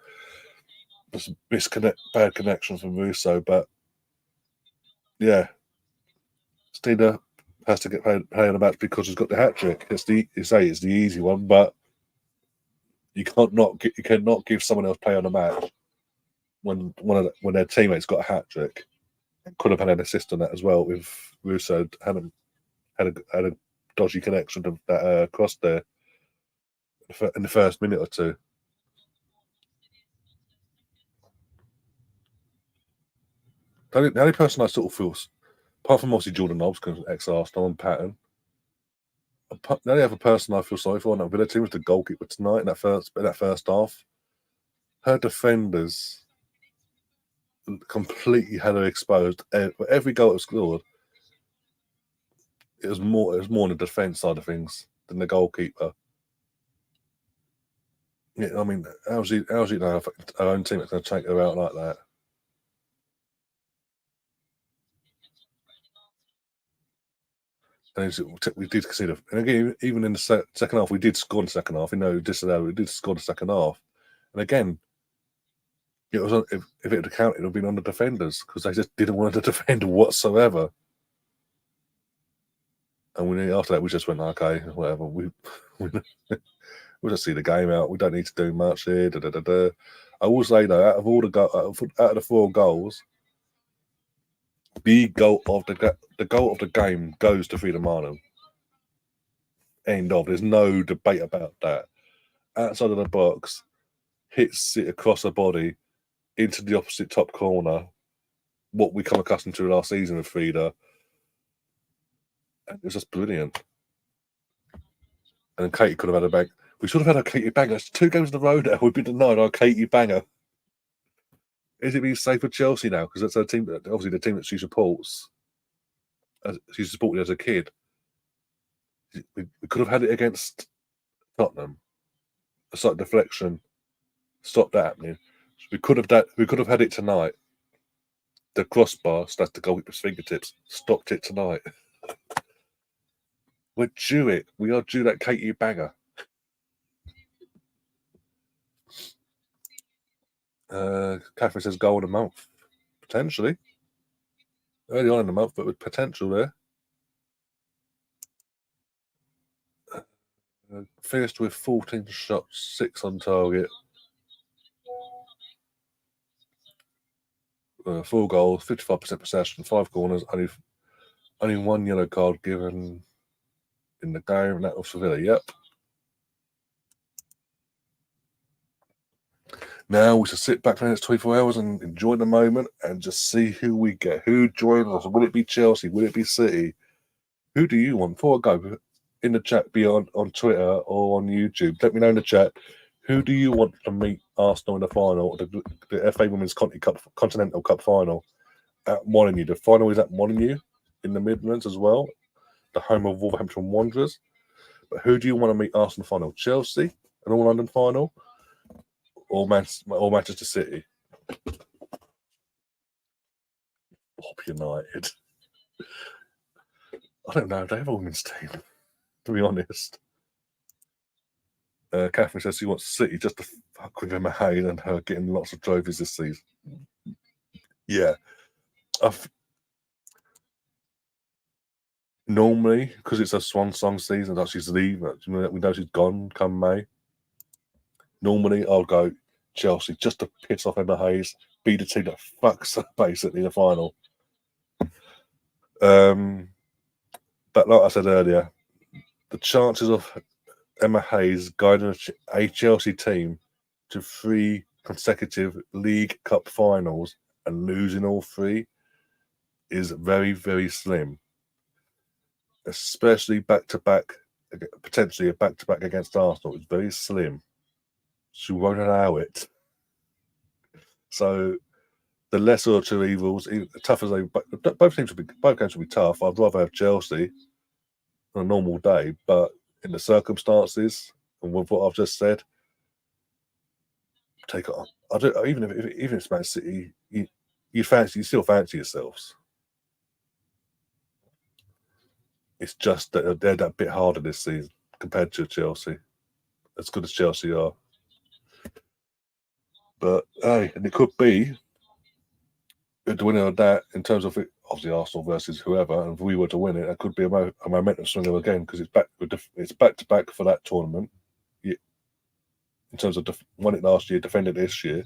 there's bad connection from Russo. But yeah, Steiner has to get paid on a match because he's got the hat trick. It's the easy one, but you cannot give someone else play on a match when their teammates got a hat trick. Could have had an assist on that as well if Russo had a dodgy connection to that cross there in the first minute or two. The only person I sort of feel, apart from obviously Jordan Nobbs, ex-Arsenal and Patton, the only other person I feel sorry for on that Villa team was the goalkeeper tonight in that first half. Her defenders completely had her exposed. Every goal it was scored, it was more on the defence side of things than the goalkeeper. Yeah, I mean, how's he know if our own team is going to take her out like that? And we did concede, and again, even in the second half, we did score in the second half. We disallowed, we did score in the second half, and again, it was if it had counted, it would have been on the defenders because they just didn't want to defend whatsoever. And after that, we just went, okay, whatever. We'll just see the game out. We don't need to do much here. I will say though, out of the 4 goals, the goal of the game goes to Frida Manu. End of. There's no debate about that. Outside of the box, hits it across the body into the opposite top corner. What we come accustomed to last season with Frida. It was just brilliant. And Katie could have had a bang. We should have had a Katie banger. It's 2 games in a row now. We've been denied our Katie banger. Is it being safe for Chelsea now? Because that's her team. Obviously, the team that she supports. She supported as a kid. We could have had it against Tottenham. A slight deflection stopped that happening. We could have had it tonight. The crossbar, so that's the goalkeeper's fingertips, stopped it tonight. We're due it. We are due that Katie banger. Catherine says goal in a month. Potentially. Early on in the month, but with potential there. Finished with 14 shots, 6 on target. 4 goals, 55% possession, 5 corners, only 1 yellow card given in the game, and that was for Villa. Yep. Now we should sit back for the next 24 hours and enjoy the moment and just see who we get. Who joins us? Will it be Chelsea? Will it be City? Who do you want? Before I go, in the chat, be on Twitter or on YouTube, let me know in the chat, who do you want to meet Arsenal in the final, the FA Women's Continental Cup final at Molineux? The final is at Molineux in the Midlands as well, the home of Wolverhampton Wanderers. But who do you want to meet Arsenal final? Chelsea, an All-London final, or Manchester City? Bob United. I don't know. They have a women's team, to be honest. Catherine says she wants City just to fuck with Emma Hayes and her getting lots of trophies this season. Yeah. Normally, because it's a swan song season that she's leaving, we know she's gone come May. Normally, I'll go Chelsea just to piss off Emma Hayes, be the team that fucks her basically in the final. But like I said earlier, the chances of Emma Hayes guiding a Chelsea team to 3 consecutive League Cup finals and losing all 3 is very, very slim. especially back-to-back, potentially a back-to-back against Arsenal, is very slim. She won't allow it. So the lesser of two evils, tough as they both games will be tough. I'd rather have Chelsea on a normal day, but in the circumstances and with what I've just said, take it on. I do, even if it's Man City, you still fancy yourselves. It's just that they're that bit harder this season compared to Chelsea, as good as Chelsea are. But hey, and it could be the winner of that in terms of obviously Arsenal versus whoever, and if we were to win it, that could be a momentum swinger again because it's back to back for that tournament. In terms of won it last year, defended this year,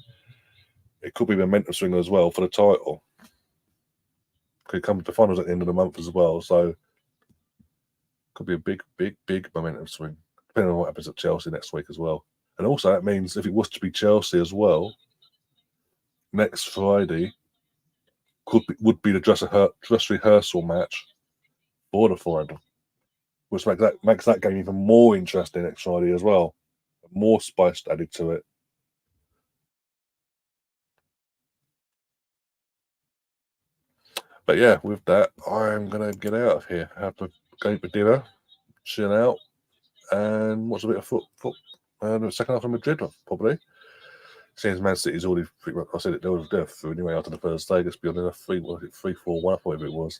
it could be a momentum swinger as well for the title. Could come to finals at the end of the month as well, so could be a big momentum swing, depending on what happens at Chelsea next week as well. And also that means if it was to be Chelsea as well, next Friday would be the dress rehearsal match for the final, which makes that game even more interesting next Friday as well. More spice added to it. But yeah, with that, I'm gonna get out of here. Have to go for dinner, chill out, and watch a bit of foot. The second half of Madrid, probably. Since Man City's already, I said it, they were there through anyway after the first day. Just beyond a 3-4-1, I thought it was.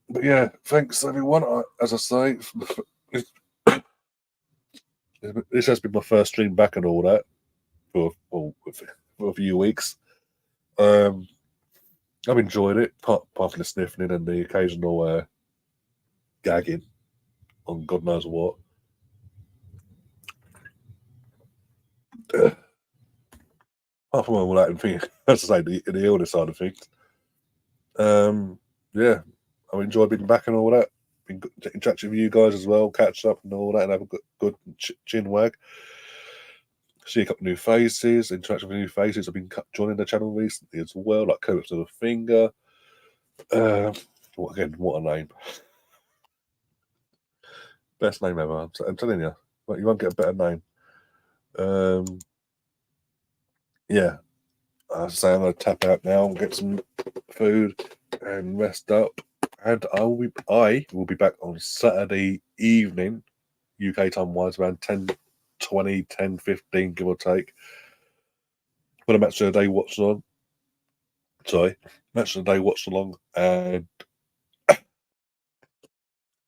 But yeah, thanks everyone. As I say, this has been my first stream back and all that for a few weeks. I've enjoyed it, apart from the sniffing and the occasional gagging on God knows what. Apart from all that, and thing, as I say, the illness side of things. Yeah, I've enjoyed being back and all that. Been interacting with you guys as well, catch up and all that, and have a good chin wag. See a couple of new faces, interact with new faces. I've been joining the channel recently as well, like Coach of the Finger. What a name! Best name ever. I'm telling you, you won't get a better name. Yeah, I say I'm gonna tap out now and get some food and rest up. And I will be back on Saturday evening, UK time wise, around 10:20, 10:15, give or take. For the match of the day watch along. Sorry, match of the day watch along, and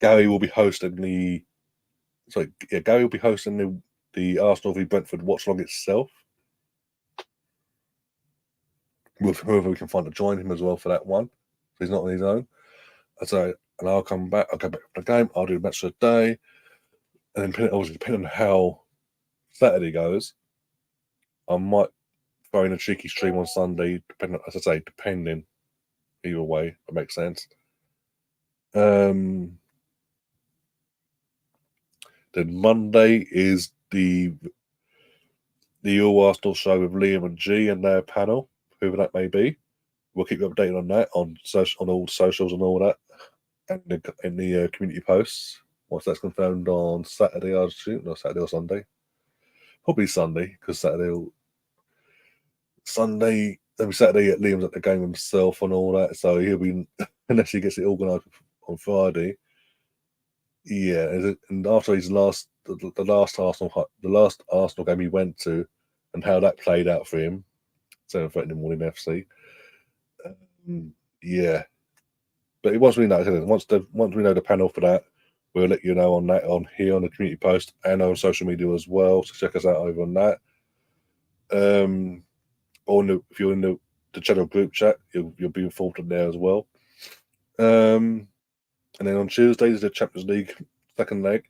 Gary will be hosting Gary will be hosting the Arsenal v Brentford watch along itself. With whoever we can find to join him as well for that one. So he's not on his own. And I'll come back. I'll go back for the game. I'll do the match of the day, and then depending on how Saturday goes, I might throw in a cheeky stream on Sunday. Depending. Either way, that makes sense. Then Monday is the All Arsenal show with Liam and G and their panel, whoever that may be. We'll keep you updated on that on all socials and all that, and in the community posts. Once that's confirmed on Saturday, I'll shoot. No, Saturday or Sunday. Probably Sunday, because Sunday, every Saturday, Liam's at the game himself and all that, so he'll be, unless he gets it organised on Friday. Yeah, and after his last Arsenal game he went to, and how that played out for him, celebrating morning FC. Yeah, but once we know the panel for that, we'll let you know on that on here on the community post and on social media as well. So check us out over on that. Or if you're in the channel group chat, you'll be informed on there as well. And then on Tuesdays, the Champions League second leg.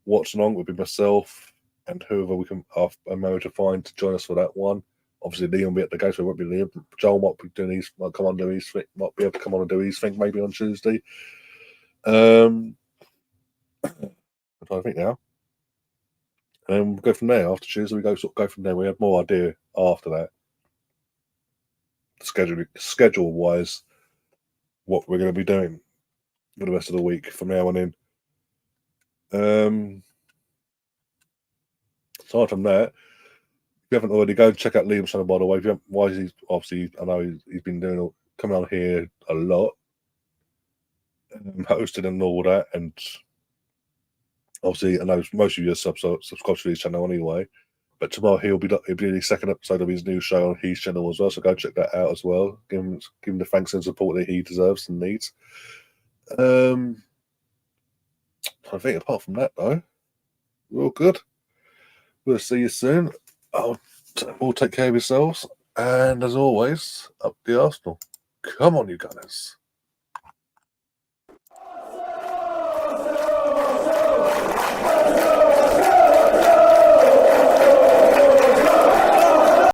Watchalong will be myself and whoever we can manage to find to join us for that one. Obviously, Liam will be at the game, so it won't be Liam. Joel might be doing might come on do his thing, might be able to come on and do his thing maybe on Tuesday. I'm trying to think now. And then we'll go from there. After Tuesday, we go from there. We have more idea after that. Schedule wise, what we're going to be doing. for the rest of the week from now on in. Aside from that, if you haven't already, go check out Liam's channel, by the way. If you haven't, why is he obviously? I know he's been doing coming on here a lot, hosting and all that, and obviously I know most of you are subscribe to his channel anyway. But tomorrow he'll be the second episode of his new show on his channel as well. So go check that out as well. Give him the thanks and support that he deserves and needs. I think apart from that though, we're all good. We'll see you soon. All take care of yourselves. And as always, up the Arsenal. Come on, you Gunners.